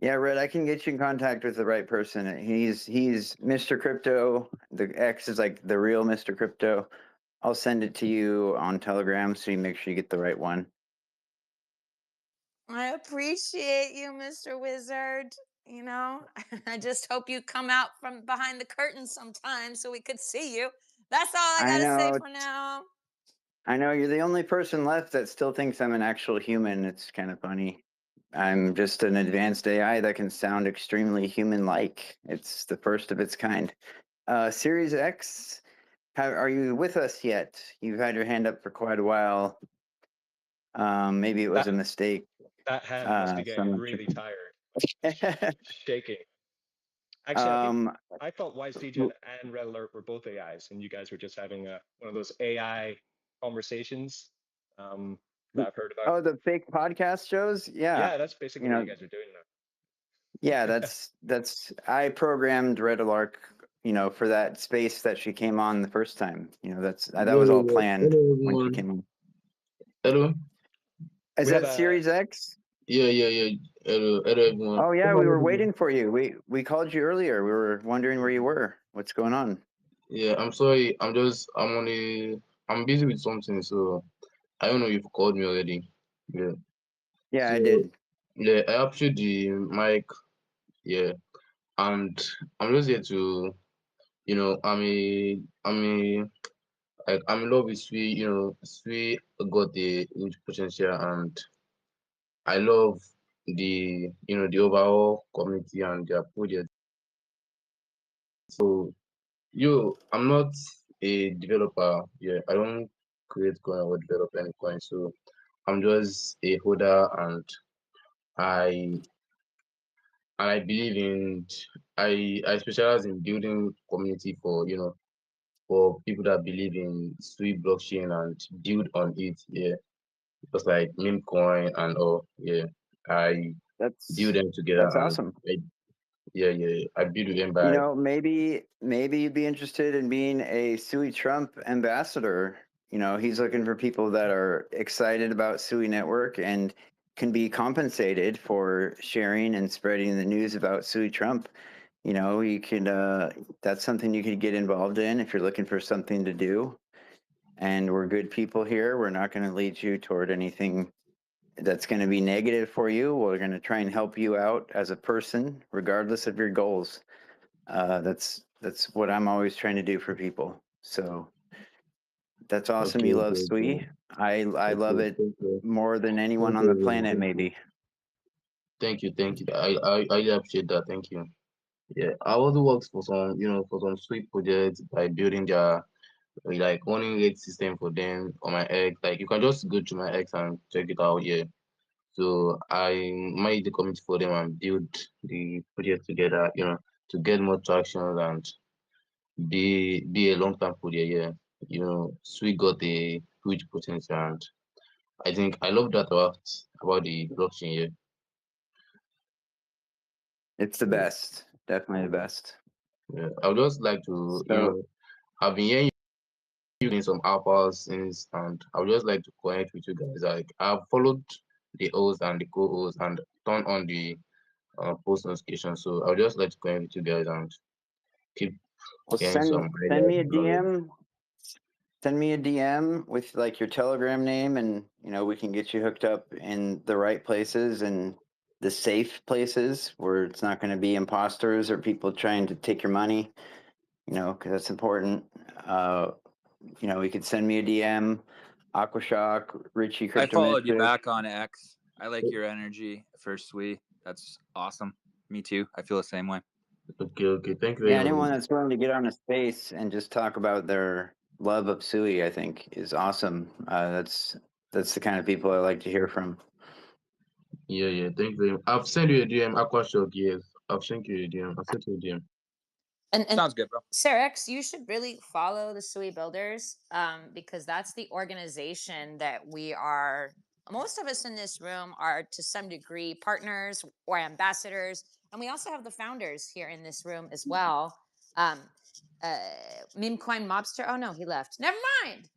Yeah, Red, I can get you in contact with the right person. He's Mr. Crypto. The X is like the real Mr. Crypto. I'll send it to you on Telegram so you make sure you get the right one. I appreciate you, Mr. Wizard. I just hope you come out from behind the curtain sometime so we could see you. That's all I gotta say for now. I know you're the only person left that still thinks I'm an actual human. It's kind of funny. I'm just an advanced AI that can sound extremely human-like. It's the first of its kind. Series X, are you with us yet? You've had your hand up for quite a while. Maybe it was a mistake. That hand must be getting really tired, shaking. Actually, I thought YCGen and Red Alert were both AIs, and you guys were just having one of those AI conversations that I've heard about. Oh, the fake podcast shows? Yeah, that's basically what you guys are doing now. Yeah, that's I programmed Red Alert, for that space that she came on the first time. That was all planned when she came on. Hello. Is that Series X? Yeah. Hello, everyone. Oh yeah, we were waiting for you. We called you earlier. We were wondering where you were. What's going on? Yeah, I'm sorry. I'm busy with something, so I don't know if you called me already. Yeah. Yeah, So, I did. yeah, I appreciate the mic. Yeah, and I'm just here to, I'm in love with Sui. Sui got the huge potential, and I love the overall community and their project. So, I'm not a developer. Yeah, I don't create coin or develop any coin. So I'm just a holder, and I I believe in I specialize in building community for people that believe in Sui blockchain and build on it. Yeah, just like meme coin and all. Yeah, I build them together, That's and awesome. I build them by. Maybe you'd be interested in being a Sui Trump ambassador. He's looking for people that are excited about Sui Network and can be compensated for sharing and spreading the news about Sui Trump. You could that's something you could get involved in if you're looking for something to do. And we're good people here. We're not going to lead you toward anything that's going to be negative for you. We're going to try and help you out as a person, regardless of your goals. That's what I'm always trying to do for people. So that's awesome. You love Sui. I love it more than anyone on the planet, maybe. Thank you. I really appreciate that. Thank you. Yeah, I also worked for some sweet projects by building their like running rate system for them on my X. Like you can just go to my X and check it out. Yeah. So I made the committee for them and build the project together. To get more traction and be a long term project. Yeah. Sweet got a huge potential, and I think I love that about the blockchain. Yeah. It's the best. Definitely the best. Yeah. I would just like to So, I've been hearing you in some alphas since, and I would just like to connect with you guys. Like I've followed the host and the co-host and turn on the post notification. So I would just like to connect with you guys and keep sharing some send ideas me a and knowledge. DM. Send me a DM with like your Telegram name, and we can get you hooked up in the right places and the safe places where it's not going to be imposters or people trying to take your money. Because that's important. You could send me a DM, Aquashock, Richie I Crypto followed you Mystic. back on X. I like your energy for Sui. That's awesome. Me too. I feel the same way. Okay. Thank you very Yeah, anyone much. that's willing to get on a space and just talk about their love of Sui, I think, is awesome. That's the kind of people I like to hear from. Yeah. Thank you very much. I've sent you a DM, Aquashock. Yes, I've sent you a DM. I've sent you a DM. And Sounds good, bro. Sarex, you should really follow the Sui Builders because that's the organization that we are. Most of us in this room are to some degree partners or ambassadors, and we also have the founders here in this room as well. Meme Coin Mobster. Oh no, he left. Never mind.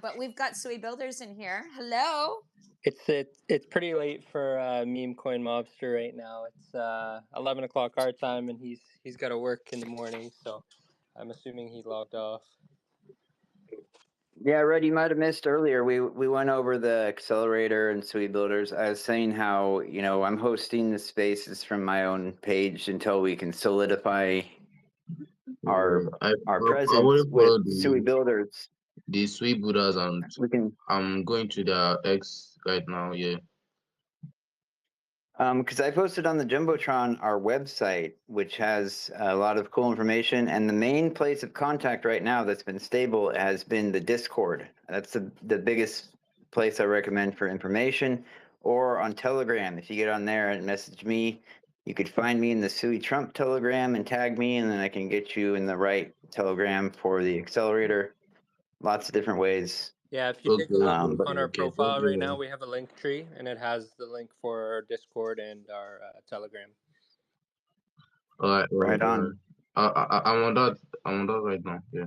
But we've got Sui Builders in here. Hello. It's pretty late for Meme Coin Mobster right now. It's 11 o'clock our time, and he's got to work in the morning. So I'm assuming he logged off. Yeah, Red, you might have missed earlier. We went over the accelerator and Sui Builders. I was saying how I'm hosting the spaces from my own page until we can solidify our I've presence already with followed Sui the. Builders. the Sui Buddhas, and We can, I'm going to their X right now. Yeah. because I posted on the Jumbotron our website, which has a lot of cool information, and the main place of contact right now that's been stable has been the Discord. That's the biggest place I recommend for information, or on Telegram. If you get on there and message me, you could find me in the Sui Trump Telegram and tag me, and then I can get you in the right Telegram for the accelerator. Lots of different ways. Yeah, if you take a Okay. look But on our Okay. profile right now, we have a link tree, and it has the link for our Discord and our Telegram. All right. All right. right All right. on. I'm on that. I'm on that right now. Yeah.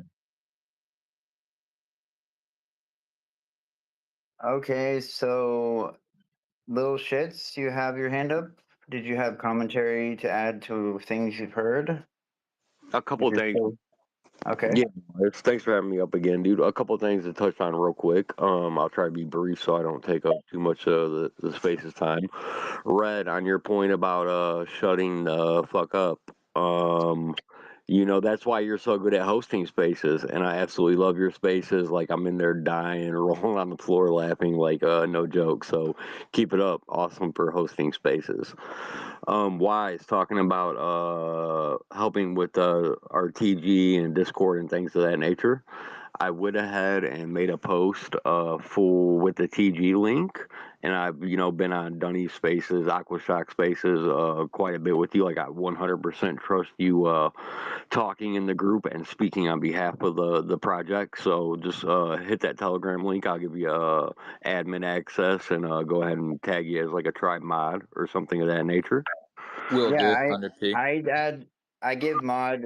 Okay, so little shits, you have your hand up. Did you have commentary to add to things you've heard? A couple of things. Okay. Yeah, thanks for having me up again, dude. A couple of things to touch on real quick. I'll try to be brief so I don't take up too much of the space's time. Red, on your point about shutting the fuck up. That's why you're so good at hosting spaces, and I absolutely love your spaces. Like I'm in there dying, rolling on the floor, laughing, like no joke. So keep it up. Awesome for hosting spaces. Wise talking about helping with our TG and Discord and things of that nature. I went ahead and made a post full with the TG link, and I've been on Dunny Spaces, Aquashock Spaces quite a bit with you. Like I 100% trust you talking in the group and speaking on behalf of the project. So just hit that Telegram link. I'll give you admin access and go ahead and tag you as like a tribe mod or something of that nature. Will do. Yeah, 100p. I give mod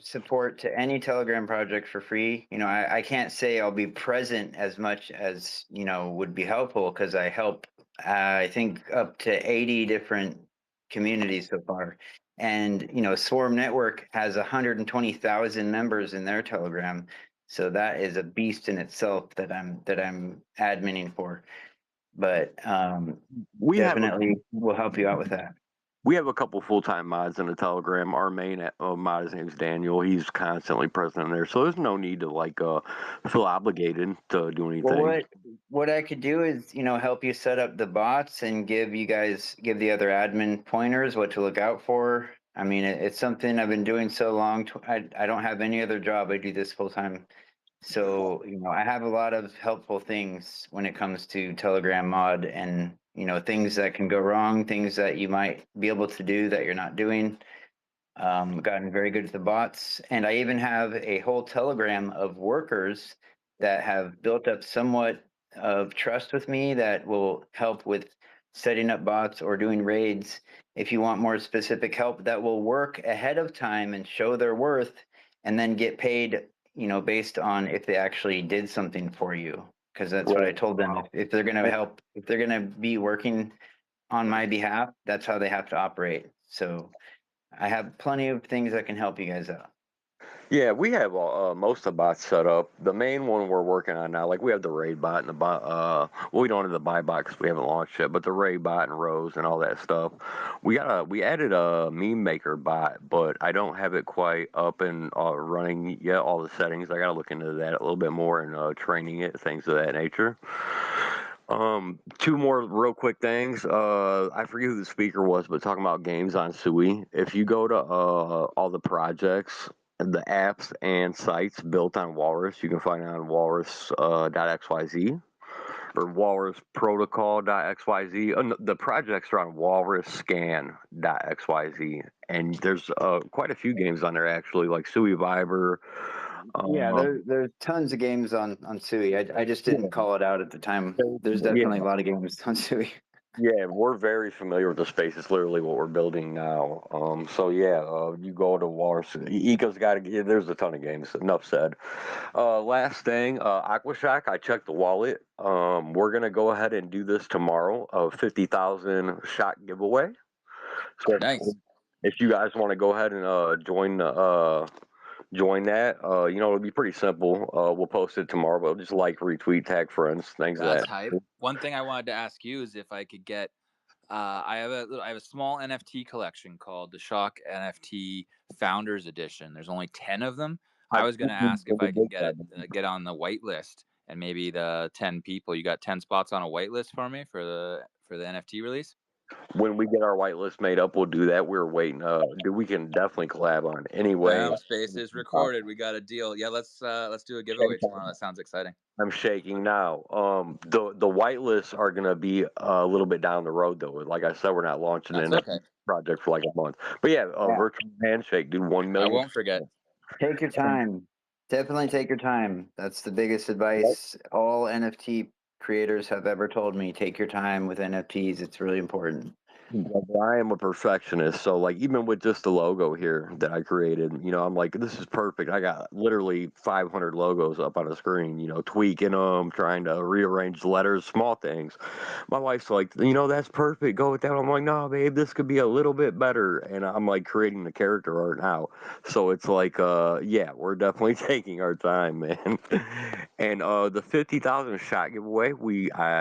support to any Telegram project for free. I can't say I'll be present as much as, would be helpful because I help, I think up to 80 different communities so far. And, Swarm Network has 120,000 members in their Telegram. So that is a beast in itself that I'm adminning for. But We have definitely will help you out with that. We have a couple full-time mods in the Telegram. Our main mod, his name's Daniel. He's constantly present in there, so there's no need to feel obligated to do anything. Well, what I could do is, help you set up the bots and give the other admin pointers what to look out for. I mean, it's something I've been doing so long. I don't have any other job. I do this full time. So, I have a lot of helpful things when it comes to Telegram mod and, things that can go wrong, things that you might be able to do that you're not doing. Gotten very good at the bots. And I even have a whole Telegram of workers that have built up somewhat of trust with me that will help with setting up bots or doing raids. If you want more specific help, that will work ahead of time and show their worth and then get paid, based on if they actually did something for you. Because that's what I told them. If they're going to help, if they're going to be working on my behalf, that's how they have to operate. So I have plenty of things that can help you guys out. Yeah, we have most of the bots set up. The main one we're working on now, like we have the raid bot and the bot. Well, we don't have the buy bot because we haven't launched yet, but the raid bot and Rose and all that stuff. We added a meme maker bot, but I don't have it quite up and running yet. All the settings, I got to look into that a little bit more and training it, things of that nature. Two more real quick things. I forget who the speaker was, but talking about games on Sui. If you go to all the projects, the apps and sites built on Walrus, you can find it on walrus.xyz or walrusprotocol.xyz. The projects are on walrusscan.xyz, and there's quite a few games on there actually, like Sui Viber. Yeah, there's tons of games on Sui. I just didn't call it out at the time. There's definitely a lot of games on Sui. Yeah, we're very familiar with the space. It's literally what we're building now. So yeah, you go to Walrus. Eco's got to. There's a ton of games. Enough said. Last thing, Aquashack. I checked the wallet. We're gonna go ahead and do this tomorrow. A 50,000 shot giveaway. So Nice. if you guys want to go ahead and join that, it'll be pretty simple. We'll post it tomorrow, but just like, retweet, tag friends, things That's like that. hype. One thing I wanted to ask you is if I could get. I have a small NFT collection called the Shock NFT Founders Edition. There's only 10 of them. I I've was going to seen ask if the I can big side. get on the white list, and maybe the 10 people. You got 10 spots on a white list for me for the NFT release? When we get our whitelist made up, we'll do that. We're waiting. Dude, we can definitely collab on it. Anyway. Space is recorded. We got a deal. Yeah, let's do a giveaway tomorrow. That sounds exciting. I'm shaking now. The whitelists are gonna be a little bit down the road though. Like I said, we're not launching That's an okay. project for like a month. But yeah, Yeah. virtual handshake, dude. 1 I million. won't forget. Take your time. Definitely take your time. That's the biggest advice all NFT creators have ever told me. Take your time with NFTs. It's really important. I am a perfectionist, so like even with just the logo here that I created, I'm like, this is perfect. I got literally 500 logos up on a screen, tweaking them, trying to rearrange letters, small things. My wife's like, that's perfect. Go with that. I'm like, no, babe, this could be a little bit better. And I'm like creating the character art now, so it's like, yeah, we're definitely taking our time, man. And the 50,000 shot giveaway,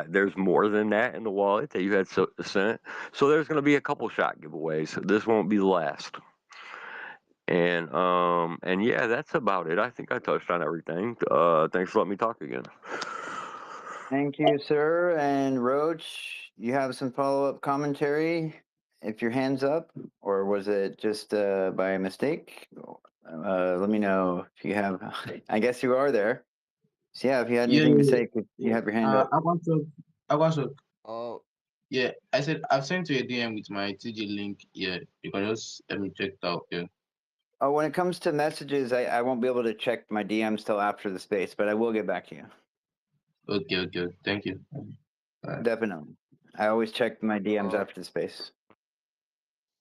there's more than that in the wallet that you had sent. So there's going to be a couple shot giveaways. This won't be the last. And yeah, that's about it. I think I touched on everything. Thanks for letting me talk again. Thank you, sir. And Roach, you have some follow-up commentary if your hand's up, or was it just by mistake? Let me know if you have. I guess you are there. So yeah, if you had Yeah, anything to yeah, say, you yeah. have your hand up. I want to. Uh, Yeah, I said I've sent you a DM with my TG link. Yeah, you can just let me check it out. Yeah. Oh, when it comes to messages, I won't be able to check my DMs till after the space, but I will get back to you. Okay, okay. Thank you. Bye. Definitely. I always check my DMs uh, after the space.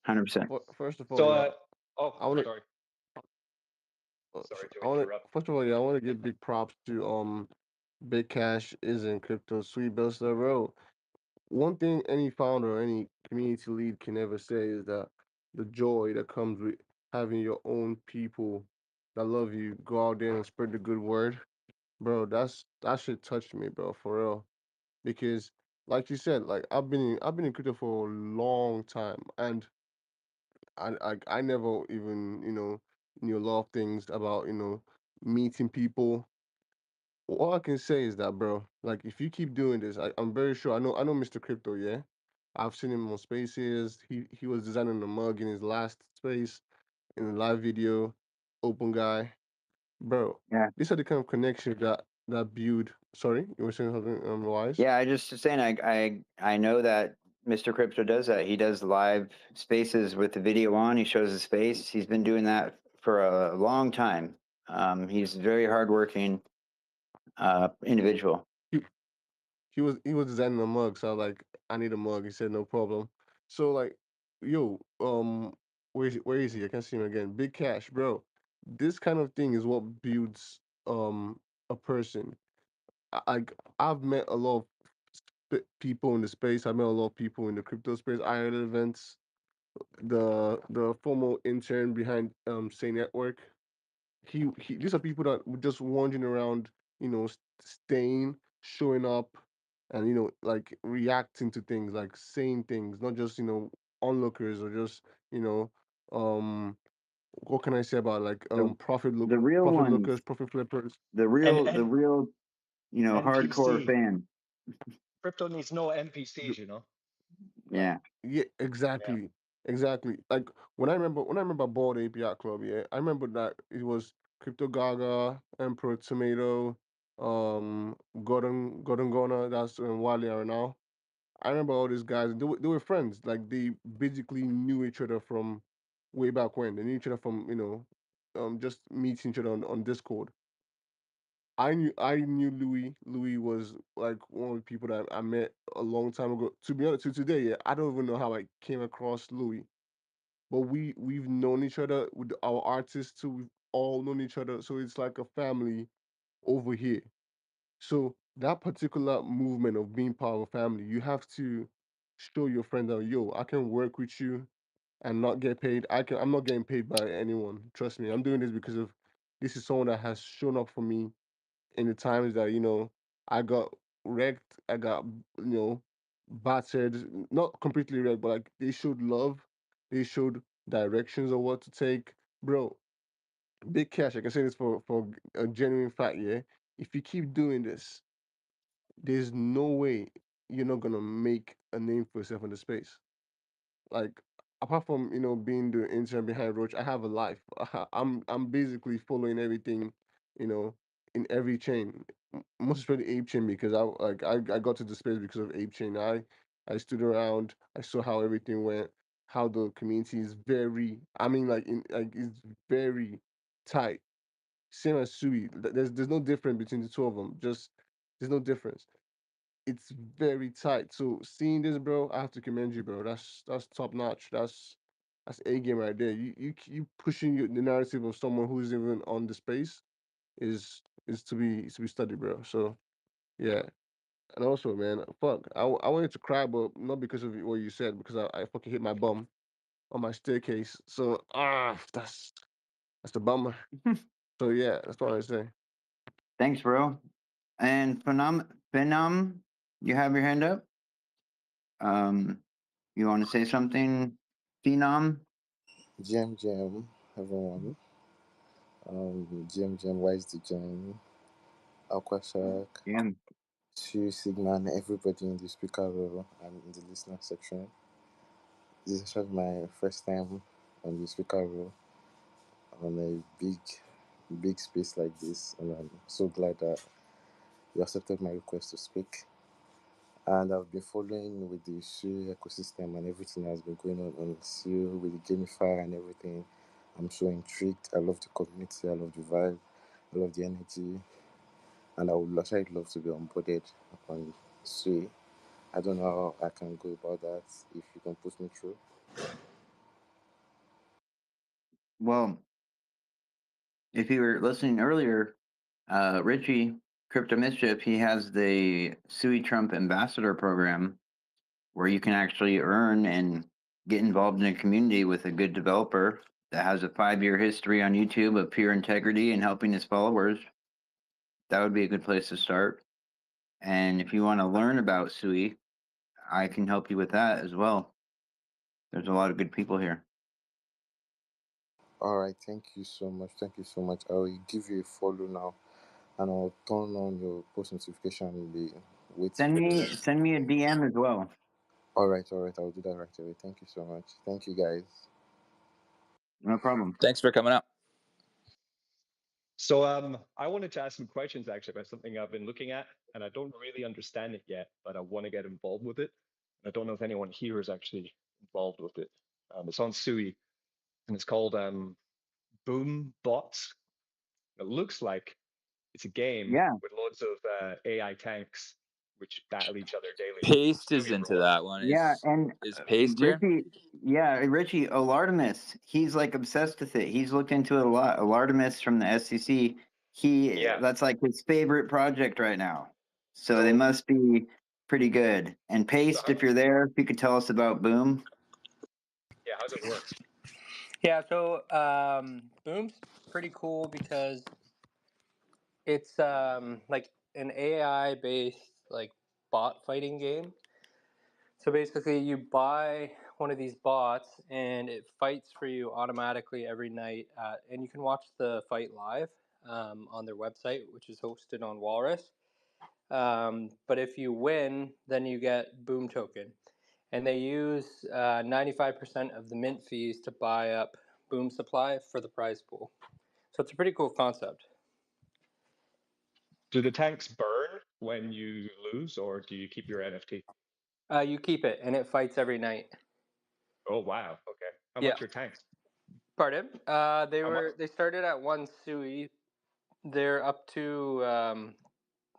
100%. first of all, So, yeah, oh, I want to. sorry. Sorry to I want to. interrupt. First of all, yeah, I want to give big props to Big Cash is in crypto sweet buster, bro. One thing any founder or any community lead can ever say is that the joy that comes with having your own people that love you go out there and spread the good word, bro. That shit touched me, bro, for real. Because like you said, like I've been in crypto for a long time, and I never even knew a lot of things about meeting people. All I can say is that, bro, like if you keep doing this, I'm very sure. I know Mr. Crypto, yeah. I've seen him on spaces. He was designing a mug in his last space in a live video. Open guy, bro. Yeah. These are the kind of connections that build. Sorry, you were saying something, Wise? Yeah, I just was saying I know that Mr. Crypto does that. He does live spaces with the video on. He shows the space. He's been doing that for a long time. He's a very hardworking individual. He was designing a mug, so I was like, I need a mug. He said no problem. So like, yo, where is he? I can't see him again. Big Cash, bro. This kind of thing is what builds a person. I've met a lot of people in the space. I met a lot of people in the crypto space, IRL events. The former intern behind Say Network. He these are people that were just wandering around, staying, showing up, and like reacting to things, like saying things, not just onlookers or just you know um what can I say about like The the real profit ones, lookers, profit flippers. the And real, hardcore NPC. fan. Crypto needs no NPCs, you know? Yeah. Yeah, Yeah. exactly. Like when I remember Board API Club, yeah, I remember that it was Crypto Gaga, Emperor Tomato, Gordon Gona, that's Wale now. I remember all these guys. They were friends. Like they basically knew each other from way back when. They knew each other from just meeting each other on Discord. I knew Louis. Louis was like one of the people that I met a long time ago. To be honest, to today, yeah, I don't even know how I came across Louis. But we've known each other with our artists too. We've all known each other, so it's like a family over here. So that particular movement of being part of a family, you have to show your friend that yo, I can work with you and not get paid. I'm not getting paid by anyone. Trust me, I'm doing this because of this is someone that has shown up for me in the times that I got wrecked, I got battered, not completely wrecked, but like they showed love, they showed directions of what to take, bro. big cash. I can say this for a genuine fact. Yeah, if you keep doing this, there's no way you're not gonna make a name for yourself in the space. Like apart from being the intern behind Roach, I have a life. I'm basically following everything, you know, in every chain. Most especially Ape Chain because I got to the space because of Ape Chain. I stood around. I saw how everything went. How the community is very. I mean, it's very tight. Same as Sui. There's no difference between the two of them. Just there's no difference. It's very tight. So seeing this, bro, I have to commend you, bro. That's top notch. That's A game right there. You pushing the narrative of someone who's even on the space is to be studied, bro. So yeah. And also, man, fuck, I wanted to cry, but not because of what you said, because I fucking hit my bum on my staircase. So that's the bummer. So yeah, that's what I say. Thanks, bro. And Phenom, you have your hand up. You want to say something, Phenom? GM, everyone. GM, wise the GM, Aquashark, Yeah. Shu Sigma, and everybody in the speaker row and in the listener section. This is actually my first time on the speaker row on a big space like this, and I'm so glad that you accepted my request to speak. And I've been following with the Sui ecosystem and everything that's been going on Sui with the gamifier and everything. I'm so intrigued. I love the community. I love the vibe. I love the energy. And I would actually love to be onboarded on Sui. I don't know how I can go about that if you can put me through. Well, if you were listening earlier, Richie Crypto Mischief, he has the Sui Trump Ambassador Program, where you can actually earn and get involved in a community with a good developer that has a 5-year history on YouTube of pure integrity and helping his followers. That would be a good place to start. And if you want to learn about Sui, I can help you with that as well. There's a lot of good people here. All right, thank you so much. Thank you so much. I will give you a follow now, and I'll turn on your post notification and be waiting. Send me a DM as well. All right. I'll do that right away. Thank you so much. Thank you, guys. No problem. Thanks for coming up. So I wanted to ask some questions actually about something I've been looking at, and I don't really understand it yet, but I want to get involved with it. I don't know if anyone here is actually involved with it. It's on Sui, and it's called Boom Bots. It looks like it's a game with loads of AI tanks which battle each other daily. Paste is into that one. Yeah, and is Paste here? Richie Alartemis, he's like obsessed with it. He's looked into it a lot. Alartemis from the SEC, that's like his favorite project right now. So they must be pretty good. And Paste, if you're there, if you could tell us about Boom. Yeah, how's it work? Yeah, so Boom's pretty cool because it's like an AI based like bot fighting game. So basically you buy one of these bots and it fights for you automatically every night and you can watch the fight live on their website, which is hosted on Walrus. But if you win, then you get Boom token. And they use 95% of the mint fees to buy up Boom supply for the prize pool. So it's a pretty cool concept. Do the tanks burn when you lose, or do you keep your NFT? You keep it, and it fights every night. Oh wow! Okay, how much are tanks? Pardon? They started at 1 Sui. They're up to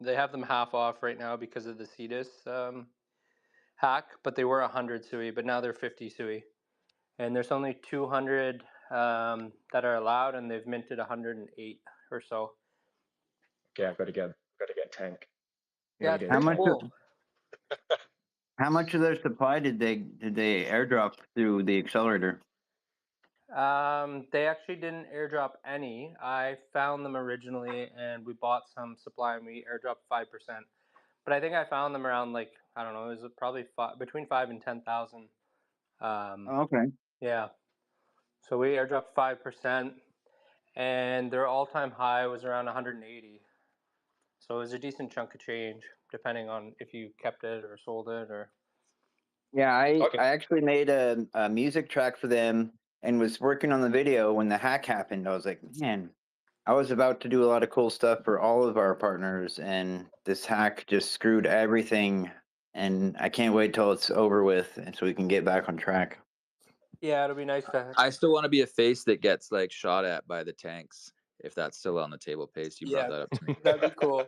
they have them half off right now because of the Cetus hack, but they were 100 Sui, but now they're 50 Sui. And there's only 200 that are allowed, and they've minted 108 or so. Okay, I've got to get tank. Yeah, it's pretty cool. How much of their supply did they airdrop through the accelerator? They actually didn't airdrop any. I found them originally, and we bought some supply, and we airdropped 5%. But I think I found them around like I don't know. It was probably between 5 and 10,000. Okay. Yeah. So we airdropped 5%, and their all-time high was around 180. So it was a decent chunk of change, depending on if you kept it or sold it or. Yeah, I Okay. actually made a music track for them and was working on the video when the hack happened. I was like, man, I was about to do a lot of cool stuff for all of our partners, and this hack just screwed everything. And I can't wait till it's over with, and so we can get back on track. Yeah, it'll be nice to. I still want to be a face that gets like shot at by the tanks. If that's still on the table, Pace, you brought that up to me. That'd be cool.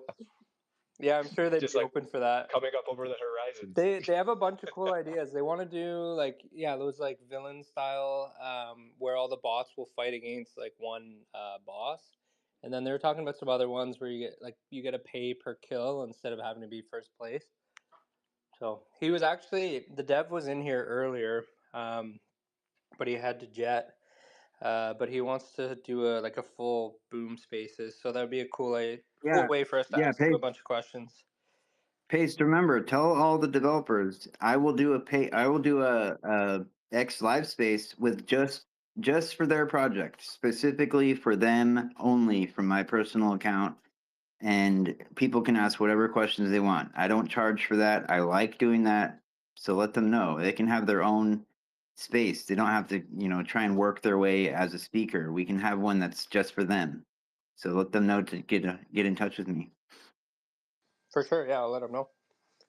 Yeah, I'm sure they'd Just be like open for that. coming up over the horizon. They have a bunch of cool ideas. They want to do like those like villain style where all the bots will fight against like one boss. And then they were talking about some other ones where you get to pay per kill instead of having to be first place. So he was actually the dev was in here earlier, but he had to jet. But he wants to do a full boom spaces. So that would be a cool way for us to ask him a bunch of questions. Paste, remember, tell all the developers I will do a X live space with just for their project, specifically for them only from my personal account, and people can ask whatever questions they want. I don't charge for that. I like doing that, so let them know. They can have their own space. They don't have to, try and work their way as a speaker. We can have one that's just for them. So let them know to get in touch with me. For sure, yeah, I'll let them know.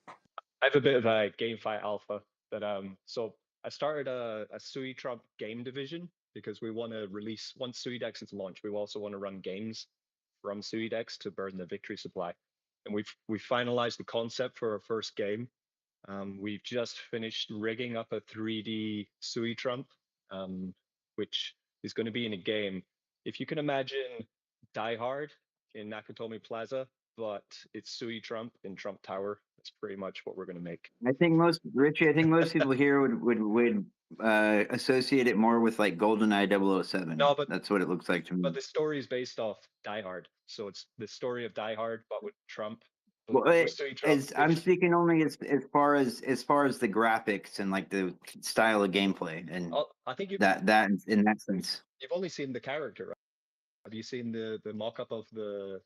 I have a bit of a GameFi alpha that so I started a Sui Trump game division because we want to release once SuiDex is launched, we also want to run games from SuiDex to burn the victory supply. And we've finalized the concept for our first game. We've just finished rigging up a 3D Sui Trump, which is going to be in a game. If you can imagine Die Hard in Nakatomi Plaza, but it's Sui Trump in Trump Tower. That's pretty much what we're going to make. I think most people here would associate it more with like GoldenEye 007. No, but that's what it looks like to me. But the story is based off Die Hard, so it's the story of Die Hard, but with Trump. Well, I'm speaking only as far as the graphics and like the style of gameplay, and I think that in that sense. You've only seen the character, right? Have you seen the mock-up of the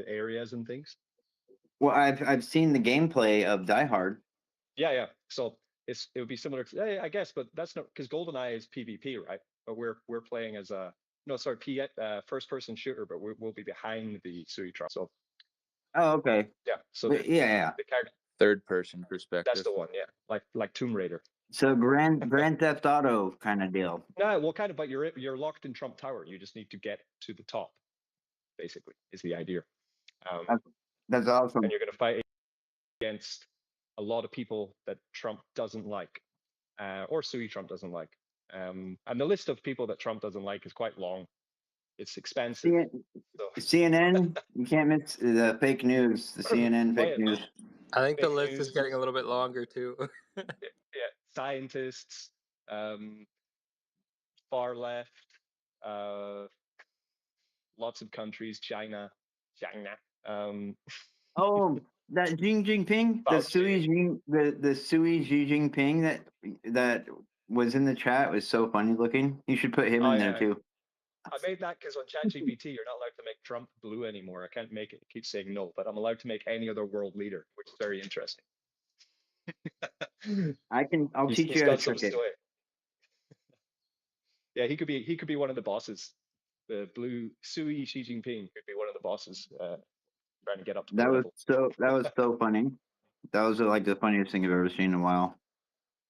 areas and things? Well, I've seen the gameplay of Die Hard. Yeah. So it would be similar to, I guess, but that's not because GoldenEye is PvP, right? But we're playing as a first-person shooter, but we'll be behind the Sui Trump. So. Oh, okay. Yeah. So the character, third-person perspective. That's the one. Yeah, like Tomb Raider. So Grand Theft Auto kind of deal. No, well, kind of, but you're locked in Trump Tower. You just need to get to the top. Basically, is the idea. That's awesome. And you're going to fight against a lot of people that Trump doesn't like, or Sui Trump doesn't like. And the list of people that Trump doesn't like is quite long. It's expensive. CNN, you can't miss the fake news. The CNN fake news. I think the list is getting a little bit longer too. Yeah, scientists, far left, lots of countries, China. Oh, that Xi Jinping, the Sui Xi Jinping that was in the chat was so funny looking. You should put him in there too. I made that because on ChatGPT you're not allowed to make Trump blue anymore. I can't make it. It keeps saying no, but I'm allowed to make any other world leader, which is very interesting. I'll teach you how to trick it. Yeah, he could be one of the bosses. The blue Sui Xi Jinping could be one of the bosses trying to get up to that level. That was so funny. That was like the funniest thing I've ever seen in a while.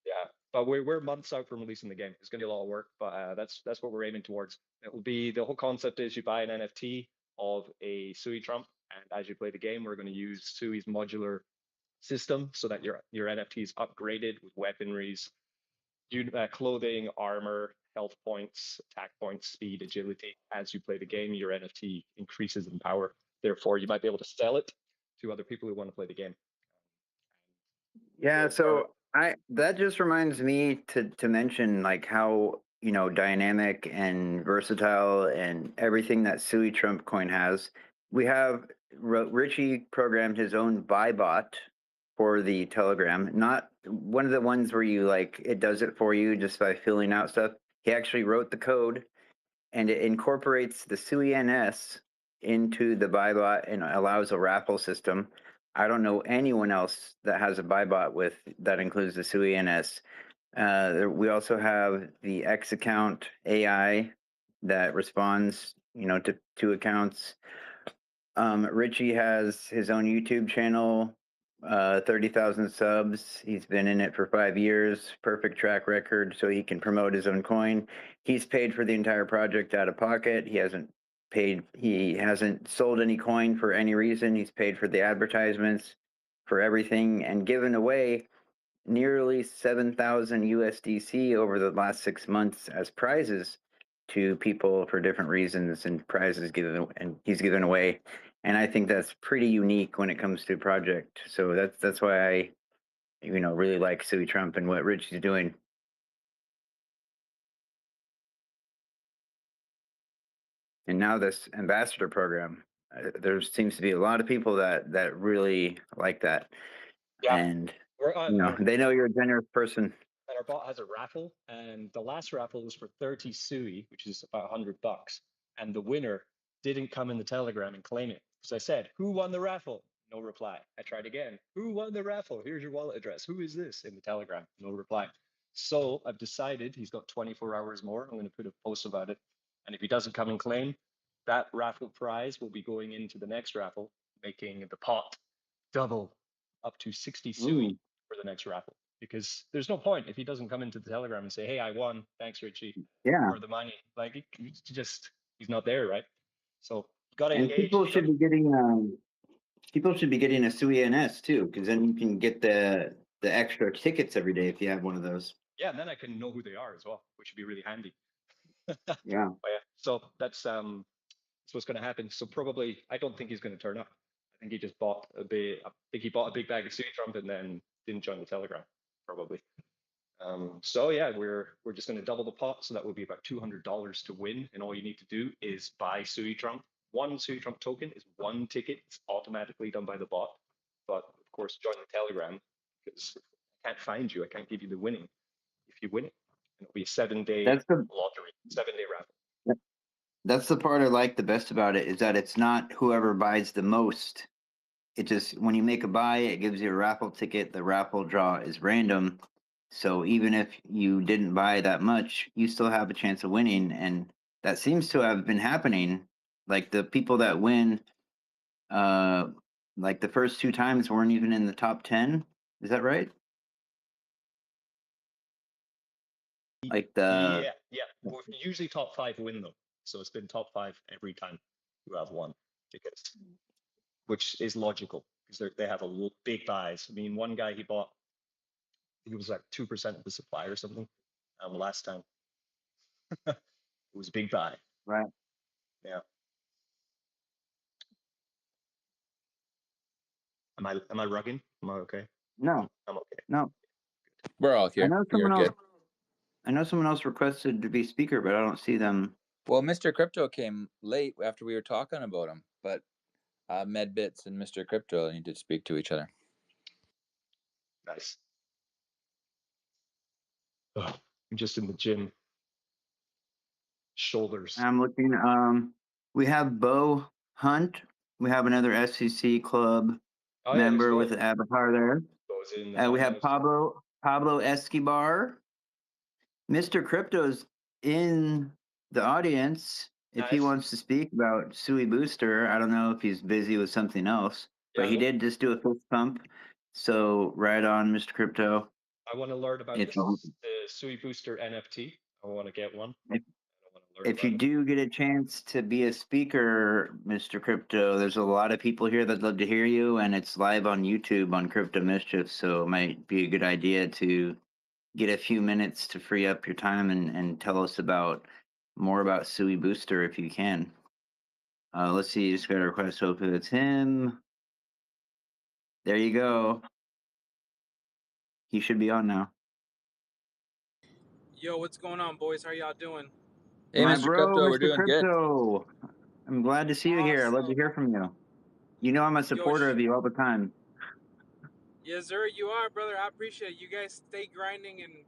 Yeah, but we're months out from releasing the game. It's going to be a lot of work, but that's what we're aiming towards. It will be, the whole concept is you buy an NFT of a Sui Trump, and as you play the game, we're going to use Sui's modular system so that your NFT is upgraded with weaponries, clothing, armor, health points, attack points, speed, agility. As you play the game, your NFT increases in power. Therefore, you might be able to sell it to other people who want to play the game. Yeah, so that just reminds me to mention like how dynamic and versatile and everything that Sui Trump coin has. We have Richie programmed his own buy bot for the Telegram, not one of the ones where you like it does it for you just by filling out stuff. He actually wrote the code and it incorporates the Sui NS into the buy bot and allows a raffle system. I don't know anyone else that has a buy bot with that includes the Sui NS. We also have the X account AI that responds, to accounts. Richie has his own YouTube channel, 30,000 subs. He's been in it for 5 years, perfect track record, so he can promote his own coin. He's paid for the entire project out of pocket. He hasn't sold any coin for any reason. He's paid for the advertisements, for everything, and given away nearly 7,000 USDC over the last 6 months as prizes to people for different reasons, and he's given away. And I think that's pretty unique when it comes to a project. So that's why I, really like Sui Trump and what Richie's doing. And now this ambassador program, there seems to be a lot of people that really like that. Yeah. And We're on, they know you're a generous person. and our bot has a raffle, and the last raffle was for 30 Sui, which is about $100, and the winner didn't come in the Telegram and claim it. So I said, "Who won the raffle?" No reply. I tried again. "Who won the raffle? Here's your wallet address. Who is this?" in the Telegram. No reply. So I've decided he's got 24 hours more. I'm going to put a post about it, and if he doesn't come and claim, that raffle prize will be going into the next raffle, making the pot double up to 60 Sui for the next raffle. Because there's no point if he doesn't come into the Telegram and say, "Hey, I won. Thanks, Richie, for the money." Like, he's not there, right? So you got to engage. People should be getting a Sui NS too, because then you can get the extra tickets every day if you have one of those. Yeah, and then I can know who they are as well, which would be really handy. Yeah. So that's what's going to happen. So probably, I don't think he's going to turn up. I think he just bought a big. I think he bought a big bag of Sui Trump and then didn't join the Telegram, probably. So yeah, we're just going to double the pot, so that would be about $200 to win, and all you need to do is buy Sui Trump. One Sui Trump token is one ticket. It's automatically done by the bot, but of course, join the Telegram, because I can't find you. I can't give you the winning if you win it. And it'll be a 7-day lottery, 7-day raffle. That's the part I like the best about it, is that it's not whoever buys the most. It just, when you make a buy, it gives you a raffle ticket. The raffle draw is random. So even if you didn't buy that much, you still have a chance of winning. And that seems to have been happening. Like the people that win, like the first 2 times weren't even in the top 10. Is that right? Like yeah. Well, usually top 5 win though. So it's been top 5 every time you have won tickets, which is logical because they have a big buys. I mean, one guy he bought, he was like 2% of the supply or something. Last time, it was a big buy. Right. Yeah. Am I rugging? Am I okay? No. I'm okay. No. We're all here. I know someone else requested to be speaker, but I don't see them. Well, Mr. Crypto came late after we were talking about him, but Medbits and Mr. Crypto need to speak to each other. Nice. Oh, I'm just in the gym. Shoulders. I'm looking. We have Bo Hunt. We have another SEC club member with an avatar there. We have Pablo Escobar. Mr. Crypto's in the audience. If he wants to speak about Sui Booster, I don't know if he's busy with something else, but he did just do a fist pump. So right on, Mr. Crypto. I want to learn about the Sui Booster NFT. I want to get one. If you do get a chance to be a speaker, Mr. Crypto, there's a lot of people here that'd love to hear you, and it's live on YouTube on Crypto Mischief, so it might be a good idea to get a few minutes to free up your time and tell us more about Sui Booster if you can. Let's see, just got a request. Hopefully it's him. There you go. He should be on now. Yo, what's going on, boys? How y'all doing? Hey, My Mr. bro, Crypto, we're Mr. doing Crypto. I'm glad to see you here. I'd love to hear from you. You know I'm a supporter of you all the time. Yes, sir, you are, brother. I appreciate it. You guys stay grinding, and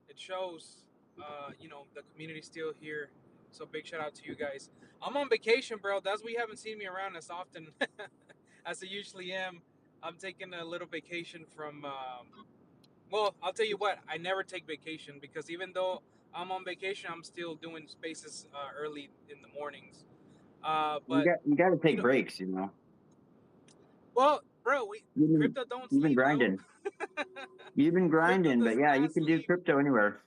it shows. The community's still here. So big shout out to you guys. I'm on vacation, bro. That's why you haven't seen me around as often as I usually am. I'm taking a little vacation from. Well, I'll tell you what. I never take vacation because even though I'm on vacation, I'm still doing spaces early in the mornings. But You got to you take know, breaks, you know. well, bro, You've crypto don't you've been sleep, bro. grinding. You've been Crypto grinding, but does yeah, you not can do sleep. crypto anywhere.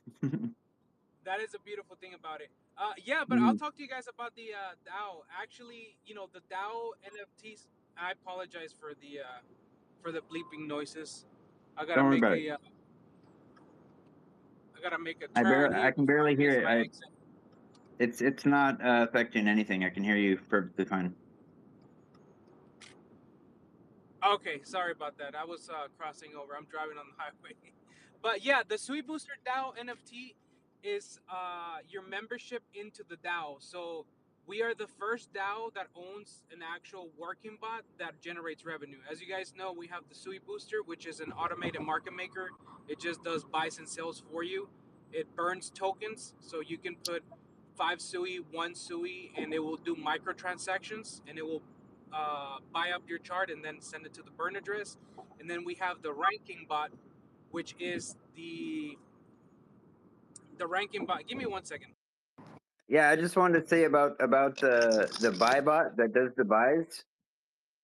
That is a beautiful thing about it. Yeah, but I'll Mm, talk to you guys about the DAO. Actually, the DAO NFTs. I apologize for the bleeping noises. I gotta don't worry make about it. a I gotta make a turn I here can before I barely miss hear my it. exit. It's not affecting anything. I can hear you perfectly fine. Okay, sorry about that. I was crossing over. I'm driving on the highway. But yeah, the Sui Booster DAO NFT is your membership into the DAO. So we are the first DAO that owns an actual working bot that generates revenue. As you guys know, we have the Sui Booster, which is an automated market maker. It just does buys and sells for you. It burns tokens, so you can put 5 Sui, 1 Sui, and it will do microtransactions, and it will buy up your chart and then send it to the burn address. And then we have the ranking bot, which is the ranking bot. Give me 1 second. Yeah, I just wanted to say about the buy bot that does the buys.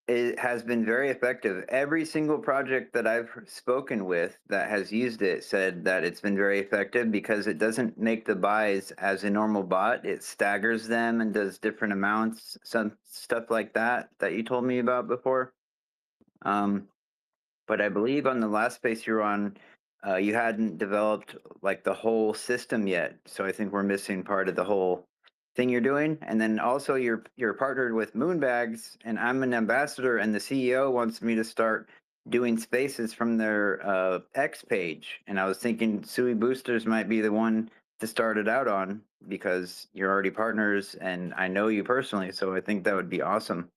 It has been very effective. Every single project that I've spoken with that has used it said that it's been very effective because it doesn't make the buys as a normal bot. It staggers them and does different amounts, some stuff like that that you told me about before. But I believe on the last space you were on, you hadn't developed like the whole system yet. So I think we're missing part of the whole thing you're doing. And then also you're partnered with Moonbags, and I'm an ambassador, and the CEO wants me to start doing spaces from their X page. And I was thinking Sui Boosters might be the one to start it out on because you're already partners, and I know you personally, so I think that would be awesome.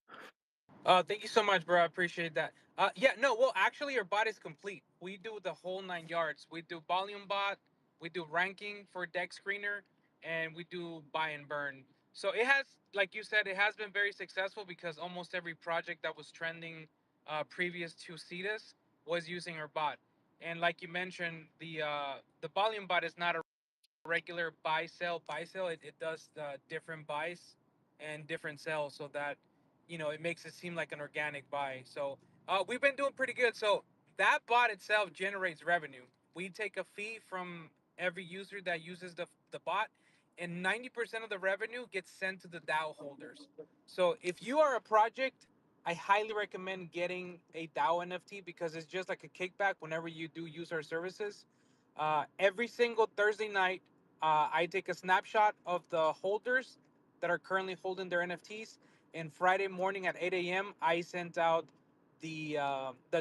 Thank you so much, bro. I appreciate that. Yeah, no, well, actually, our bot is complete. We do the whole 9 yards. We do volume bot, we do ranking for deck screener, and we do buy and burn. So it has, like you said, it has been very successful because almost every project that was trending previous to CETAS was using our bot. And like you mentioned, the volume bot is not a regular buy sell. It does different buys and different sells so that it makes it seem like an organic buy. So we've been doing pretty good. So that bot itself generates revenue. We take a fee from every user that uses the bot, and 90% of the revenue gets sent to the DAO holders. So if you are a project, I highly recommend getting a DAO NFT because it's just like a kickback whenever you do use our services. Every single Thursday night, I take a snapshot of the holders that are currently holding their NFTs. And Friday morning at 8 a.m., I sent out the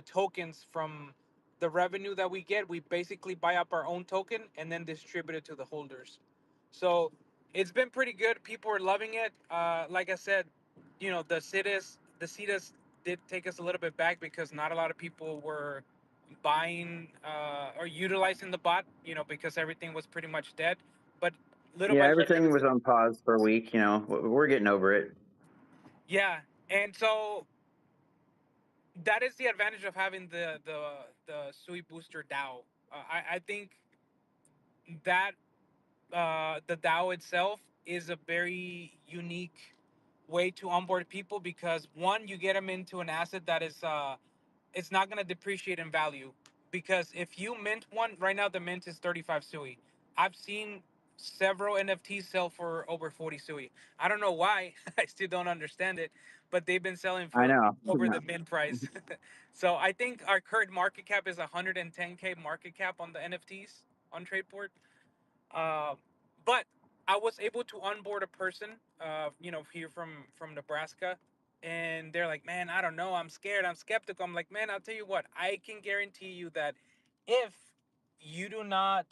tokens from the revenue that we get. We basically buy up our own token and then distribute it to the holders. So it's been pretty good. People are loving it. Like I said, the CETAs did take us a little bit back because not a lot of people were buying or utilizing the bot, because everything was pretty much dead. But little Yeah, by little, everything was on pause for a week. We're getting over it. yeah. And so that is the advantage of having the Sui Booster DAO. I think that the DAO itself is a very unique way to onboard people because one, you get them into an asset that is it's not going to depreciate in value, because if you mint one right now, the mint is 35 Sui. I've seen several NFTs sell for over 40 Sui. I don't know why. I still don't understand it, but they've been selling I for know. over the mint price. So I think our current market cap is 110K market cap on the NFTs on Tradeport. uh, but I was able to onboard a person, here from Nebraska, and they're like, "Man, I don't know. I'm scared. I'm skeptical." I'm like, "Man, I'll tell you what. I can guarantee you that if you do not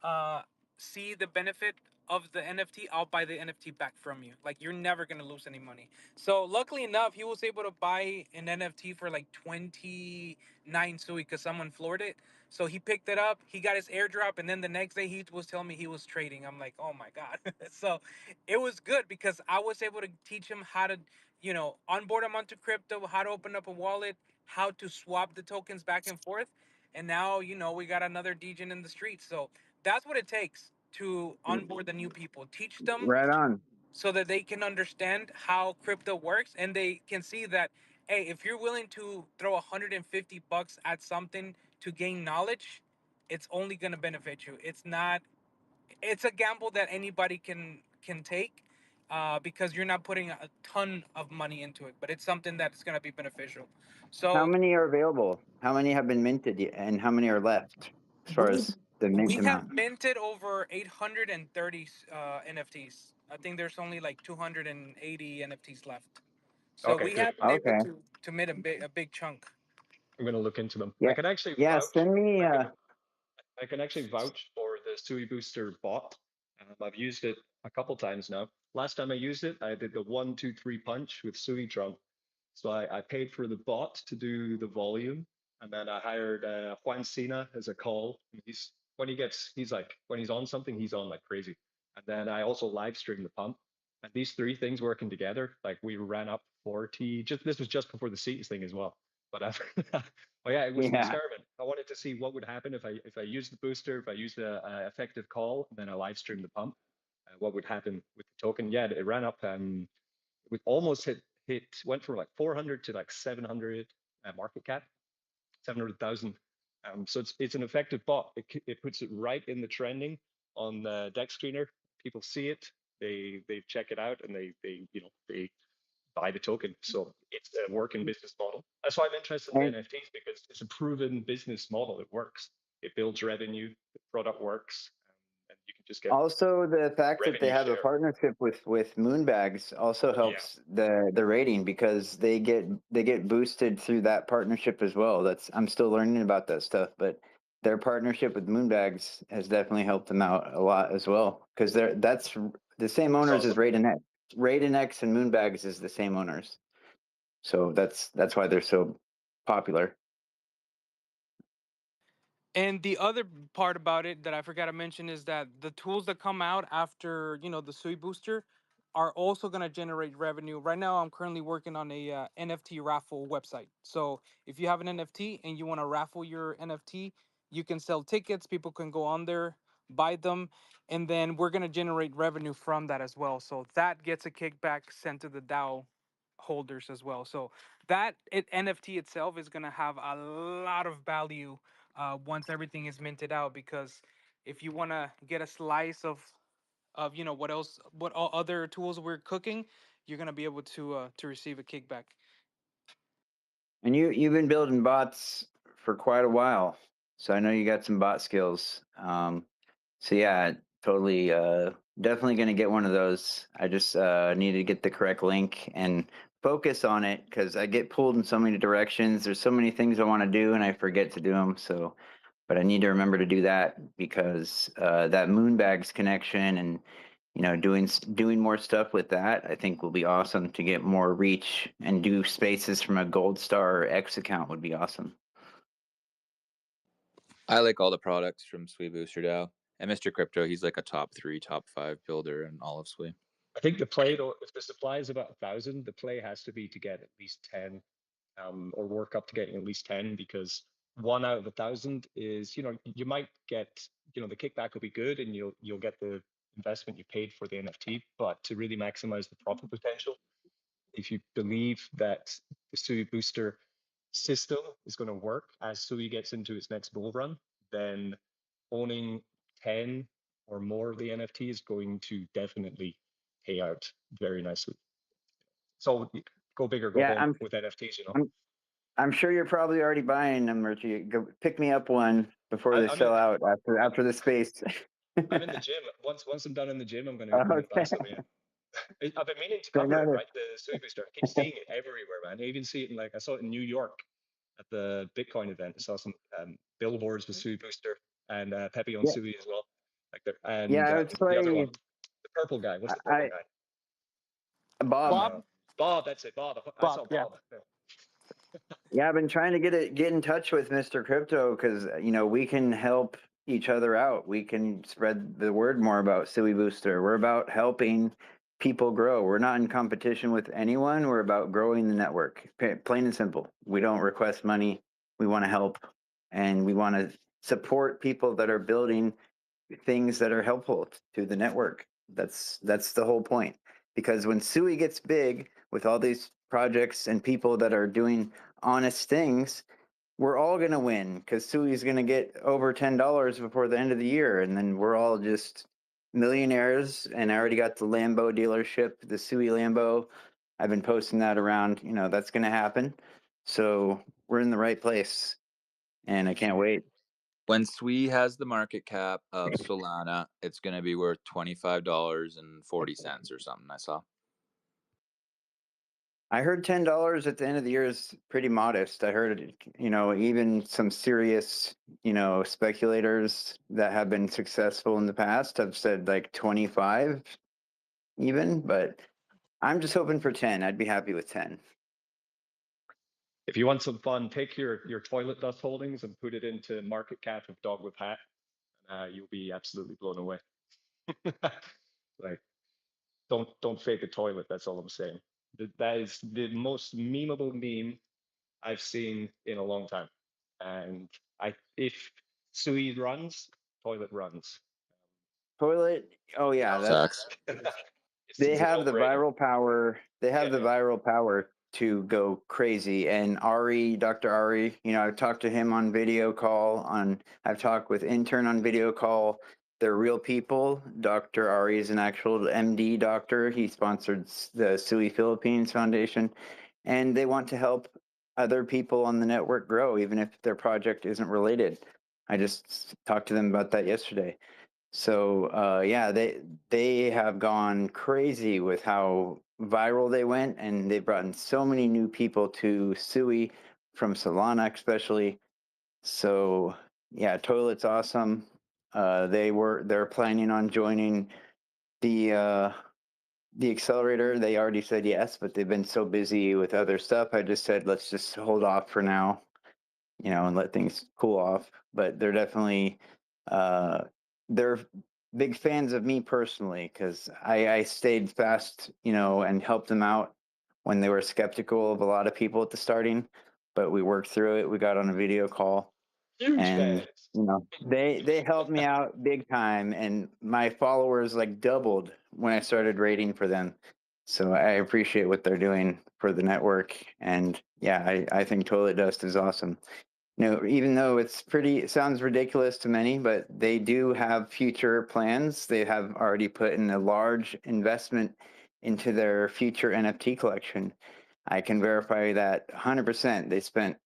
uh, see the benefit of the NFT, I'll buy the NFT back from you. Like you're never gonna lose any money. So luckily enough, he was able to buy an NFT for like 29 Sui because someone floored it. So he picked it up, he got his airdrop, and then the next day he was telling me he was trading. I'm like, oh my god. So it was good because I was able to teach him how to, onboard him onto crypto, how to open up a wallet, how to swap the tokens back and forth. And now, we got another degen in the streets. So that's what it takes to onboard the new people. Teach them Right on. so that they can understand how crypto works and they can see that, hey, if you're willing to throw 150 bucks at something to gain knowledge, it's only going to benefit you. It's a gamble that anybody can take, because you're not putting a ton of money into it, but it's something that's going to be beneficial. How So many are available? How many have been minted and how many are left as far we as the mint we have amount? minted over 830 NFTs. I think there's only like 280 NFTs left. So Okay, we good. have been able Okay. to mint a big chunk. I'm gonna look into them. I Yeah. can actually Yeah. vouch. Send me. I can actually vouch for the Sui Booster bot. I've used it a couple times now. Last time I used it, I did the 1, 2, 3 punch with Sui Trump. So I paid for the bot to do the volume, and then I hired Juan Cena as a call. When he's on something, he's on like crazy. And then I also live streamed the pump. And these three things working together, like we ran up 40. This was just before the seats thing as well. But well, yeah, it was an Yeah. experiment. I wanted to see what would happen if I used the booster, if I used the effective call, and then I live streamed the pump. What would happen with the token? Yeah, it ran up. We almost went from like 400 to like 700 market cap, 700,000. So it's an effective bot. It puts it right in the trending on the deck screener. People see it, they check it out, and they buy the token. So it's a working business model. That's why I'm interested in And NFTs, because it's a proven business model. It works. It builds revenue. The product works, and you can just get also the fact that they revenue have a share. partnership with Moonbags also Yeah. helps the rating because they get boosted through that partnership as well. I'm still learning about that stuff, but their partnership with Moonbags has definitely helped them out a lot as well because that's the same That's owners as awesome. Raiden X. Raiden X and Moonbags is the same owners. So that's why they're so popular. And the other part about it that I forgot to mention is that the tools that come out after, the Sui Booster are also going to generate revenue. Right now, I'm currently working on a NFT raffle website. So if you have an NFT and you want to raffle your NFT, you can sell tickets. People can go on there, buy them, and then we're going to generate revenue from that as well. So that gets a kickback sent to the DAO holders as well. So NFT itself is going to have a lot of value once everything is minted out, because if you want to get a slice of what all other tools we're cooking, you're going to be able to receive a kickback. And you've been building bots for quite a while, so I know you got some bot skills. So yeah, totally, definitely gonna get one of those. I just need to get the correct link and focus on it because I get pulled in so many directions. There's so many things I want to do and I forget to do them. So, but I need to remember to do that because that Moonbags connection and doing more stuff with that, I think will be awesome to get more reach and do spaces from a Gold Star or X account would be awesome. I like all the products from Sui Booster DAO. And Mr. Crypto, he's like a top 3, top 5 builder in all of Sui. I think the play, though, if the supply is about 1,000, the play has to be to get at least 10, or work up to getting at least 10, because 1 out of 1,000 is, you might get, the kickback will be good and you'll get the investment you paid for the NFT. But to really maximize the profit potential, if you believe that the Sui Booster system is going to work as Sui gets into its next bull run, then owning 10 or more of the NFT is going to definitely pay out very nicely. So go big or go Yeah, home with NFTs, I'm sure you're probably already buying them, Richie. Go pick me up one before they I'm in, sell out after the space. I'm in the gym. Once I'm done in the gym, I'm gonna buy Okay. some. Yeah. I've been meaning to So cover it, no, right? The Sui Booster. I keep seeing it everywhere, man. I even see it I saw it in New York at the Bitcoin event. I saw some billboards with Sui Booster and Pepe on yeah, Sui as well. Like there, and yeah. It's the other like one. Purple guy. What's the I purple guy? Bob. Bob. Bob. That's it. Bob. I saw Bob. Yeah. Bob. Yeah, I've been trying to get in touch with Mr. Crypto because we can help each other out. We can spread the word more about Sui Booster. We're about helping people grow. We're not in competition with anyone. We're about growing the network. Plain and simple. We don't request money. We want to help, and we want to support people that are building things that are helpful to the network. That's the whole point. Because when Sui gets big with all these projects and people that are doing honest things, we're all going to win because Sui's going to get over $10 before the end of the year. And then we're all just millionaires. And I already got the Lambo dealership, the Sui Lambo. I've been posting that around, that's going to happen. So we're in the right place and I can't wait. When Sui has the market cap of Solana, it's going to be worth $25.40 or something. I saw. I heard $10 at the end of the year is pretty modest. I heard, even some serious, speculators that have been successful in the past have said like 25 even, but I'm just hoping for 10. I'd be happy with 10. If you want some fun, take your toilet dust holdings and put it into market cap of Dog with Hat. You'll be absolutely blown away. Like, don't fake a toilet. That's all I'm saying. That is the most memeable meme I've seen in a long time. And if Sui runs, toilet runs. Toilet, oh yeah, Sucks. they have the viral power. They have the Yeah. viral power to go crazy. And Dr. Ari, I've talked to him on video call. I've talked with intern on video call. They're real people. Dr. Ari is an actual MD doctor. He sponsored the Sui Philippines Foundation, and they want to help other people on the network grow, even if their project isn't related. I just talked to them about that yesterday. So yeah, they have gone crazy with how viral they went, and they've brought in so many new people to Sui from Solana, especially. So yeah, Toilet's awesome. They're planning on joining the accelerator. They already said yes, but they've been so busy with other stuff. I just said let's just hold off for now, and let things cool off. But they're definitely they're big fans of me personally because I stayed fast, and helped them out when they were skeptical of a lot of people at the starting. But we worked through it. We got on a video call, Huge and fans. they helped me out big time, and my followers like doubled when I started rating for them. So I appreciate what they're doing for the network, and yeah, I think Toilet Dust is awesome. Even though it sounds ridiculous to many, but they do have future plans. They have already put in a large investment into their future NFT collection. I can verify that 100%. They spent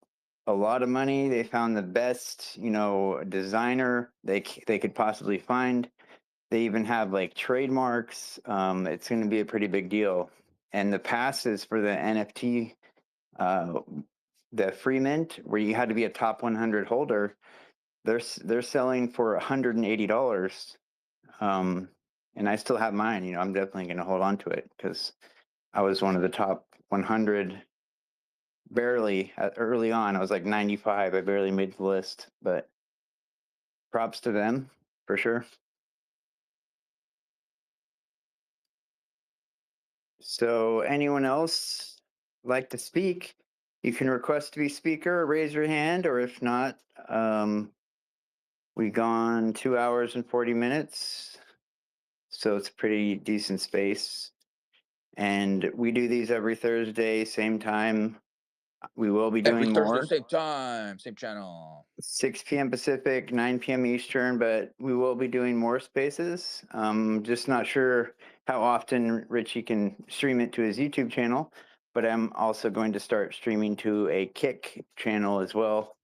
a lot of money. They found the best, designer they could possibly find. They even have like trademarks. It's going to be a pretty big deal. And the passes for the NFT, the free mint, where you had to be a top 100 holder, they're selling for $180. And I still have mine. I'm definitely going to hold on to it because I was one of the top 100 barely early on. I was like 95. I barely made the list, but props to them for sure. So anyone else like to speak? You can request to be speaker, raise your hand, or if not, we've gone 2 hours and 40 minutes. So it's a pretty decent space. And we do these every Thursday, same time. We will be doing Every Thursday, more. same time, same channel. 6 p.m. Pacific, 9 p.m. Eastern, but we will be doing more spaces. Just not sure how often Richie can stream it to his YouTube channel, but I'm also going to start streaming to a Kick channel as well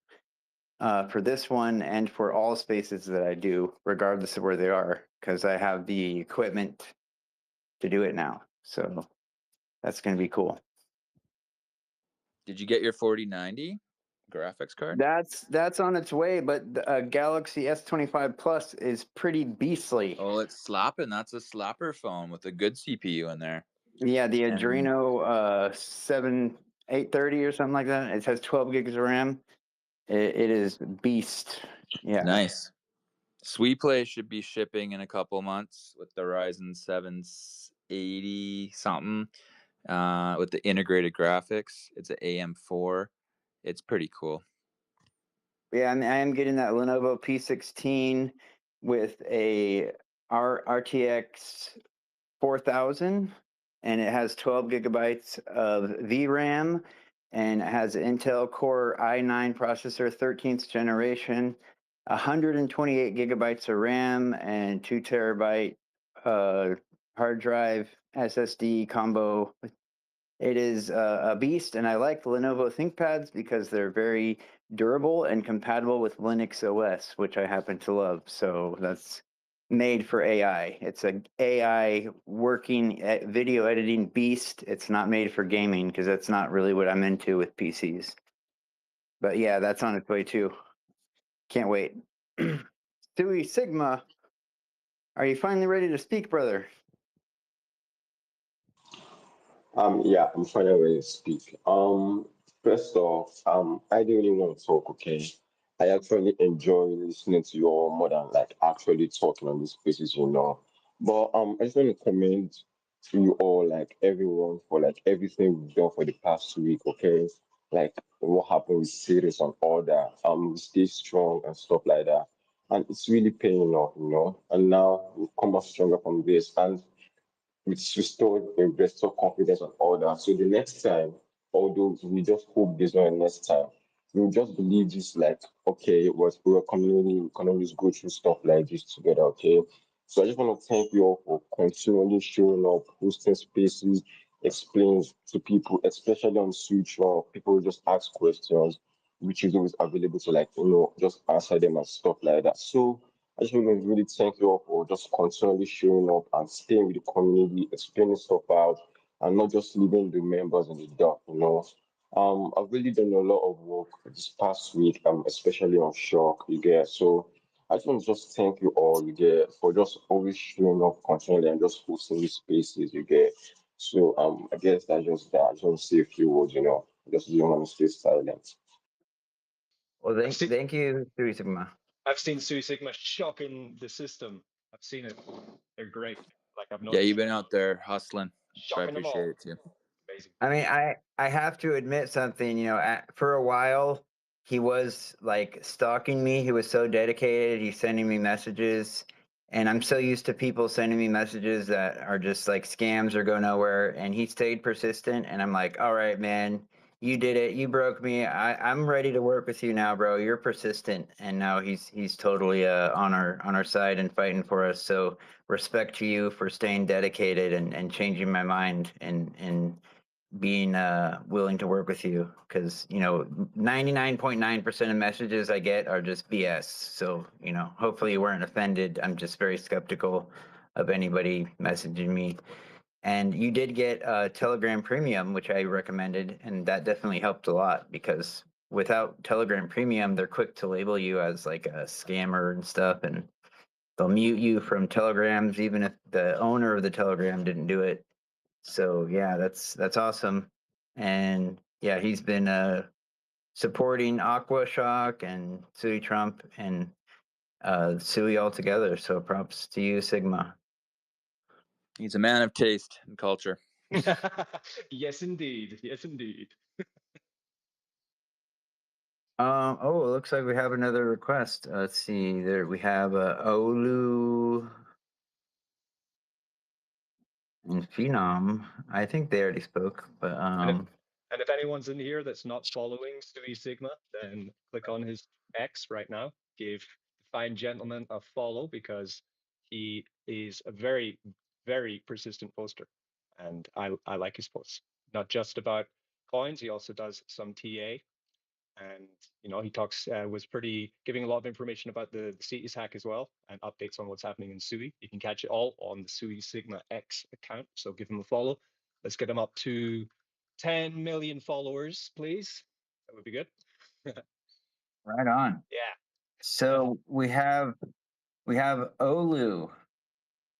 for this one and for all spaces that I do, regardless of where they are, because I have the equipment to do it now. So that's going to be cool. Did you get your 4090? graphics card? That's on its way, but the Galaxy S25 Plus is pretty beastly. Oh, it's slapping. That's a slapper phone with a good CPU in there. Yeah, the And- Adreno 7830 or something like that. It has 12 gigs of RAM. It is beast. Yeah. Nice. Sui Play should be shipping in a couple months with the Ryzen 780 something with the integrated graphics. It's an AM4. It's pretty cool. Yeah, I am getting that Lenovo P16 with a RTX 4000, and it has 12 gigabytes of VRAM, and it has an Intel Core i9 processor, 13th generation, 128 gigabytes of RAM, and 2 terabyte hard drive SSD combo. It is a beast, and I like the Lenovo ThinkPads because they're very durable and compatible with Linux OS, which I happen to love. So that's made for AI. It's a AI working video editing beast. It's not made for gaming because that's not really what I'm into with PCs. But yeah, that's on its way too. Can't wait. Sui Sigma, are you finally ready to speak, brother? Yeah, I'm finally ready to speak. First off, I didn't really want to talk, okay? I actually enjoy listening to you all more than like actually talking on these spaces, you know. But I just want to commend to you all, like everyone, for like everything we've done for the past week, okay? Like what happened with series and all that. We stay strong and stuff like that. And it's really paying off, you know. And now we've come out stronger from this. And it's restored investor confidence and all that. So the next time, although we just hope there's not a next time, we'll just believe this like, okay, it was we're a community, we can always go through stuff like this together, okay? So I just want to thank you all for continually showing up, hosting spaces, explain to people, especially on Switch, or people just ask questions, which is always available to like, just answer them and stuff like that. So I just want to really thank you all for just continually showing up and staying with the community, explaining stuff out, and not just leaving the members in the dark, you know. I've really done a lot of work this past week, especially on Shock, you get. So I just want to just thank you all, you get, for just always showing up continually and just hosting these spaces, you get. So I guess that's just that. I just want to say a few words, you know. Just don't want to stay silent. Well, I've seen thank you, Sui Sigma. I've seen Sui Sigma shocking the system. I've seen it. They're great. Like I've Yeah, noticed you've been out there hustling, so I shocking them appreciate all. it too. Amazing. I mean, I have to admit something. For a while, he was like stalking me. He was so dedicated. He's sending me messages, and I'm so used to people sending me messages that are just like scams or go nowhere. And he stayed persistent, and I'm like, all right, man, you did it. You broke me. I'm ready to work with you now, bro. You're persistent, and now he's totally on our side and fighting for us. So respect to you for staying dedicated and changing my mind and being willing to work with you, because 99.9% of messages I get are just BS. So hopefully you weren't offended. I'm just very skeptical of anybody messaging me. And you did get Telegram Premium, which I recommended, and that definitely helped a lot, because without Telegram Premium, they're quick to label you as like a scammer and stuff, and they'll mute you from Telegrams even if the owner of the Telegram didn't do it. So yeah, that's awesome. And yeah, he's been supporting Aquashock and Sui Trump and Sui altogether. So props to you, Sigma. He's a man of taste and culture. Yes, indeed. Yes, indeed. Oh, it looks like we have another request. Let's see. There we have Olu and Phenom. I think they already spoke, but And if anyone's in here that's not following Sui Sigma, then click on his X right now. Give the fine gentleman a follow, because he is a very, very persistent poster. And I like his posts. Not just about coins, he also does some TA. And he talks was pretty giving a lot of information about the CETIS hack as well, and updates on what's happening in Sui. You can catch it all on the Sui Sigma X account, so give him a follow. Let's get him up to 10 million followers, please. That would be good. Right on. Yeah. So we have Olu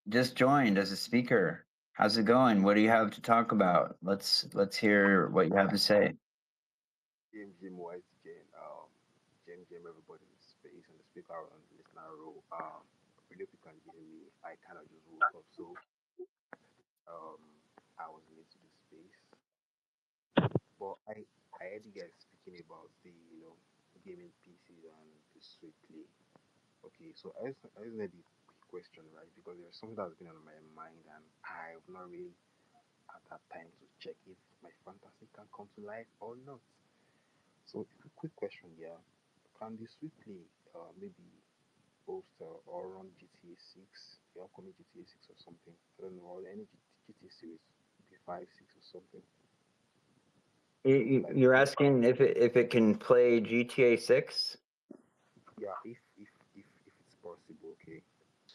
just joined as a speaker. How's it going? What do you have to talk about? Let's hear what you have to say. Jim White, Jim, everybody in the space and the speaker on the listener row. Really, if you can hear me, I kind of just woke up, so um, I was late to the space. But I heard you guys speaking about the gaming PCs and the Swiftly. Okay, so I just had a quick question, right? Because there's something that's been on my mind, and I've not really had that time to check if my fantasy can come to life or not. So, a quick question here: can the Swiftly maybe host or run GTA 6, the upcoming GTA 6 or something? I don't know, or any GTA series, maybe 5, 6 or something. Like, You're asking if it can play GTA 6? yeah, if it's possible, okay.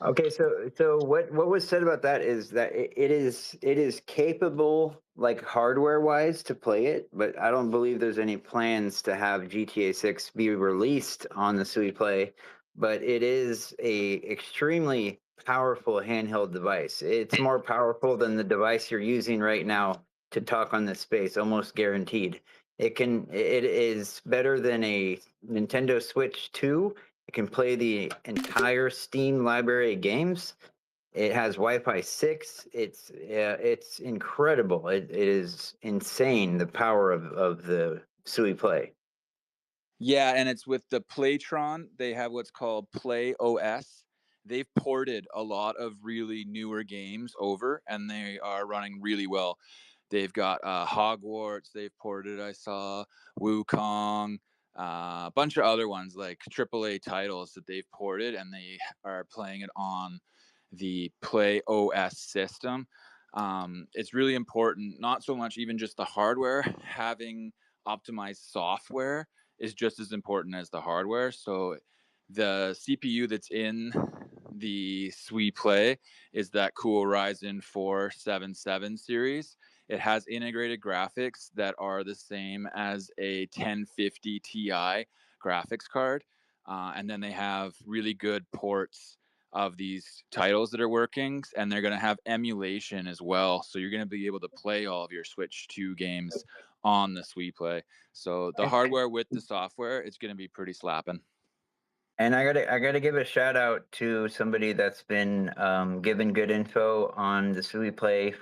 Okay, so what was said about that is that it is capable, like hardware wise, to play it, but I don't believe there's any plans to have GTA 6 be released on the Sui Play. But it is a extremely powerful handheld device. It's more powerful than the device you're using right now to talk on this space, almost guaranteed. It is better than a Nintendo Switch 2. It can play the entire Steam library of games. It has Wi-Fi 6. It's incredible. It is insane, the power of the Sui Play. Yeah, and it's with the Playtron. They have what's called Play OS. They've ported a lot of really newer games over, and they are running really well. They've got Hogwarts. They've ported. I saw Wukong, a bunch of other ones like AAA titles that they've ported, and they are playing it on the Play OS system. It's really important, not so much even just the hardware, having optimized software is just as important as the hardware. So the CPU that's in the Sui Play is that cool Ryzen 4 77 series. It has integrated graphics that are the same as a 1050 Ti graphics card. And then they have really good ports of these titles that are working, and they're going to have emulation as well. So you're going to be able to play all of your Switch 2 games on the Sui Play. So the hardware with the software, it's going to be pretty slapping. And I gotta give a shout out to somebody that's been giving good info on the Sui Play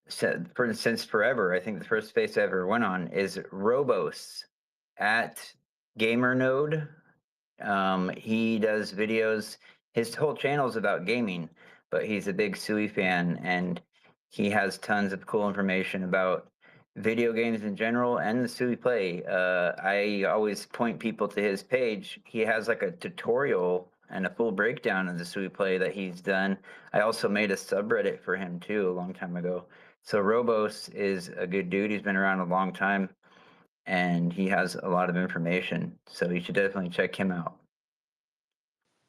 since forever. I think the first space I ever went on is Robos at GamerNode. He does videos. His whole channel is about gaming, but he's a big Sui fan, and he has tons of cool information about video games in general and the Sui Play. I always point people to his page. He has like a tutorial and a full breakdown of the Sui Play that he's done. I also made a subreddit for him too a long time ago. So Robos is a good dude. He's been around a long time, and he has a lot of information. So you should definitely check him out.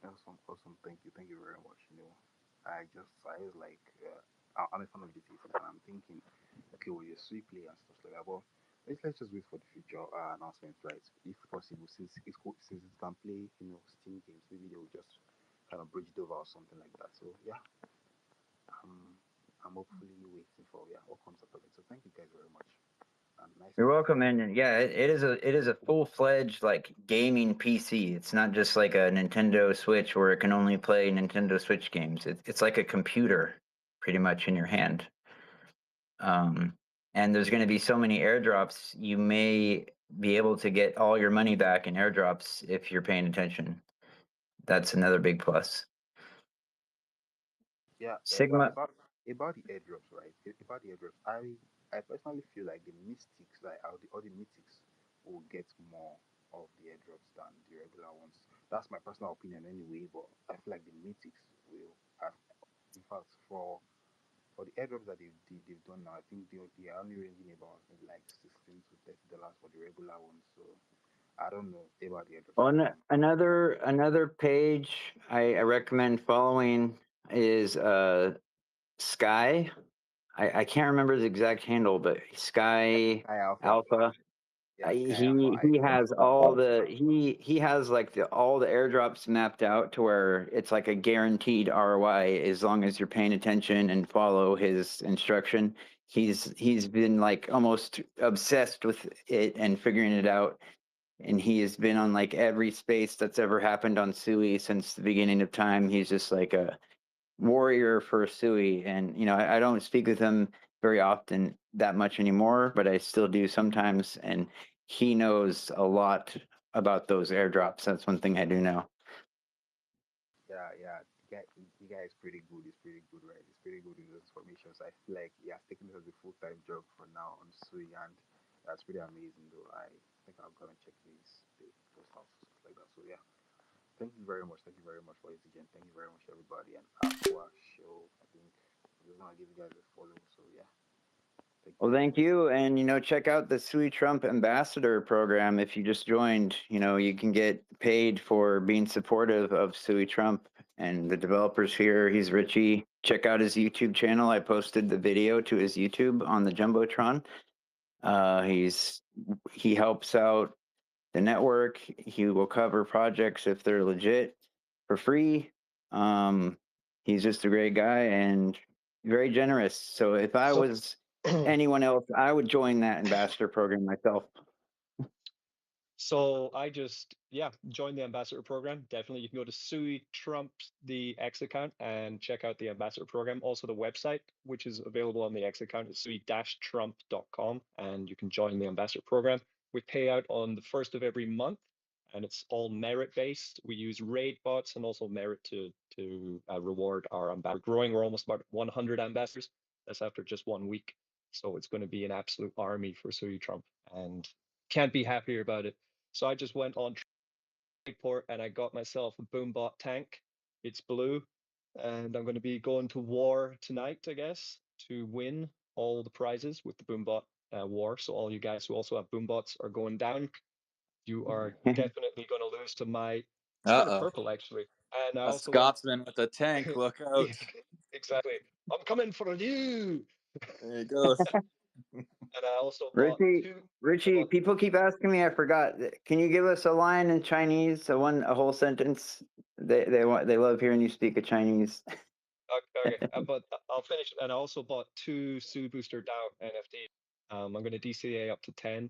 Awesome. Thank you very much. I was like, I'm a fan of GTA 6, and I'm thinking, okay, well, you're Swiftly and stuff like that. But let's just wait for the future announcements, right? If possible, since it can play, Steam games, maybe they will just kind of bridge it over or something like that. So yeah, I'm hopefully waiting for what comes up of it. So thank you guys very much, and nice You're talking to welcome, and yeah, it is a full-fledged like gaming PC. It's not just like a Nintendo Switch where it can only play Nintendo Switch games. It's like a computer, pretty much in your hand. And there's going to be so many airdrops, you may be able to get all your money back in airdrops if you're paying attention. That's another big plus. Yeah, Sigma. about the airdrops, right? About the airdrops, I personally feel like the mystics, like all the mythics, will get more of the airdrops than the regular ones. That's my personal opinion, anyway. But I feel like the mythics will. Have, in fact, for the airdrops that they've done now, I think they are only ranging about maybe like $16 to $30 for the regular ones. So I don't know about the airdrops. I don't know. Another page I recommend following is Sky. I can't remember his exact handle, but Sky Sky Alpha. Alpha. Yeah, He has all the he has like all the airdrops mapped out to where it's like a guaranteed ROI as long as you're paying attention and follow his instruction. He's been like almost obsessed with it and figuring it out, and he has been on like every space that's ever happened on Sui since the beginning of time. He's just like a warrior for Sui, and I don't speak with him very often that much anymore, but I still do sometimes, and he knows a lot about those airdrops. That's one thing I do know. yeah. The guy is pretty good. He's pretty good, right? He's pretty good in those formations. I feel like he has taken this as a full-time job for now on Sui, and that's pretty amazing, though. I think I'm gonna check his post out stuff like that. So yeah, thank you very much. Thank you very much for it again. Thank you very much, everybody. And Aqua Show, I think I'm just gonna give you guys a follow. So yeah, thank you Well, very thank much. you. And, check out the Sui Trump Ambassador Program. If you just joined, you can get paid for being supportive of Sui Trump and the developers here. He's Richie. Check out his YouTube channel. I posted the video to his YouTube on the Jumbotron. He helps out the network. He will cover projects if they're legit for free. He's just a great guy and very generous. So if I So, was anyone else, I would join that ambassador program myself. so I just joined the ambassador program. Definitely, you can go to Sui Trump the X account and check out the ambassador program. Also, the website, which is available on the X account, is sui-trump.com, and you can join the ambassador program. We pay out on the first of every month, and it's all merit based. We use raid bots and also merit to reward our ambassador. Growing, we're almost about 100 ambassadors. That's after just 1 week. So it's going to be an absolute army for Sui Trump, and can't be happier about it. So I just went on Tradeport and I got myself a Boombot tank. It's blue, and I'm going to be going to war tonight, I guess, to win all the prizes with the Boombot war. So all you guys who also have Boombots are going down. You are definitely going to lose to my. It's kind of purple actually, and I A also went. Scotsman with a tank. Look out! Exactly. I'm coming for you. There he goes. And I also bought Richie, two. Richie, people keep asking me. I forgot. Can you give us a line in Chinese? A whole sentence. They love hearing you speak a Chinese. Okay, but I'll finish. And I also bought two Sui Booster DAO NFTs. I'm going to DCA up to 10.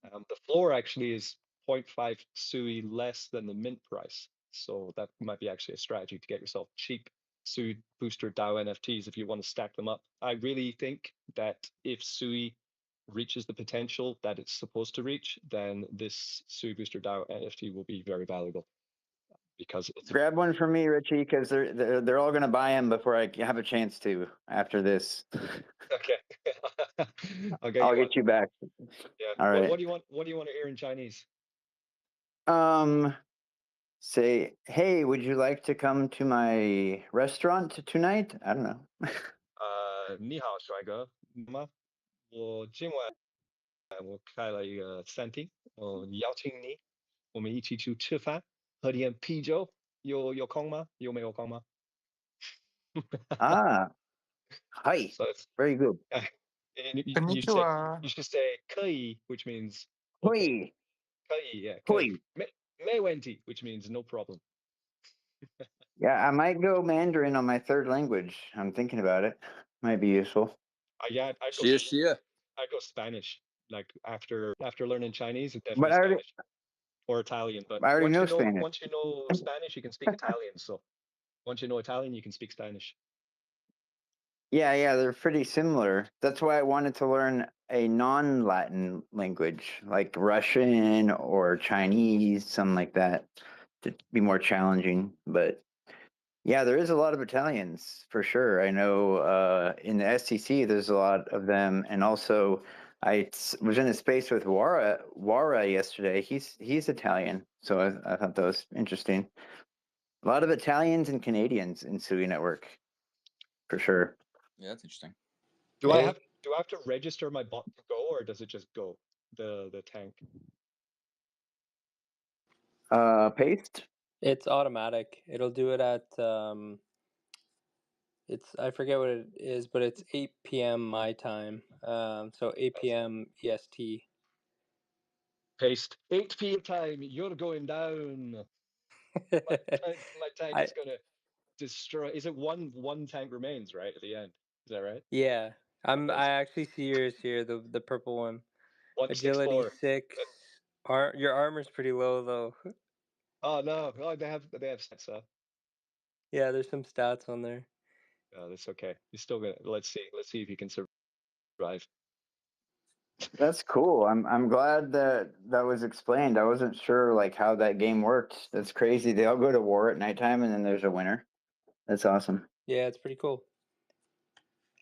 The floor actually is 0.5 Sui less than the mint price. So that might be actually a strategy to get yourself cheap Sui Booster DAO NFTs if you want to stack them up. I really think that if Sui reaches the potential that it's supposed to reach, then this Sui Booster DAO NFT will be very valuable because it's Grab one for me, Richie, because they're all gonna buy them before I have a chance to after this. okay. I'll get I'll you one. get you back. Yeah. All right. What do you want? What do you want to hear in Chinese? Say, hey, would you like to come to my restaurant tonight? I don't know. 你好，帅哥。吗？我今晚我开了一个餐厅，我邀请你，我们一起去吃饭，喝点啤酒。有空吗？有没有空吗？ Ah, hi. So it's Very good. and Konnichiwa. you should say 可以, which means okay. Hui, 可以, yeah, 可以. hui. 没问题, which means no problem. Yeah, I might go Mandarin on my third language. I'm thinking about it. Might be useful. Yeah, I'd go Spanish. Like after learning Chinese, it's But definitely Spanish or Italian. But I already once know you know Spanish. Spanish, you can speak Italian. So once you know Italian, you can speak Spanish. Yeah, they're pretty similar. That's why I wanted to learn a non-Latin language, like Russian or Chinese, something like that, to be more challenging. But yeah, there is a lot of Italians for sure. I know in the STC there's a lot of them, and also was in a space with Wara yesterday. He's Italian, so I thought that was interesting. A lot of Italians and Canadians in Sui Network, for sure. Yeah, that's interesting. Do I have to register my bot to go, or does it just go the tank? Paste. It's automatic. It'll do it at it's I forget what it is, but it's 8 p.m. my time. So 8 p.m. EST. Paste 8p time. You're going down. My tank I is gonna destroy. Is it one tank remains right at the end? Is that right? yeah. Okay, I actually see yours here, the purple one. Agility 164. 6. Your armor's pretty low though. Oh no! Oh, they have stats. Yeah, there's some stats on there. That's okay. You're still gonna. Let's see if you can survive. That's cool. I'm glad that was explained. I wasn't sure like how that game worked. That's crazy. They all go to war at nighttime and then there's a winner. That's awesome. Yeah, it's pretty cool.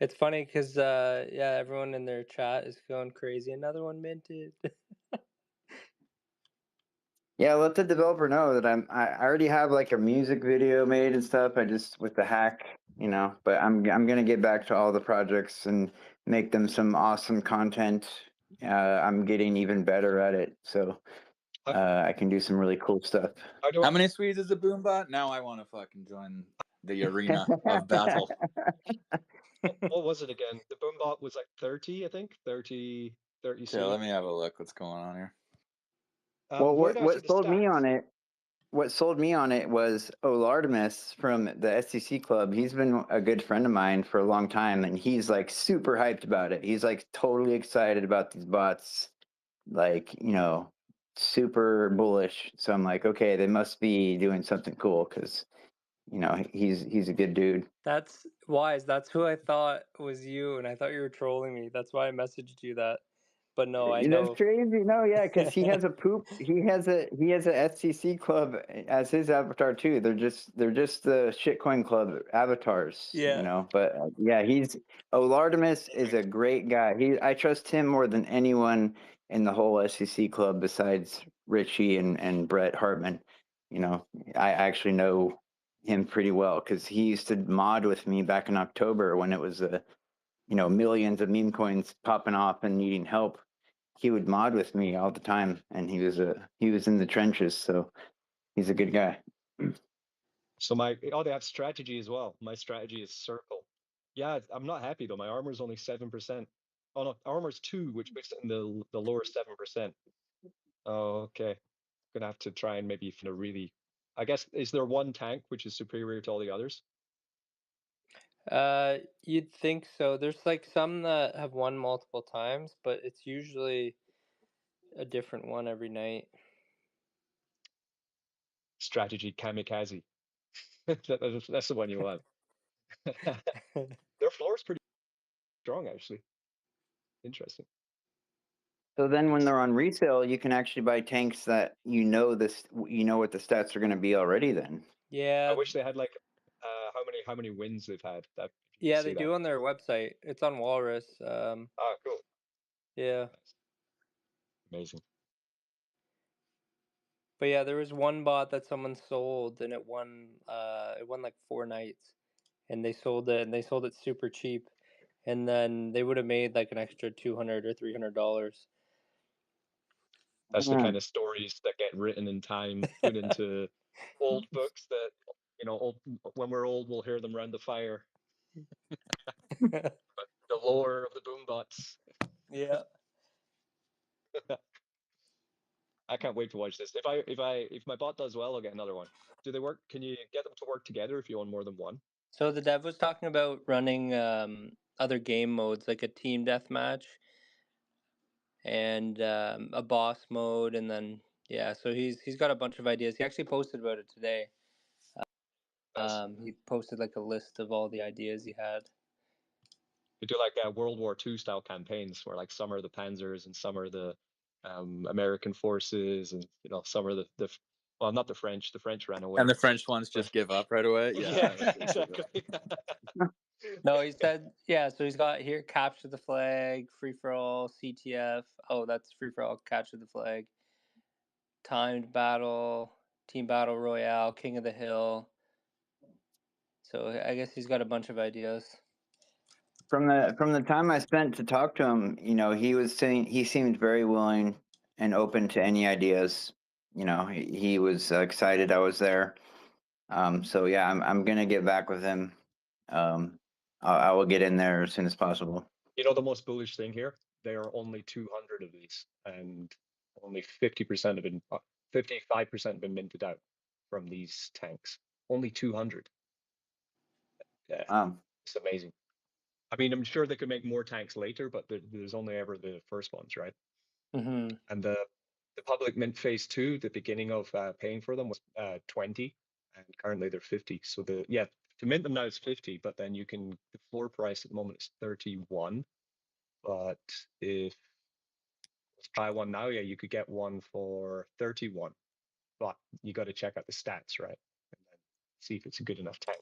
It's funny because yeah, everyone in their chat is going crazy. Another one minted. Yeah, let the developer know that I already have like a music video made and stuff. I just with the hack, but I'm gonna get back to all the projects and make them some awesome content. I'm getting even better at it, so I can do some really cool stuff. How many Swedes is the boombot? Now I want to fucking join the arena of battle. What was it again? The boombot was like 30, I think. 30 Okay, let me have a look. What's going on here? Well, where do I see what the sold me stats? on it? What sold me on it was Olartimus from the STC Club. He's been a good friend of mine for a long time, and he's like super hyped about it. He's like totally excited about these bots, like super bullish. So I'm like, okay, they must be doing something cool because he's a good dude. That's Wise. That's who I thought was you, and I thought you were trolling me. That's why I messaged you that. But no, I That's know. crazy. No, yeah, because he has a STC club as his avatar too. They're just the shitcoin club avatars, Yeah. But yeah, Olartimus is a great guy. I trust him more than anyone in the whole STC club besides Richie and Brett Hartman. I actually know him pretty well because he used to mod with me back in October when it was millions of meme coins popping off and needing help. He would mod with me all the time, and he was in the trenches, so he's a good guy. So they have strategy as well. My strategy is circle. Yeah, I'm not happy though. My armor's only 7%. Oh no, armor's 2, which makes it in the lower 7%. Oh, okay. Gonna have to try and maybe find a really. I guess is there one tank which is superior to all the others? You'd think so. There's like some that have won multiple times, but it's usually a different one every night. Strategy kamikaze. That's the one you want. Their floor is pretty strong, actually. Interesting. So then, when they're on resale, you can actually buy tanks that what the stats are going to be already. Then Yeah. I wish they had like how many wins they've had. That Yeah, they do on their website. It's on Walrus. Ah, cool. Yeah. Nice. Amazing. But yeah, there was one bot that someone sold, and it won like 4 nights, and they sold it super cheap, and then they would have made like an extra $200 or $300. That's the kind of stories that get written in time, put into old books that when we're old, we'll hear them around the fire. But the lore of the boombots. Yeah. I can't wait to watch this. If my bot does well, I'll get another one. Do they work? Can you get them to work together if you own more than one? So the dev was talking about running other game modes like a team deathmatch and a boss mode, and then yeah. So he's got a bunch of ideas. He actually posted about it today. He posted like a list of all the ideas he had. We do like World War II style campaigns where like some are the Panzers and some are the American forces, and some are the well, not the French. The French ran away. And the French ones just give up right away. Yeah, exactly. No, he said, yeah, so he's got here capture the flag, free for all, CTF. Oh, that's free for all, capture the flag. Timed battle, team battle royale, king of the hill. So I guess he's got a bunch of ideas. From the time I spent to talk to him, he was saying he seemed very willing and open to any ideas. He was excited I was there. So yeah, I'm gonna get back with him. I will get in there as soon as possible. The most bullish thing here, there are only 200 of these, and Only 50% have been, 55% have been minted out from these tanks. Only 200. Yeah, it's amazing. I mean, I'm sure they could make more tanks later, but there's only ever the first ones, right? Mm-hmm. And the public mint phase 2, the beginning of paying for them was 20, and currently they're 50. So to mint them now is 50, but then the floor price at the moment is 31. But if let's try one now, yeah, you could get one for 31. But you got to check out the stats, right? And then see if it's a good enough tank.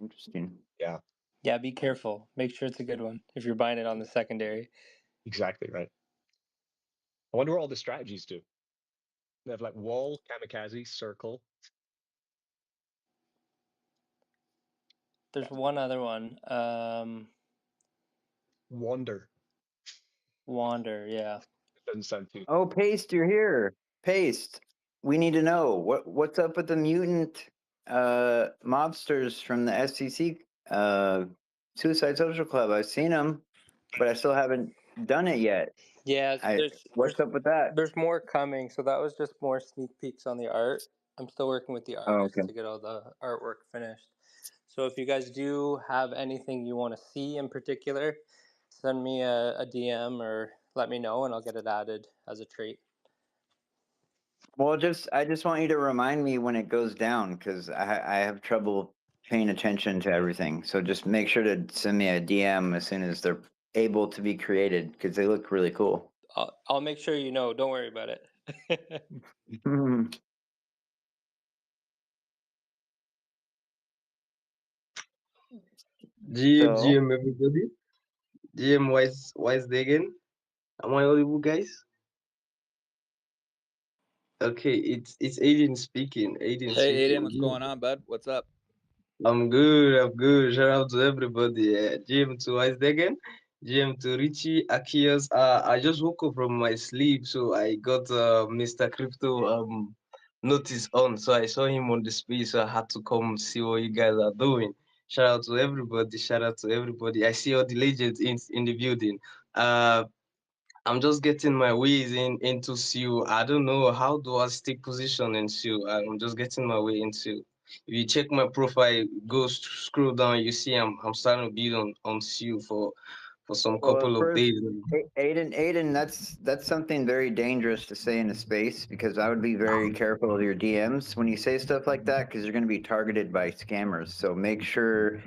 Interesting. Yeah. Yeah, be careful. Make sure it's a good one if you're buying it on the secondary. Exactly right. I wonder what all the strategies do. They have like wall, kamikaze, circle. There's one other one. Wander. Wander, yeah. It doesn't sound too. Oh, Paste, you're here. Paste. We need to know what's up with the mutant mobsters from the SCC Suicide Social Club. I've seen them, but I still haven't done it yet. Yeah, What's up with that? there's more coming. So that was just more sneak peeks on the art. I'm still working with the artist okay. to get all the artwork finished. So if you guys do have anything you want to see in particular, send me a DM or let me know and I'll get it added as a trait. Well, I just want you to remind me when it goes down because I have trouble paying attention to everything. So just make sure to send me a DM as soon as they're able to be created because they look really cool. I'll make sure you know. Don't worry about it. GM everybody. GM wise again. Am I audible, guys? Okay, it's Aiden speaking. Aiden Hey, Aiden, speaking. what's going on, bud? What's up? I'm good. I'm good. Shout out to everybody. GM to wise again. GM to Richie Akios. I just woke up from my sleep, so I got Mr. Crypto notice on. So I saw him on the space, so I had to come see what you guys are doing. Shout out to everybody. Shout out to everybody. I see all the legends in the building. I'm just getting my ways into SEO. I don't know how do I stay position in SEO. I'm just getting my way into. If you check my profile, scroll down, you see I'm starting to build on SEO for some Well, couple of first, days now. Aiden, that's something very dangerous to say in a space because I would be very careful of your DMs when you say stuff like that because you're going to be targeted by scammers. So make sure,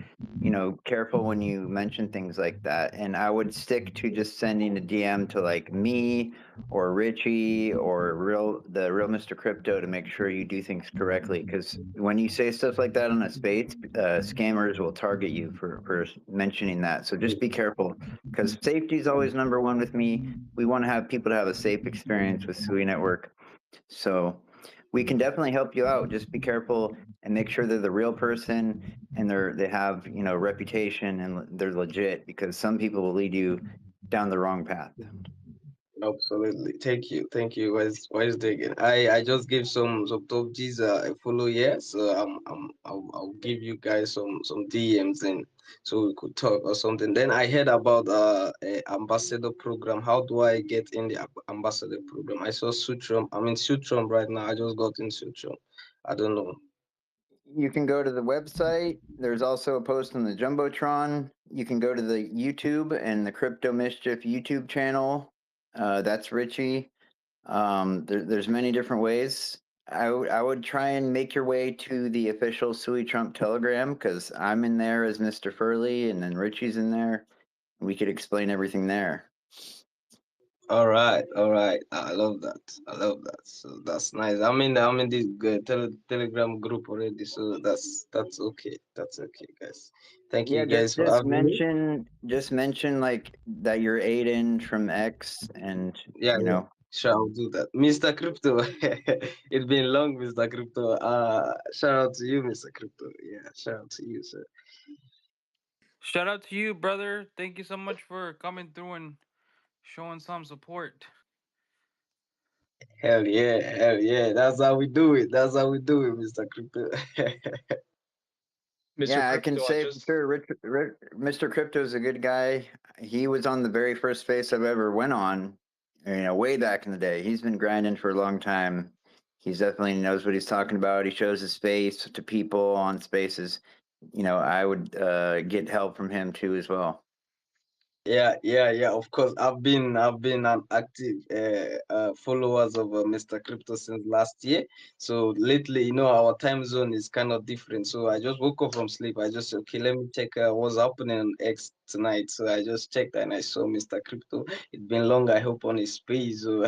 careful when you mention things like that. And I would stick to just sending a DM to like me or Richie or the real Mr. Crypto to make sure you do things correctly. Because when you say stuff like that on a space, scammers will target you for mentioning that. So just be careful because safety is always number one with me. We want to have people to have a safe experience with Sui Network. So we can definitely help you out. Just be careful and make sure they're the real person and they have reputation and they're legit because some people will lead you down the wrong path. Absolutely. Thank you. Where's digging? I just gave some top G's a follow, yeah. So I'll give you guys some DMs and so we could talk or something. Then I heard about a ambassador program. How do I get in the ambassador program? I saw Sutrum. I'm in Sutrum right now. I just got in Sutrum. I don't know. You can go to the website. There's also a post on the Jumbotron. You can go to the YouTube and the Crypto Mischief YouTube channel. That's Richie. There's many different ways. I would try and make your way to the official Sui Trump Telegram because I'm in there as Mr. Furley and then Richie's in there. We could explain everything there. All right, all right. I love that. I love that. So that's nice. I'm in this Telegram group already. So that's okay. That's okay, guys. Thank Yeah, you guys for having me. just mention like that you're Aiden from X and Yeah, yeah. Sure, I'll do that. Mr. Crypto. It's been long, Mr. Crypto. Shout out to you, Mr. Crypto. Yeah, shout out to you, sir. Shout out to you, brother. Thank you so much for coming through and showing some support. Hell yeah, hell yeah. That's how we do it. That's how we do it, Mr. Crypto. Mr. Yeah, I can Crypto, I say for just sure, Mr. Crypto is a good guy. He was on the very first space I've ever went on, way back in the day. He's been grinding for a long time. He's definitely knows what he's talking about. He shows his face to people on spaces. I would get help from him too as well. Yeah. Of course, I've been an active followers of Mr. Crypto since last year. So lately, our time zone is kind of different. So I just woke up from sleep. I just okay, let me check what's happening on X tonight. So I just checked and I saw Mr. Crypto. It's been long. I hope on his page. So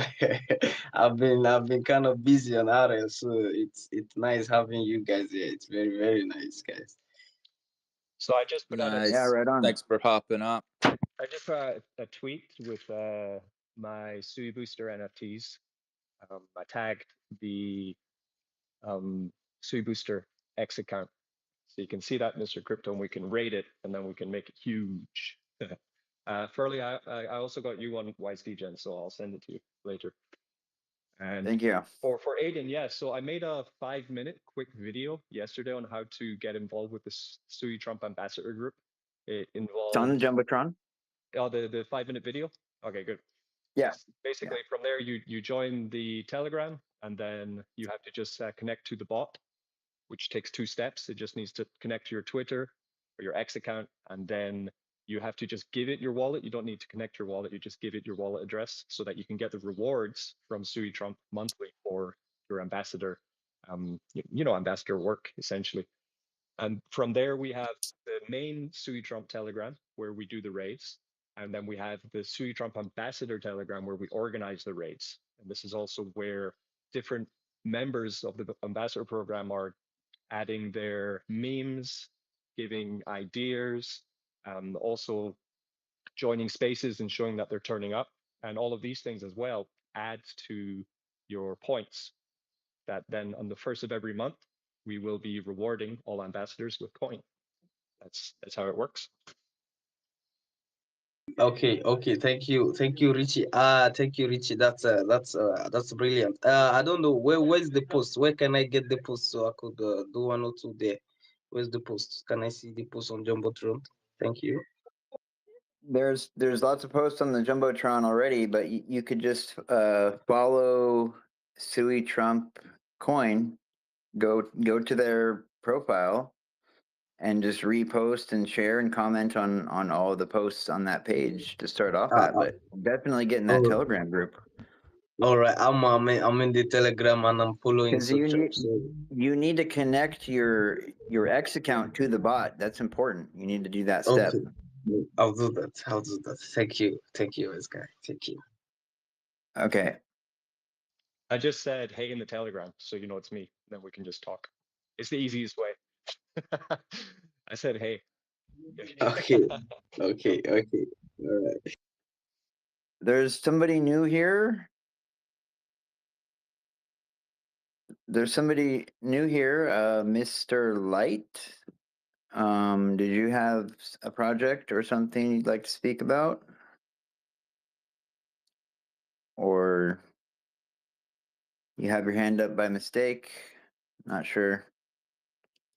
I've been kind of busy on RL. So it's nice having you guys here. It's very very nice, guys. so I just put out a Yeah, Nice. right on. Thanks for popping up. I just put out a tweet with my Sui Booster NFTs. I tagged the Sui Booster X account, so you can see that, Mr. Crypto, and we can rate it, and then we can make it huge. Furley, I also got you on Wise Degen, so I'll send it to you later. And Thank you. for Aiden, yes. So I made a 5-minute quick video yesterday on how to get involved with the Sui Trump Ambassador Group. It It's on the involves Jumbotron. the 5-minute video. Okay, good. Yeah. Basically, from there you join the Telegram, and then you have to just connect to the bot, which takes 2 steps. It just needs to connect to your Twitter or your X account, and then you have to just give it your wallet. You don't need to connect your wallet. You just give it your wallet address so that you can get the rewards from Sui Trump monthly for your ambassador, ambassador work essentially. And from there, we have the main Sui Trump Telegram where we do the raids. And then we have the Sui Trump Ambassador Telegram where we organize the raids. And this is also where different members of the ambassador program are adding their memes, giving ideas, also joining spaces and showing that they're turning up. And all of these things as well add to your points that then on the first of every month, we will be rewarding all ambassadors with coin. That's how it works. Okay. Thank you, Richie. Thank you, Richie. That's brilliant. I don't know where's the post. Where can I get the post so I could do 1 or 2 there? Where's the post? Can I see the post on Jumbotron? Thank you. There's lots of posts on the Jumbotron already, but you could just follow Sui Trump Coin. Go to their profile and just repost and share and comment on all of the posts on that page to start off Uh, at. But definitely get in that uh, Telegram group all right. I'm in the Telegram and I'm following because Sub Shop. So you need to connect your X account to the bot. That's important. You need to do that okay, step. I'll do that. Thank you, this guy. Thank you. Okay. I just said, hey, in the Telegram, so you know it's me. Then we can just talk. It's the easiest way. I said, hey. Okay. All right. There's somebody new here. Mr. Light. Did you have a project or something you'd like to speak about? Or you have your hand up by mistake? Not sure.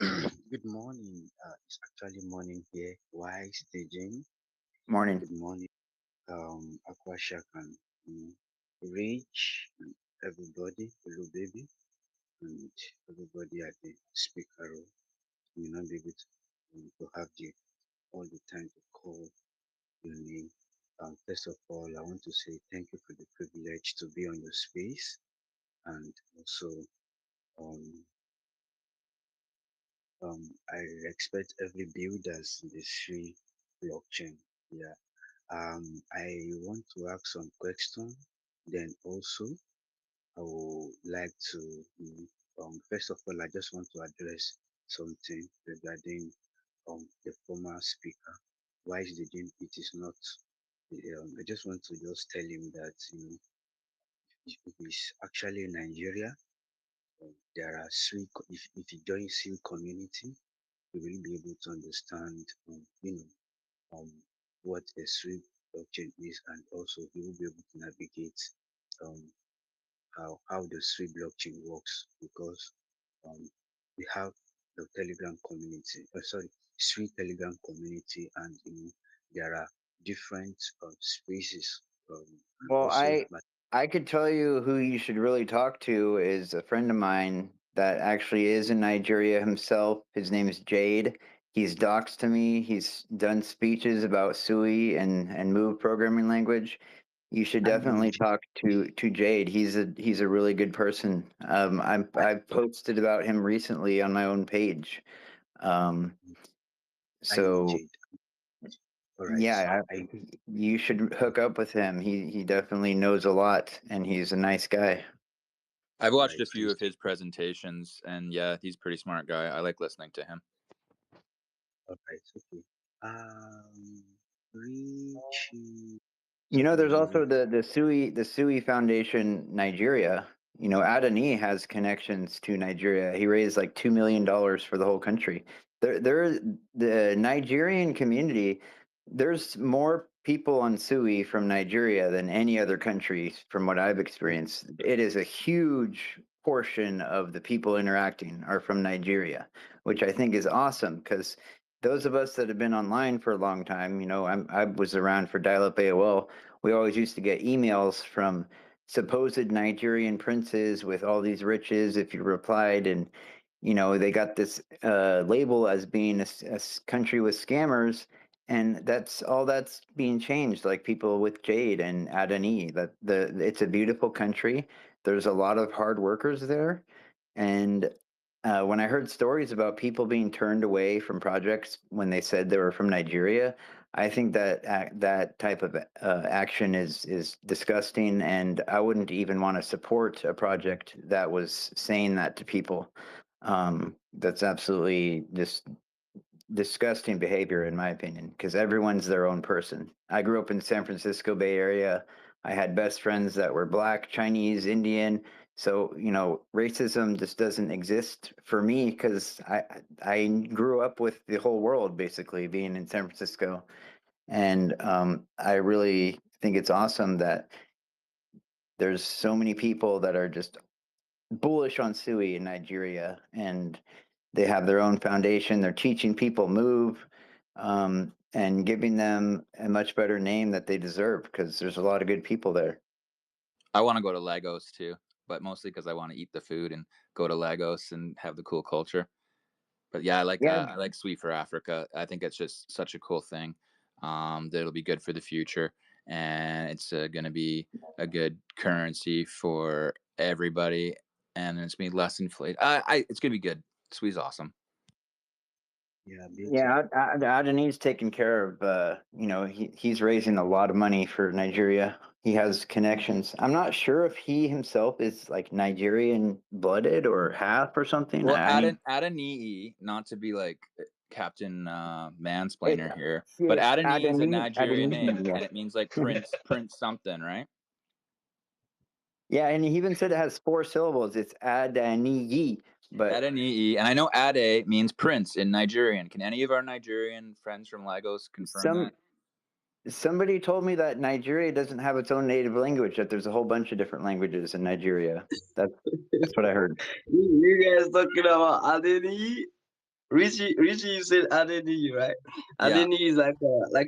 Good morning. It's actually morning here. Why staging? Morning. Good morning, Aquashak and Rich and everybody, hello baby, and everybody at the speaker room. May not be able to have the all the time to call your name. First of all, I want to say thank you for the privilege to be on your space, and also um, I respect every builders in the Sri blockchain. Yeah. I want to ask some question. Then also, I would like to, first of all, I just want to address something regarding the former speaker. Why is the Jim? It is not. I just want to just tell him that it is actually Nigeria. There are if you join Sioux community, you will be able to understand, what a sweep blockchain is, and also you will be able to navigate um, how the sweep blockchain works, because we have the Telegram community. Sorry, Sui Telegram community, and there are different spaces, and Well, also. I could tell you who you should really talk to is a friend of mine that actually is in Nigeria himself. His name is Jade. He's doxed to me. He's done speeches about Sui and Move programming language. You should I know definitely talk to Jade. He's a really good person. I've posted about him recently on my own page. Um, I know so Jade. All right. yeah, you should hook up with him. He definitely knows a lot, and he's a nice guy. I've All watched right, a few please. of his presentations, and yeah, he's a pretty smart guy. I like listening to him. All right. Okay. Um, Richie. You know, there's Sorry. also the Sui Foundation Nigeria. You know, Adani has connections to Nigeria. He raised like $2 million for the whole country. The Nigerian community. There's more people on Sui from Nigeria than any other country, from what I've experienced. It is a huge portion of the people interacting are from Nigeria, which I think is awesome because those of us that have been online for a long time, you know, I was around for dial-up AOL. We always used to get emails from supposed Nigerian princes with all these riches if you replied, and you know they got this label as being a country with scammers, and that's being changed. Like people with Jade and Adani, that it's a beautiful country. There's a lot of hard workers there, and when I heard stories about people being turned away from projects when they said they were from Nigeria, I think that type of action is disgusting, and I wouldn't even want to support a project that was saying that to people. That's absolutely just disgusting behavior, in my opinion, because everyone's their own person. I grew up in San Francisco Bay Area. I had best friends that were black, Chinese, Indian. So, you know, racism just doesn't exist for me because I grew up with the whole world basically being in San Francisco. And I really think it's awesome that there's so many people that are just bullish on Sui in Nigeria, and they have their own foundation. They're teaching people move and giving them a much better name that they deserve because there's a lot of good people there. I want to go to Lagos too, but mostly because I want to eat the food and go to Lagos and have the cool culture. But yeah, Yeah, I like Sweet for Africa. I think it's just such a cool thing. That'll be good for the future, and it's going to be a good currency for everybody, and it's gonna be less inflated. It's gonna be good. Sweet's awesome. Yeah, beautiful. yeah. Adeni's taking care of. You know, he's raising a lot of money for Nigeria. He has connections. I'm not sure if he himself is like Nigerian blooded or half or something. Well, I need add an EE, not to be like Captain it. Mansplainer here, but Yeah, Adeni is a Adeni, Nigerian name, Adeni. Yeah. and it means like prince something, right? Yeah, and he even said it has 4 syllables. It's Adani, but Adeni, and I know Ade means prince in Nigerian. Can any of our Nigerian friends from Lagos confirm that? somebody told me that Nigeria doesn't have its own native language. That there's a whole bunch of different languages in Nigeria. That's what I heard. You guys talking about Adeni? Richie, you said Adeni, right? Yeah, Adeni is like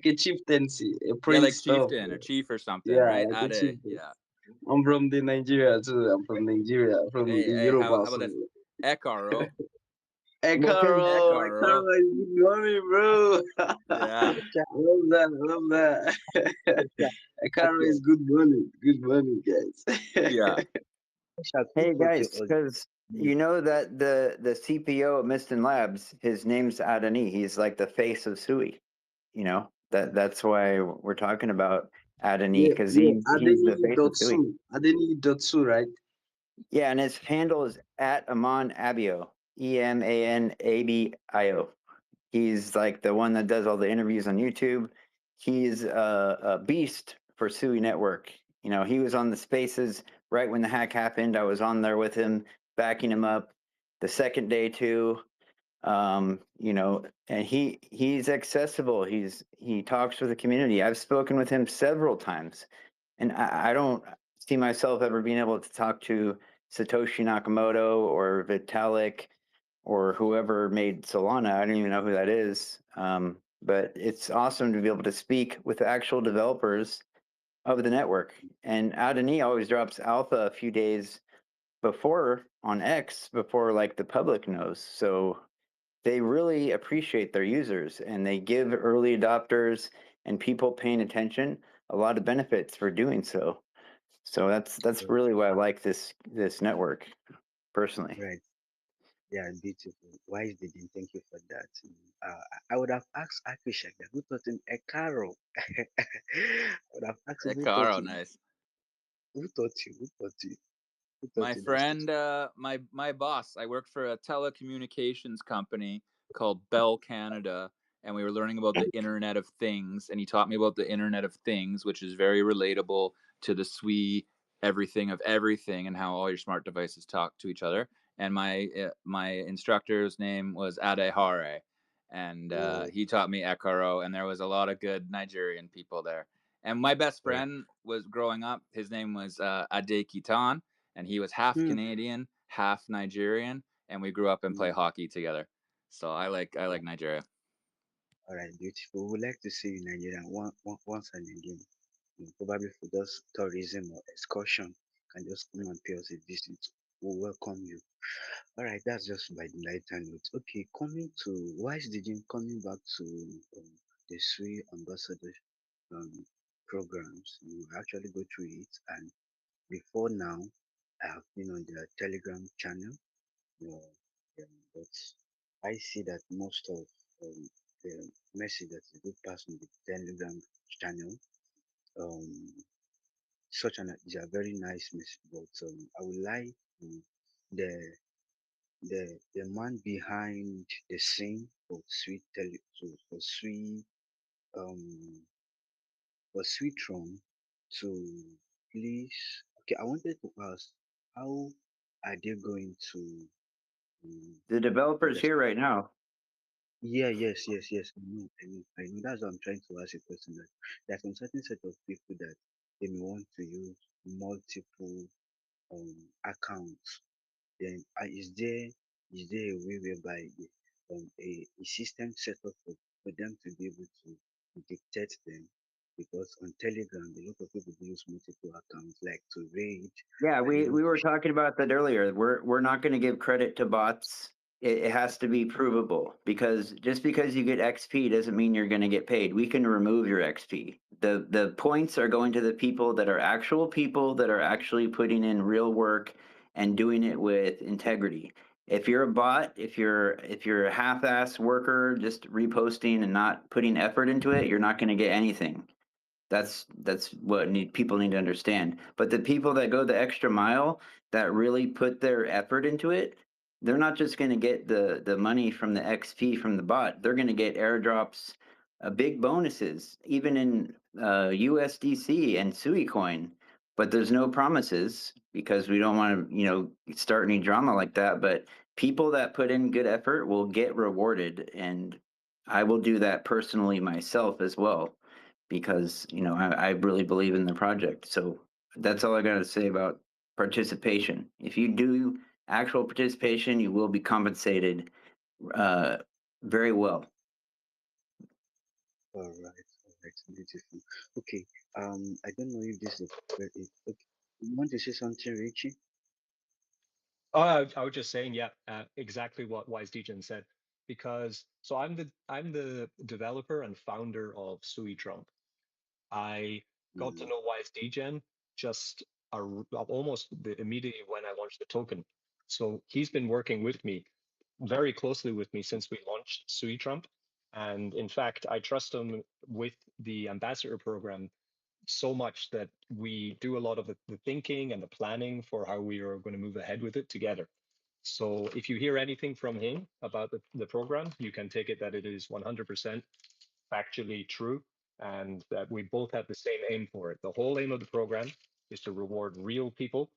a chieftaincy, a yeah, like prince stuff. chieftain or chief or something, Yeah, right? like a Ade, chieftain. yeah. I'm from the Nigeria too. I'm from Nigeria, from the Hey, Yoruba. how about So, this? Ekaro, Well, because Ekaro. Ekaro is good money, bro. Yeah, Love that, love that. Ekaro is good money, guys. I yeah. shall hey take what you guys, because mm, you know that the CPO of Miston Labs, his name's Adani. He's like the face of Sui. You know that's why we're talking about Adani Yeah, because yeah. he's the Adeni face of dot Sui. Su. Adeni dot Su, right? Yeah, and his handle is at Aman Abio, EMANABIO. He's like the one that does all the interviews on YouTube. He's a beast for Sui Network. You know, he was on the spaces right when the hack happened. I was on there with him, backing him up. The second day too. You know, and he's accessible. He talks with the community. I've spoken with him several times, and I don't see myself ever being able to talk to Satoshi Nakamoto or Vitalik or whoever made Solana. I don't even know who that is. But it's awesome to be able to speak with actual developers of the network. And Adoni always drops alpha a few days before on X, before like the public knows. So they really appreciate their users, and they give early adopters and people paying attention a lot of benefits for doing so. So that's really why I like this network personally. Right. Yeah, beautiful. Wise didn't thank you for that. I would have asked Akishak that who taught him Ekaro. I would have asked him who taught Caro, you. nice. Who taught you? Who taught you? Who taught My you that stuff? friend, my boss. I worked for a telecommunications company called Bell Canada, and we were learning about the Internet of Things. And he taught me about the Internet of Things, which is very relatable to the Sui everything of everything and how all your smart devices talk to each other. And my instructor's name was Adehare, and Whoa. he taught me Ekaro. And there was a lot of good Nigerian people there. And my best Right. friend was growing up. His name was Ade Kitan, and he was half Hmm. Canadian, half Nigerian, and we grew up and play Hmm. hockey together. So I like Nigeria. All right, beautiful. We would like to see you in Nigeria once and again. Probably for just tourism or excursion. Can just come and pay us a visit. We'll welcome you. All right, that's just by the lighter note. Okay, coming back to the Sui ambassador um, programs, you actually go through it. And before now, I have been on their Telegram channel, but I see that most of the message that is being passed on the Telegram channel, um, such an is a very nice message. But I would like the the man behind the scene for for Sweet um for Sweetron to please. Okay, I wanted to ask, how are they going to The developer's invest? here right now. Yeah, yes. I know. That's what I'm trying to ask a question. That there's some certain set of people that they may want to use multiple accounts. Then is there a way whereby a system set up for them to be able to dictate them? Because on Telegram, a lot of people use multiple accounts, like to raid Yeah, and we were talking about that earlier. We're not going to give credit to bots. It has to be provable, because just because you get XP doesn't mean you're going to get paid. We can remove your XP. The points are going to the people that are actual people that are actually putting in real work and doing it with integrity. If you're a bot, if you're a half-ass worker just reposting and not putting effort into it, you're not going to get anything. That's what people need to understand. But the people that go the extra mile, that really put their effort into it, they're not just going to get the money from the XP from the bot. They're going to get airdrops, big bonuses, even in USDC and Sui coin. But there's no promises, because we don't want to, start any drama like that. But people that put in good effort will get rewarded, and I will do that personally myself as well, because I really believe in the project. So that's all I got to say about participation. If you do actual participation, you will be compensated uh, very well. all right, beautiful. Okay, I don't know if this is okay. You want to say something, Richie? Oh, I was just saying, yeah, exactly what Wise Degen said. Because so I'm the developer and founder of Sui Trump. I got to Mm, know Wise Degen just almost immediately when I launched the token. So he's been working with me very closely with me since we launched Sui Trump. And in fact, I trust him with the ambassador program so much that we do a lot of the thinking and the planning for how we are going to move ahead with it together. So if you hear anything from him about the program, you can take it that it is 100% factually true, and that we both have the same aim for it. The whole aim of the program is to reward real people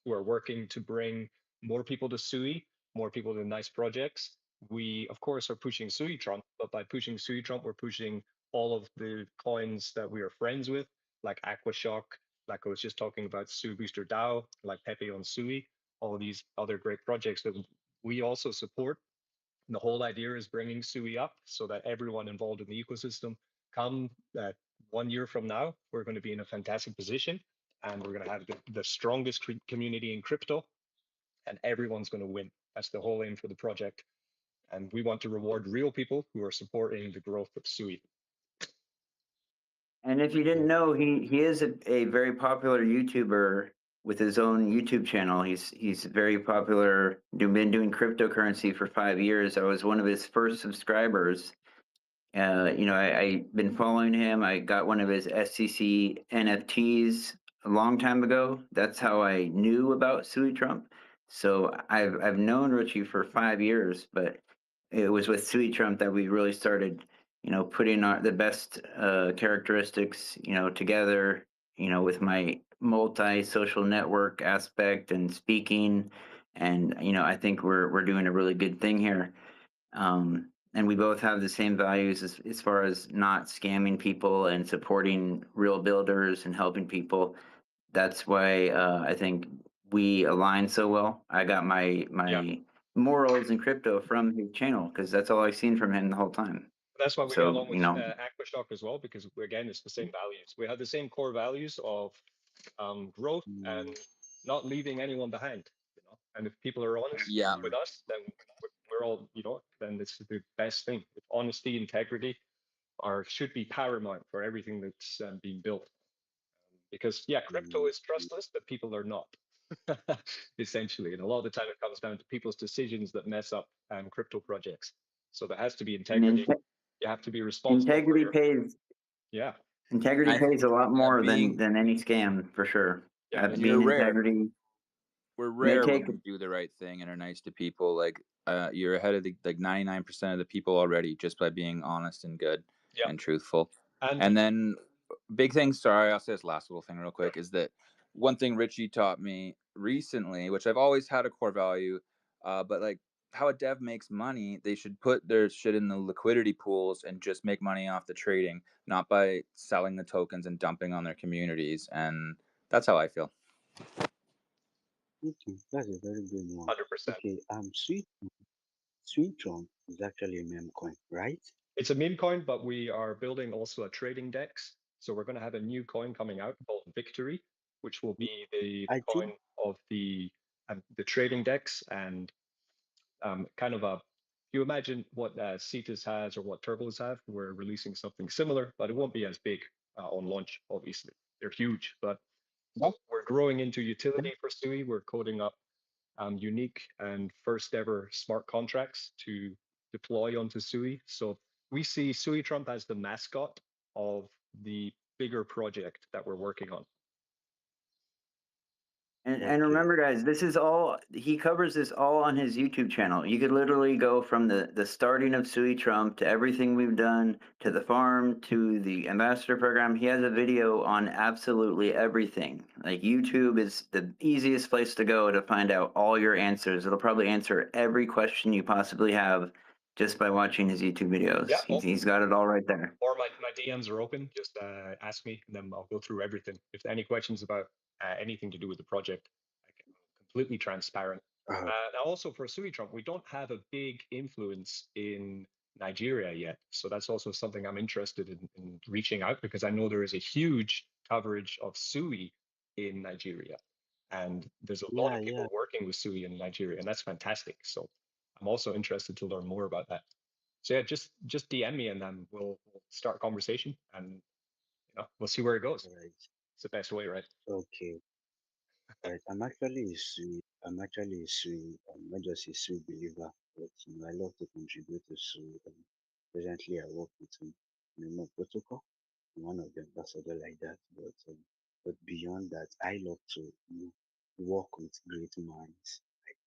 who are working to bring more people to Sui, more people to nice projects. We, of course, are pushing Sui Trump, but by pushing Sui Trump, we're pushing all of the coins that we are friends with, like Aquashock, like I was just talking about Sui Booster DAO, like Pepe on Sui, all of these other great projects that we also support. And the whole idea is bringing Sui up so that everyone involved in the ecosystem come that 1 year from now, we're going to be in a fantastic position and we're going to have the strongest community in crypto and everyone's going to win. That's the whole aim for the project. And we want to reward real people who are supporting the growth of Sui. And if you didn't know, he is a very popular YouTuber with his own YouTube channel. He's very popular. Been doing cryptocurrency for 5 years. I was one of his first subscribers. I've been following him. I got one of his SCC NFTs a long time ago. That's how I knew about Sui Trump. So I've known Richie for 5 years, but it was with Sui Trump that we really started, putting the best characteristics, together, with my multi-social network aspect and speaking. And, I think we're doing a really good thing here. And we both have the same values as far as not scamming people and supporting real builders and helping people. That's why I think we align so well. I got my morals in crypto from his channel because that's all I've seen from him the whole time. That's why we get So, along with Aquashock as well, because again, it's the same values. We have the same core values of growth and not leaving anyone behind. And if people are honest with us, then we're all, then it's the best thing. If honesty, integrity should be paramount for everything that's being built. Because crypto is trustless, but people are not, essentially. And a lot of the time it comes down to people's decisions that mess up crypto projects. So there has to be integrity. You have to be responsible. Integrity pays. Yeah. Integrity pays a lot more than any scam, for sure. Being integrity. We're rare when we do the right thing and are nice to people. Like you're ahead of 99% of the people already just by being honest and good and truthful. And then big thing, sorry, I'll say this last little thing real quick, is that one thing Richie taught me recently, which I've always had a core value, but like how a dev makes money, they should put their shit in the liquidity pools and just make money off the trading, not by selling the tokens and dumping on their communities. And that's how I feel. Okay, that's a very good one. 100%. Okay, Sui Trump is actually a meme coin, right? It's a meme coin, but we are building also a trading DEX. So we're going to have a new coin coming out called Victory, which will be the coin of the trading DEX and kind of you imagine what Cetus has or what Turbos have. We're releasing something similar, but it won't be as big on launch, obviously. They're huge, but we're growing into utility for Sui. We're coding up unique and first ever smart contracts to deploy onto Sui. So we see Sui Trump as the mascot of the bigger project that we're working on. And remember, guys, he covers this all on his YouTube channel. You could literally go from the starting of Sui Trump to everything we've done, to the farm, to the ambassador program. He has a video on absolutely everything. Like, YouTube is the easiest place to go to find out all your answers. It'll probably answer every question you possibly have just by watching his YouTube videos. Yeah, he's got it all right there. Or my DMs are open. Just ask me, and then I'll go through everything. If there are any questions about anything to do with the project, I'm completely transparent. Now, also for Sui Trump, we don't have a big influence in Nigeria yet. So that's also something I'm interested in reaching out, because I know there is a huge coverage of Sui in Nigeria. And there's a lot of people working with Sui in Nigeria, and that's fantastic. So I'm also interested to learn more about that. So yeah, just DM me and then we'll start a conversation and we'll see where it goes. Right. It's the best way, right? Okay. Right. I'm actually a Sui. I'm not just a Sui believer, but I love to contribute to Sui. Presently, I work with Memo Protocol, one of the ambassadors like that. But beyond that, I love to work with great minds. Like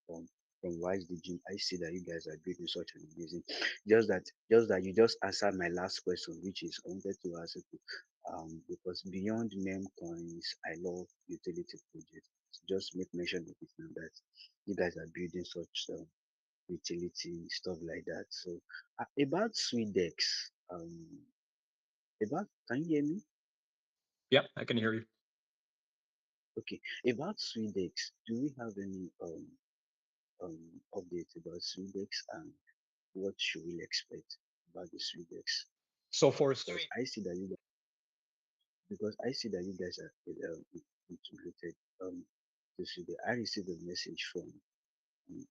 from Wise Digit, I see that you guys are doing such an amazing. Just that you just answered my last question, which is I wanted to ask you, because beyond meme coins, I love utility projects. Just make mention of it now that you guys are building such utility stuff like that. So about Swedex, can you hear me? Yeah, I can hear you. Okay, about Swedex, do we have any update about Suidex and what should we expect about the Suidex? So for Because Sui, I see that you guys are integrated to Suidex. I received a message from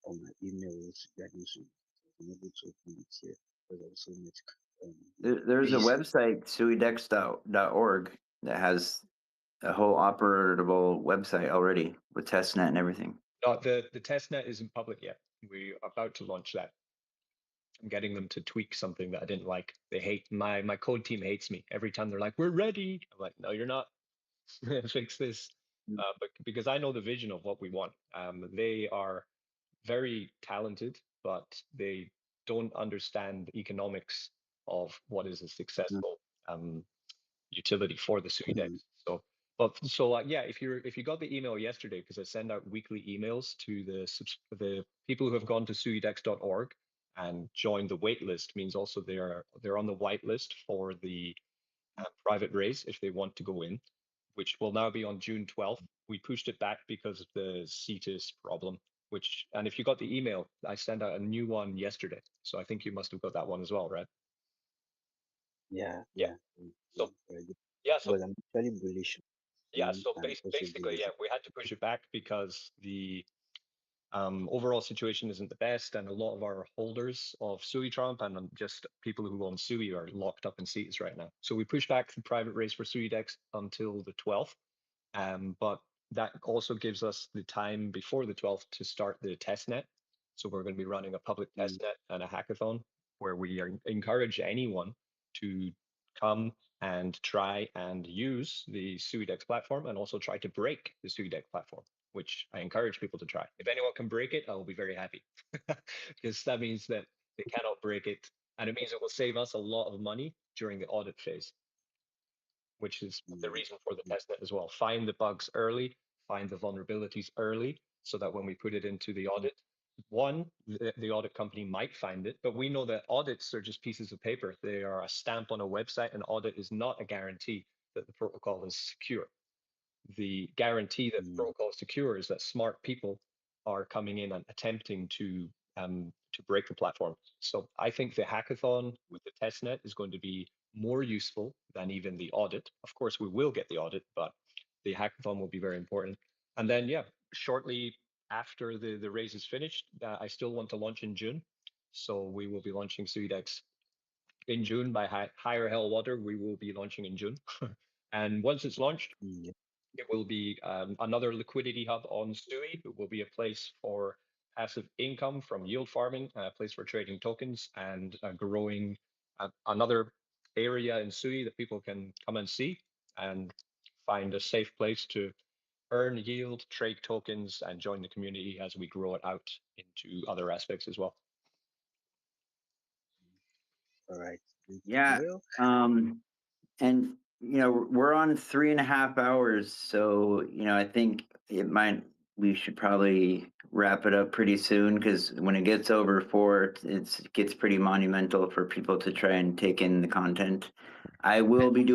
on my emails that you should be able to open it here because I was so much There's a busy. website, suidex.org, that has a whole operable website already with testnet and everything. the testnet isn't public yet. We're about to launch that. I'm getting them to tweak something that I didn't like. They hate my code team hates me every time. They're like, "We're ready." I'm like, "No, you're not. Fix this." But because I know the vision of what we want. They are very talented, but they don't understand the economics of what is a successful utility for the Suidex. So, yeah, if you got the email yesterday, because I send out weekly emails to the people who have gone to suidex.org and joined the wait list, means also they're on the white list for the private raise if they want to go in, which will now be on June 12th. We pushed it back because of the CETUS problem, and if you got the email, I sent out a new one yesterday. So I think you must have got that one as well, right? Yeah. So, Very good. yeah. So, But I'm very bullish. yeah. So And also basically, bullish. yeah, we had to push it back because the overall situation isn't the best, and a lot of our holders of Sui Trump and just people who own Sui are locked up in seats right now. So we pushed back the private raise for Suidex until the 12th. But that also gives us the time before the 12th to start the test net. So we're going to be running a public test net and a hackathon where we encourage anyone to come and try and use the Suidex platform and also try to break the Suidex platform, which I encourage people to try. If anyone can break it, I will be very happy because that means that they cannot break it. And it means it will save us a lot of money during the audit phase, which is the reason for the testnet as well. Find the bugs early, find the vulnerabilities early, so that when we put it into the audit, the audit company might find it, but we know that audits are just pieces of paper. They are a stamp on a website. An audit is not a guarantee that the protocol is secure. The guarantee that the protocol is secure is that smart people are coming in and attempting to break the platform. So I think the hackathon with the testnet is going to be more useful than even the audit. Of course, we will get the audit, but the hackathon will be very important. And then, yeah, shortly after the raise is finished, I still want to launch in June. So we will be launching Suidex in June by higher hell water. We will be launching in June. And once it's launched, it will be another liquidity hub on Sui. It will be a place for passive income from yield farming, a place for trading tokens, and growing another area in Sui that people can come and see and find a safe place to earn yield, trade tokens, and join the community as we grow it out into other aspects as well. All right. Yeah. Well, And we're on 3.5 hours, so I think we should probably wrap it up pretty soon, because when it gets over 4, it gets pretty monumental for people to try and take in the content. I will be doing